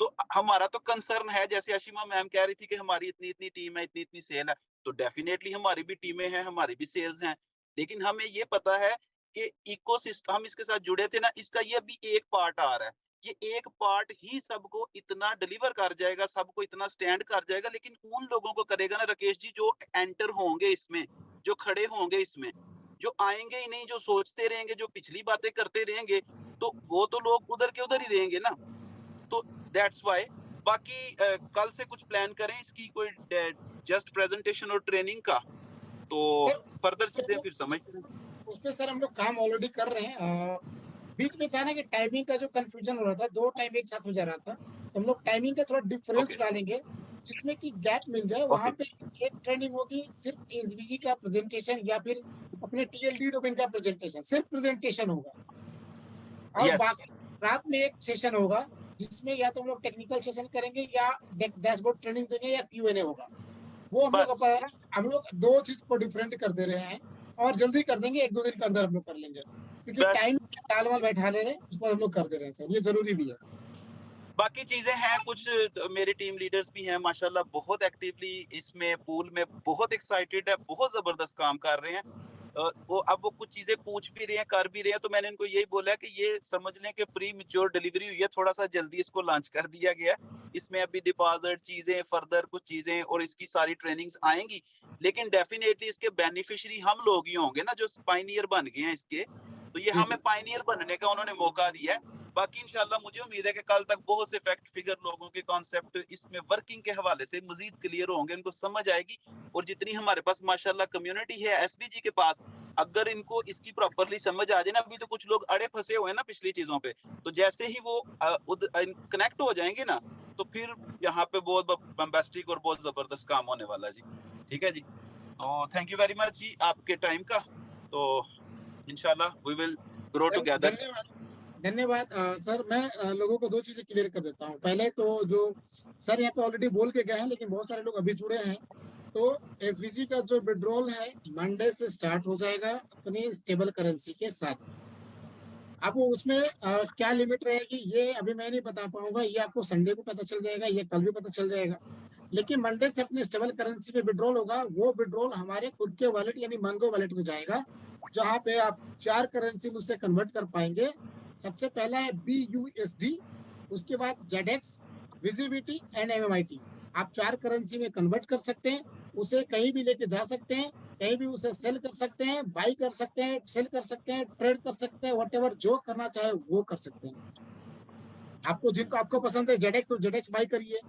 तो हमारा तो कंसर्न है, जैसे अशिमा मैम कह रही थी कि हमारी इतनी इतनी टीम है, इतनी इतनी सेल है, तो डेफिनेटली हमारी भी टीमें हैं, हमारी भी सेल्स हैं, लेकिन हमें ये पता है कि इकोसिस्टम, हम इसके साथ जुड़े थे ना, इसका ये भी एक पार्ट आ रहा है, ये एक पार्ट ही सबको इतना डिलीवर कर जाएगा, सबको इतना स्टैंड कर जाएगा, लेकिन उन लोगों को करेगा ना राकेश जी, जो एंटर होंगे इसमें, जो खड़े होंगे इसमें, जो आएंगे ही नहीं, जो सोचते रहेंगे, जो पिछली बातें करते रहेंगे, तो वो तो लोग उधर के उधर ही रहेंगे ना। तो दैट्स व्हाई बाकी कल से कुछ प्लान करें इसकी, कोई जस्ट प्रेजेंटेशन और ट्रेनिंग का, तो फर्दर चीजें फिर समझ लें। उस पे सर हम लोग काम ऑलरेडी कर रहे हैं। बीच में था ना कि टाइमिंग का जो कंफ्यूजन हो रहा था, 2 टाइम एक साथ हो जा रहा था, तो हम लोग टाइमिंग का थोड़ा डिफरेंस ओके डालेंगे, जिसमें कि गैप मिल जाए। वहां ओके, पे एक ट्रेनिंग होगी सिर्फ एसबीजी का प्रेजेंटेशन, या फिर अपने टीएलडी डोमेन का प्रेजेंटेशन, सिर्फ प्रेजेंटेशन होगा। और यस बाकी रात में एक सेशन होगा, जिसमें या तो हम लोग टेक्निकल सेशन करेंगे, या डैशबोर्ड ट्रेनिंग देंगे, या क्यूएनए होगा। वो बस हम लोग 2 चीज को डिफरेंट कर दे रहे हैं, और जल्दी कर देंगे, 1-2 दिन के अंदर हम लोग कर लेंगे, क्योंकि बस टाइम टाल वाल बैठा ले रहे हैं, उस पर हम लोग कर दे रहे हैं सर, ये जरूरी भी है। बाकी चीजें हैं कुछ, मेरे टीम लीडर्स भी हैं माशाल्लाह, बहुत एक्टिवली इसमें पूल में बहुत एक्साइटेड है, बहुत जबरदस्त काम कर रहे हैं। वो कुछ चीजें पूछ भी रहे हैं, कर भी रहे हैं, तो मैंने इनको यही बोला कि ये समझ लें कि प्री मैच्योर डिलीवरी हुई है, थोड़ा सा जल्दी इसको लॉन्च कर दिया गया है। इसमें अभी डिपॉजिट चीजें, फर्दर कुछ चीजें और इसकी सारी ट्रेनिंग्स आएंगी, लेकिन डेफिनेटली इसके बेनिफिशियरी हम लोग ही होंगे ना, जो पाइनियर बन गए हैं इसके। तो ये हमें पायनियर बनने का उन्होंने मौका दिया है। बाकी इंशाल्लाह मुझे उम्मीद है कि कल तक बहुत से फैक्ट फिगर लोगों के कॉन्सेप्ट इसमें वर्किंग के हवाले से मजीद क्लियर होंगे, इनको समझ आएगी। और जितनी हमारे पास माशाल्लाह कम्युनिटी है एसबीजी के पास, अगर इनको इसकी प्रॉपरली समझ आ जाए ना, अभी तो कुछ लोग अड़े फंसे हुए हैं ना पिछली चीजों पे, तो जैसे ही वो कनेक्ट हो जाएंगे ना, तो फिर यहाँ पे बहुत बम्बास्टिक और बहुत जबरदस्त काम होने वाला है जी। ठीक है जी, तो थैंक यू वेरी मच जी आपके टाइम का। तो इंशाल्लाह वी विल ग्रो टुगेदर। धन्यवाद धन्यवाद। सर मैं लोगों को दो चीजें क्लियर कर देता हूँ। पहले तो जो सर यहाँ पे ऑलरेडी बोल के गए हैं, लेकिन बहुत सारे लोग अभी जुड़े हैं, तो एसबीजी का जो विड्रॉल है मंडे से स्टार्ट हो जाएगा अपनी स्टेबल करेंसी के साथ। अब उसमें क्या लिमिट रहेगी ये अभी मैं नहीं बता पाऊंगा, ये आपको संडे को पता चल जाएगा, ये कल भी पता चल जाएगा। लेकिन मंडे से अपनी स्टेबल करेंसी पे विड्रॉल होगा, वो विड्रॉल हमारे खुद के वॉलेट यानी मंगो वॉलेट में जाएगा, जहां पे आप 4 करेंसी मुझसे कन्वर्ट कर पाएंगे। सबसे पहला है BUSD, उसके बाद ZX, विजिबिलिटी एंड MMIT। आप 4 करेंसी में कन्वर्ट कर सकते हैं, उसे कहीं भी लेके जा सकते हैं, कहीं भी उसे सेल कर सकते हैं, बाई कर सकते हैं, सेल कर सकते हैं, ट्रेड कर सकते हैं, व्हाटएवर जो करना चाहे वो कर सकते हैं। आपको जिनको आपको पसंद है ZX तो ZX बाई करिए,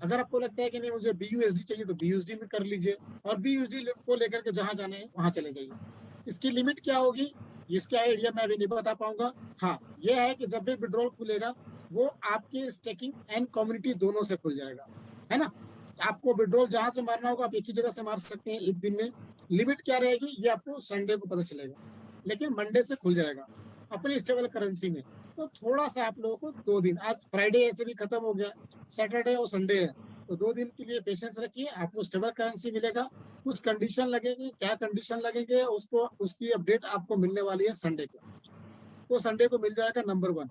अगर आपको लगता है कि नहीं मुझे BUSD चाहिए तो BUSD में कर लीजिए, और BUSD को लेकर के जहां जाना है वहां चले जाइए। इसकी लिमिट क्या होगी इसका आइडिया मैं अभी नहीं बता पाऊंगा। हाँ, यह है कि जब भी विड्रॉल खुलेगा वो आपके स्टेकिंग एंड कम्युनिटी दोनों से खुल जाएगा, है ना। आपको विड्रॉल जहां से मारना होगा आप एक ही जगह से मार सकते हैं एक दिन में। लिमिट क्या रहेगी ये आपको संडे को पता चलेगा, लेकिन मंडे से खुल जाएगा अपनी स्टेबल करेंसी में। तो थोड़ा सा आप लोगों को 2 दिन, आज फ्राइडे ऐसे भी खत्म हो गया, सैटरडे और संडे है, तो 2 दिन के लिए पेशेंस रखिए, आपको स्टेबल करेंसी मिलेगा। कुछ कंडीशन लगेंगे, क्या कंडीशन लगेंगे उसको उसकी अपडेट आपको मिलने वाली है संडे को, तो संडे को मिल जाएगा। नंबर 1।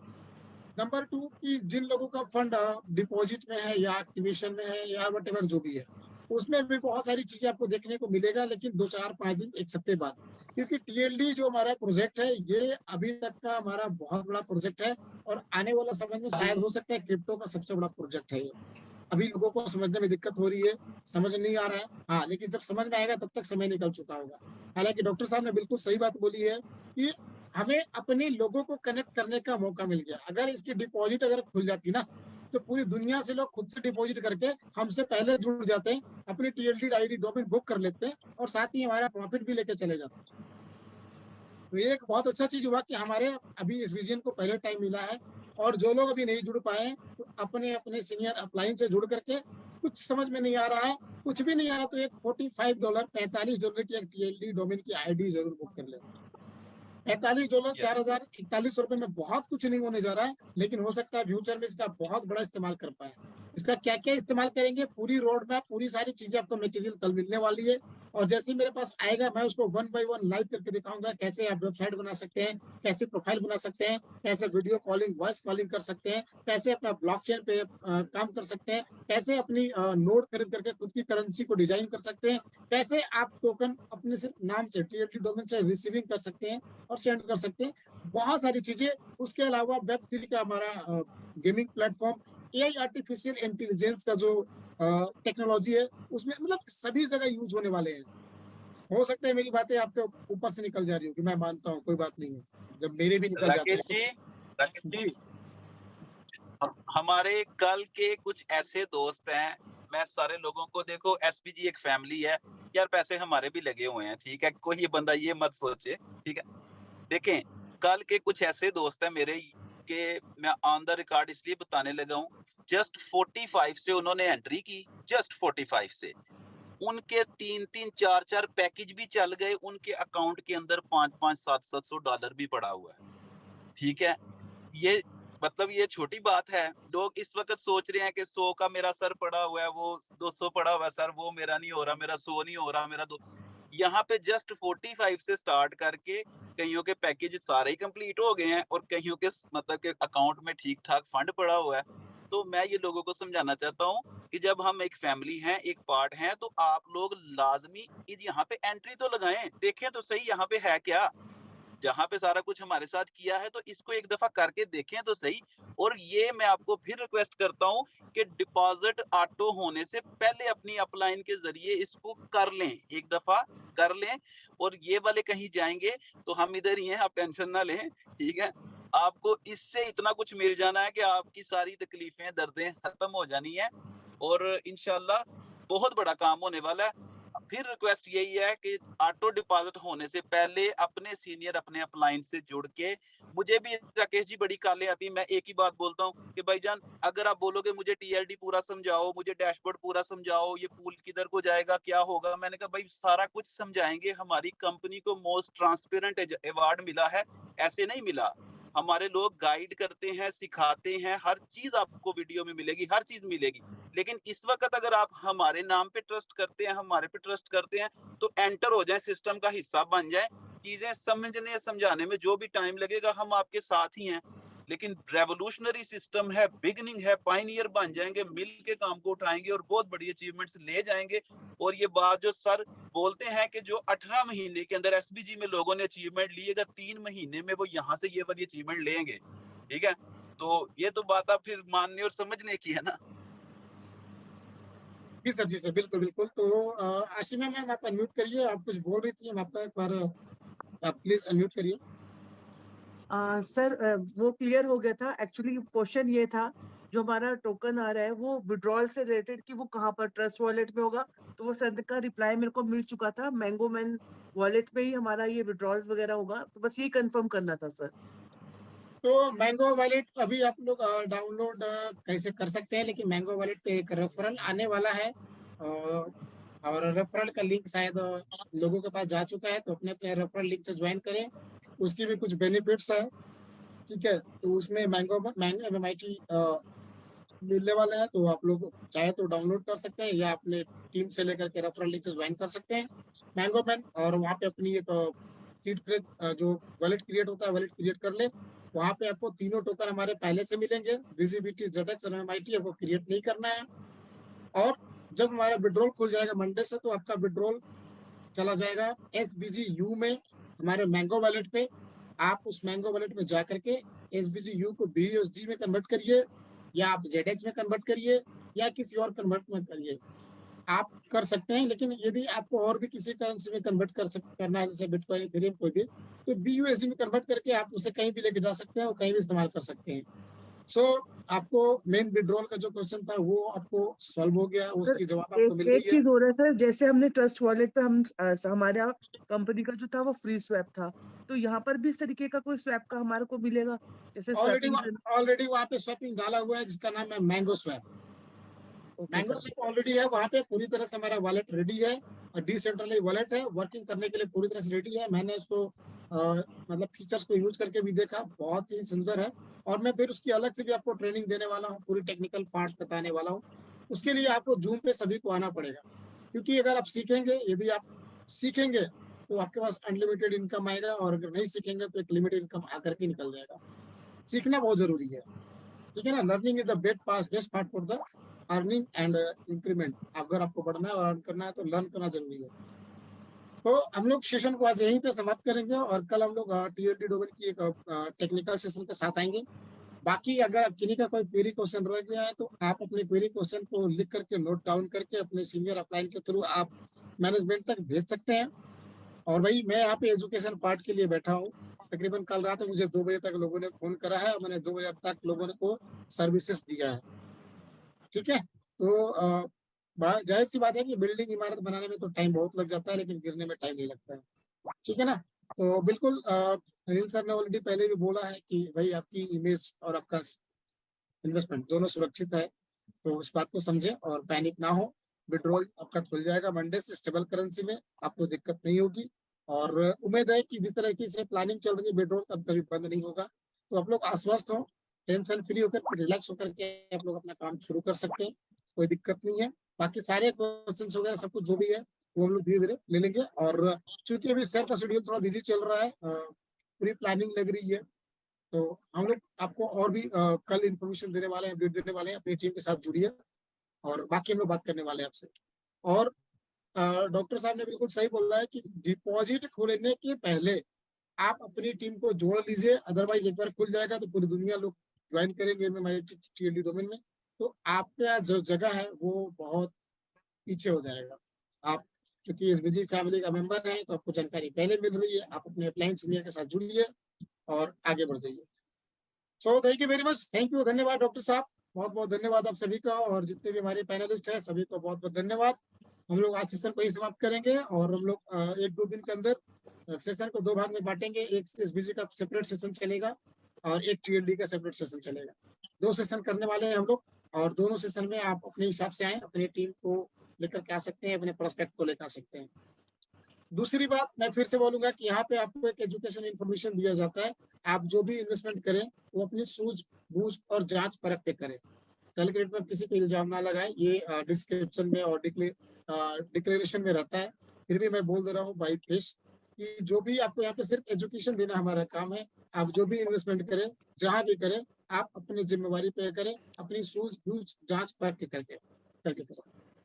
नंबर 2 कि जिन लोगों का फंड डिपॉजिट में है या एक्टिवेशन में है या वट जो भी है, उसमें भी बहुत सारी चीजें आपको देखने को मिलेगा, लेकिन 2, 4, 5 दिन, एक हफ्ते बाद, क्योंकि TLD जो हमारा प्रोजेक्ट है ये अभी तक का हमारा बहुत बड़ा प्रोजेक्ट है, और आने वाला समय में शायद हो सकता है क्रिप्टो का सबसे बड़ा प्रोजेक्ट है ये। अभी लोगों को समझने में दिक्कत हो रही है, समझ नहीं आ रहा है, हाँ, लेकिन जब समझ में आएगा तब तक समय निकल चुका होगा। हालांकि डॉक्टर साहब ने बिल्कुल सही बात बोली है कि हमें अपने लोगों को कनेक्ट करने का मौका मिल गया। अगर इसकी डिपॉजिट अगर खुल जाती ना, तो पूरी दुनिया से लोग खुद से डिपॉजिट करके हमसे पहले जुड़ जाते हैं, अपनी TLD आईडी डोमेन बुक कर लेते हैं, और साथ ही हमारा प्रॉफिट भी लेके चले जाते हैं। तो ये एक बहुत अच्छा चीज हुआ कि हमारे अभी इस विजन को पहले टाइम मिला है, और जो लोग अभी नहीं जुड़ पाए तो अपने अपने सीनियर अपलाइन से जुड़ करके, कुछ समझ में नहीं आ रहा है, कुछ भी नहीं आ रहा, तो एक $45 $45 की एक TLD डोमेन की आईडी जरूर बुक कर ले। $45 4,041 रुपए में बहुत कुछ नहीं होने जा रहा है, लेकिन हो सकता है फ्यूचर में इसका बहुत बड़ा इस्तेमाल कर पाए। इसका क्या क्या इस्तेमाल करेंगे, पूरी रोड मैप, पूरी सारी चीजें आपको मटेरियल कल मिलने वाली है, और जैसे मेरे पास आएगा मैं उसको 1 by 1 लाइव करके दिखाऊंगा, कैसे आप वेबसाइट बना सकते हैं, कैसे प्रोफाइल बना सकते हैं, कैसे वीडियो कॉलिंग, वॉइस कॉलिंग कर सकते हैं, कैसे अपना ब्लॉकचेन पे काम कर सकते हैं, कैसे अपनी नोड खरीद करके खुद की करेंसी को डिजाइन कर सकते हैं, कैसे आप टोकन अपने सिर्फ नाम से TLD डोमेन से रिसीविंग कर सकते हैं और सेंड कर सकते हैं, बहुत सारी चीजें। उसके अलावा Web3 का हमारा gaming platform, AI artificial intelligence का जो टेक्नोलॉजी है, उसमें मतलब सभी जगह यूज होने वाले हैं। हो सकता है मेरी बातें आपके ऊपर से निकल जा रही हो, कि मैं मानता हूँ, कोई बात नहीं है, जब मेरे भी निकल जाते हैं। राकेश जी, हमारे कल के कुछ ऐसे दोस्त हैं, मैं सारे लोगों को, देखो SPG एक फैमिली है यार, पैसे हमारे भी लगे हुए हैं, ठीक है, कोई ये बंदा ये मत सोचे, ठीक है। देखें, कल के कुछ ऐसे दोस्त हैं मेरे के, मैं ऑन द रिकॉर्ड इसलिए बताने लगा हूँ, जस्ट 45 से उन्होंने एंट्री की, जस्ट 45 से उनके 3-3, 4-4 पैकेज भी चल गए, उनके अकाउंट के अंदर $500, $700 भी पड़ा हुआ है, ठीक है। ये मतलब ये छोटी बात है। लोग इस वक्त सोच रहे हैं कि 100 का मेरा सर पड़ा हुआ है, वो 200 पड़ा हुआ है सर, वो मेरा नहीं हो रहा, मेरा 100 नहीं हो रहा, मेरा 2। यहाँ पे जस्ट 45 से स्टार्ट करके कईयों के पैकेज सारे ही कंप्लीट हो गए हैं, और कईयों के मतलब के अकाउंट में ठीक ठाक फंड पड़ा हुआ है। तो मैं ये लोगों को समझाना चाहता हूँ कि जब हम एक फैमिली हैं, एक पार्ट हैं, तो आप लोग लाजमी यहाँ पे एंट्री तो लगाएं, देखें तो सही यहाँ पे है क्या। जहाँ पे सारा कुछ हमारे साथ किया है, तो इसको एक दफा करके देखें तो सही। और ये मैं आपको फिर रिक्वेस्ट करता हूँ कि डिपॉजिट ऑटो होने से पहले अपनी अपलाइन के जरिए इसको कर लें, एक दफा कर लें। और ये वाले कहीं जाएंगे तो हम इधर ही हैं, आप टेंशन ना लें, ठीक है। आपको इससे इतना कुछ मिल जाना है कि आपकी सारी तकलीफें दर्दें खत्म हो जानी है और इंशाल्लाह बहुत बड़ा काम होने वाला है। फिर रिक्वेस्ट यही है कि ऑटो डिपॉजिट होने से पहले अपने सीनियर अपने अपलाइन से जुड़ के, मुझे भी राकेश जी बड़ी कालें आती हैं, मैं एक ही बात बोलता हूँ कि भाईजान अगर आप बोलोगे मुझे टीएलडी पूरा समझाओ, मुझे डैशबोर्ड पूरा समझाओ, ये पूल किधर को जाएगा, क्या होगा, मैंने कहा भाई सारा कुछ समझाएंगे। हमारी कंपनी को मोस्ट ट्रांसपेरेंट अवार्ड मिला है, ऐसे नहीं मिला। हमारे लोग गाइड करते हैं, सिखाते हैं, हर चीज आपको वीडियो में मिलेगी, हर चीज मिलेगी। लेकिन इस वक्त अगर आप हमारे नाम पे ट्रस्ट करते हैं, हमारे पे ट्रस्ट करते हैं, तो एंटर हो जाए, सिस्टम का हिस्सा बन जाए। चीजें समझने समझाने में जो भी टाइम लगेगा हम आपके साथ ही हैं। लेकिन रेवोल्यूशनरी सिस्टम है, बिगनिंग है, पायनियर बन जाएंगे, मिल के काम को उठाएंगे और बहुत बड़ी अचीवमेंट्स ले जाएंगे। और ये बात जो सर बोलते हैं कि जो 18 महीने के अंदर एसबीजी में लोगों ने अचीवमेंट ली, अगर 3 महीने में वो यहाँ से ये वाली अचीवमेंट लेंगे, ठीक है, तो ये तो बात आप फिर मानने और समझने की है ना। जी सर, बिल्कुल बिल्कुल। तो आशिमा मैम आप अनम्यूट करिए, आप कुछ बोल रही थी, हम आपका एक बार आप प्लीज अनम्यूट करिए। सर वो क्लियर हो गया था। एक्चुअली क्वेश्चन ये था, जो हमारा टोकन आ रहा है वो विड्रॉल से रिलेटेड कि वो कहाँ पर ट्रस्ट वॉलेट में होगा, तो वो सर का रिप्लाई मेरे को मिल चुका था, मैंगो मैन वॉलेट में ही हमारा ये विड्रॉल्स वगैरह होगा, तो बस यही कंफर्म करना था सर। तो मैंगो वॉलेट अभी आप लोग डाउनलोड कैसे कर सकते हैं, लेकिन मैंगो वॉलेट पे एक रेफरल आने वाला है और रेफरल का लिंक शायद लोगों के पास जा चुका है, तो अपने अपने रेफरल लिंक से ज्वाइन करें। उसकी भी कुछ बेनिफिट्स है, ठीक है। तो उसमें मैंगो MMIT मिलने वाला है, तो आप लोग चाहे तो डाउनलोड कर सकते हैं या अपने टीम से लेकर के रेफरल लिंक से ज्वाइन कर सकते हैं मैंगो मैन, और वहाँ पे अपनी एक सीट जो वॉलेट क्रिएट होता है वॉलेट क्रिएट कर ले। वहाँ पे आपको तीनों टोकन हमारे पहले से मिलेंगे, विजिबिलिटी, ZX और MMIT, आपको क्रिएट नहीं करना है। और जब हमारा विड्रॉल खुल जाएगा मंडे से, तो आपका विड्रॉल चला जाएगा SBGU में, हमारे मैंगो वॉलेट पे। आप उस मैंगो वॉलेट में जा करके SBGU को BUSD में कन्वर्ट करिए, या आप ZX में कन्वर्ट करिए, या किसी और कन्वर्ट में करिए, आप कर सकते हैं। लेकिन यदि आपको और भी किसी करेंसी में कन्वर्ट करना है, जैसे बिटकॉइन, इथेरियम, कोई भी, तो BUSD में कन्वर्ट करके आप उसे कहीं भी लेके जा सकते हैं और कहीं भी इस्तेमाल कर सकते हैं। सो आपको मेन विड्रॉल का जो क्वेश्चन था वो आपको सॉल्व हो गया, उसकी जवाब आपको मिल गई एक है। चीज हो रहा है सर, जैसे हमने ट्रस्ट वॉलेट पे हम हमारा कंपनी का जो था वो फ्री स्वैप था, तो यहाँ पर भी इस तरीके का कोई स्वैप का हमारे को मिलेगा, जैसे ऑलरेडी वहाँ पे स्वैपिंग डाला हुआ है जिसका नाम है mango swap. Mango swap already है वहाँ पे, पूरी तरह से हमारा वॉलेट रेडी है, और डिसेंट्रलाइज वॉलेट है, वर्किंग करने के लिए पूरी तरह से रेडी है। मैंने उसको मतलब फीचर्स को यूज करके भी देखा, बहुत ही सुंदर है। और मैं फिर उसकी अलग से भी आपको ट्रेनिंग देने वाला हूँ, पूरी टेक्निकल पार्ट बताने वाला हूँ। उसके लिए आपको जूम पे सभी को आना पड़ेगा, क्योंकि अगर आप सीखेंगे, यदि आप सीखेंगे तो आपके पास अनलिमिटेड इनकम आएगा, और अगर नहीं सीखेंगे तो एक लिमिटेड इनकम आकर के निकल जाएगा। सीखना बहुत जरूरी है, ठीक है ना। Learning is the best part for the earning and increment. अगर आपको बढ़ना है और अर्न करना है तो लर्न करना जरूरी है। तो हम लोग सेशन को आज यहीं पे समाप्त करेंगे, और कल हम लोग TLD डोमेन की एक टेक्निकल सेशन के साथ आएंगे। बाकी अगर किन्हीं का कोई क्वेरी क्वेश्चन रह गया है तो आप अपने क्वेरी क्वेश्चन को लिख करके नोट डाउन करके अपने सीनियर अपलाइन के थ्रू आप मैनेजमेंट तक भेज सकते हैं। और भाई मैं यहाँ पे एजुकेशन पार्ट के लिए बैठा हूँ। तकरीबन कल रात में मुझे 2 बजे तक लोगों ने फोन करा है, और मैंने 2 बजे तक लोगों को सर्विसेज दिया है, ठीक है। तो जाहिर सी बात है कि बिल्डिंग इमारत बनाने में तो टाइम बहुत लग जाता है, लेकिन गिरने में टाइम नहीं लगता है, ठीक है ना। तो बिल्कुल अनिल सर ने ऑलरेडी पहले भी बोला है कि भाई आपकी इमेज और आपका इन्वेस्टमेंट दोनों सुरक्षित है, तो इस बात को समझे और पैनिक ना हो। विड्रॉल आपका खुल जाएगा मंडे से स्टेबल करेंसी में, आपको दिक्कत नहीं होगी। और उम्मीद है कि जिस तरीके से प्लानिंग चल रही है विड्रॉल तब कभी बंद नहीं होगा। तो आप लोग आश्वस्त हो, टेंशन फ्री होकर रिलैक्स होकर के आप लोग अपना काम शुरू कर सकते हैं, कोई दिक्कत नहीं है। बाकी सारे क्वेश्चन वगैरह सब कुछ जो भी है वो हम लोग धीरे धीरे ले लेंगे। और चूंकि अभी सर का शेड्यूल थोड़ा बिजी चल रहा है, पूरी प्लानिंग लग रही है, तो हम लोग आपको और भी कल इन्फॉर्मेशन देने वाले हैं, अपडेट देने वाले हैं। अपनी टीम के साथ जुड़िए, और बाकी हम लोग बात करने वाले हैं आपसे। और डॉक्टर साहब ने बिल्कुल सही बोला है कि डिपॉजिट खोलने के पहले आप अपनी टीम को जोड़ लीजिए, अदरवाइज एक बार खुल जाएगा तो पूरी दुनिया लोग ज्वाइन करेंगे MMIT TLD डोमेन में, तो आपका जो जगह है वो बहुत पीछे हो जाएगा। आप क्योंकि इस बिजी फैमिली का मेंबर है तो आपको जानकारी पहले मिल रही है। आप अपने अप्लायंस इंजीनियर के साथ जुड़िए और आगे बढ़ जाइए। So thank you very much, thank you, धन्यवाद डॉक्टर साहब, बहुत बहुत धन्यवाद आप सभी का, और जितने भी हमारे पैनलिस्ट हैं सभी को बहुत बहुत धन्यवाद। हम लोग आज सेशन को ही समाप्त करेंगे और हम लोग 1-2 दिन के अंदर सेशन को 2 भाग में बांटेंगे। एक एसबीजी का सेपरेट सेशन चलेगा और एक टीएलडी का सेपरेट सेशन चलेगा। 2 सेशन करने वाले हैं हम लोग, और दोनों सेशन में आप अपने हिसाब से आए, अपनी टीम को लेकर के आ सकते हैं, अपने प्रोस्पेक्ट को लेकर आ सकते हैं। दूसरी बात मैं फिर से बोलूंगा कि यहाँ पे आपको एक एजुकेशन इन्फॉर्मेशन दिया जाता है। आप जो भी इन्वेस्टमेंट करें वो अपनी सूझबूझ और जांच परख पे करें। कल के डेट में किसी पे इल्जाम ना लगाए, ये डिस्क्रिप्शन में और डिक्लेरेशन में रहता है। फिर भी मैं बोल दे रहा हूँ बाई फेस कि जो भी आपको यहाँ पे सिर्फ एजुकेशन देना हमारा काम है। आप जो भी इन्वेस्टमेंट करें, जहाँ भी करें, आप अपनी जिम्मेवारी पे करें, अपनी सूझबूझ जांच परख के करके करें।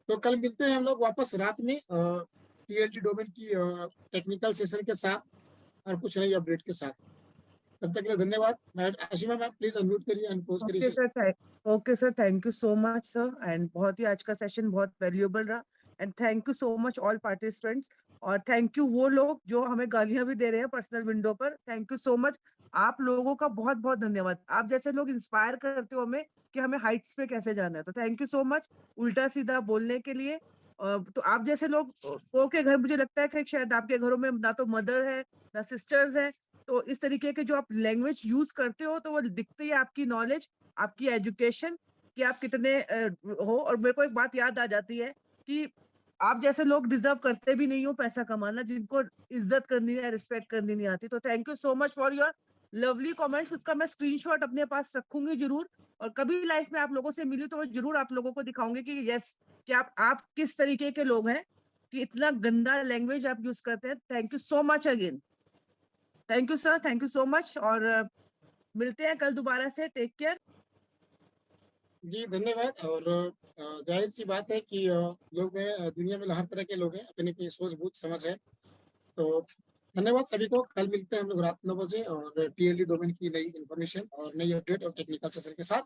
तो कल मिलते हैं हम लोग वापस रात में टीएलडी डोमेन की टेक्निकल सेशन के साथ और कुछ नई अपडेट के साथ। तब तक के लिए धन्यवाद। आशिमा मैम प्लीज अनम्यूट करिए एंड क्लोज करिए। Okay sir, thank you so much sir, and बहुत ही आज का सेशन बहुत वैल्यूएबल रहा, and thank you so much all participants, और थैंक यू वो लोग जो हमें गालियां भी दे रहे हैं पर्सनल विंडो पर। थैंक यू सो मच, आप लोगों का बहुत बहुत धन्यवाद। आप जैसे लोग इंस्पायर करते हो हमें कि हमें हाइट्स पे कैसे जाना है, तो थैंक यू सो मच उल्टा सीधा बोलने के लिए। तो आप जैसे लोग के घर, मुझे लगता है कि शायद आपके घरों में ना तो मदर है ना सिस्टर्स है, तो इस तरीके के जो आप लैंग्वेज यूज करते हो तो वो दिखती है आपकी नॉलेज, आपकी एजुकेशन, कि आप कितने हो। और मेरे को एक बात याद आ जाती है कि आप जैसे लोग डिजर्व करते भी नहीं हो पैसा कमाना, जिनको इज्जत करनी है, रिस्पेक्ट करनी नहीं आती। तो thank you so much for your lovely comments. उसका मैं स्क्रीनशॉट अपने पास रखूंगी जरूर, और कभी लाइफ में आप लोगों से मिली तो वो जरूर आप लोगों को दिखाऊंगी कि यस, कि आप किस तरीके के लोग हैं कि इतना गंदा लैंग्वेज आप यूज करते हैं। Thank you so much again, thank you sir, thank you so much, और मिलते हैं कल दोबारा से। टेक केयर जी धन्यवाद। और जाहिर सी बात है कि लोग दुनिया में हर तरह के लोग हैं, अपनी अपनी सूझबूझ समझ है। तो धन्यवाद सभी को। कल मिलते हैं हम लोग रात 9 बजे और टीएलडी डोमेन की नई इन्फॉर्मेशन और नई अपडेट और टेक्निकल सेशन के साथ।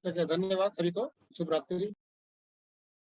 तो धन्यवाद सभी को, शुभ रात्रि।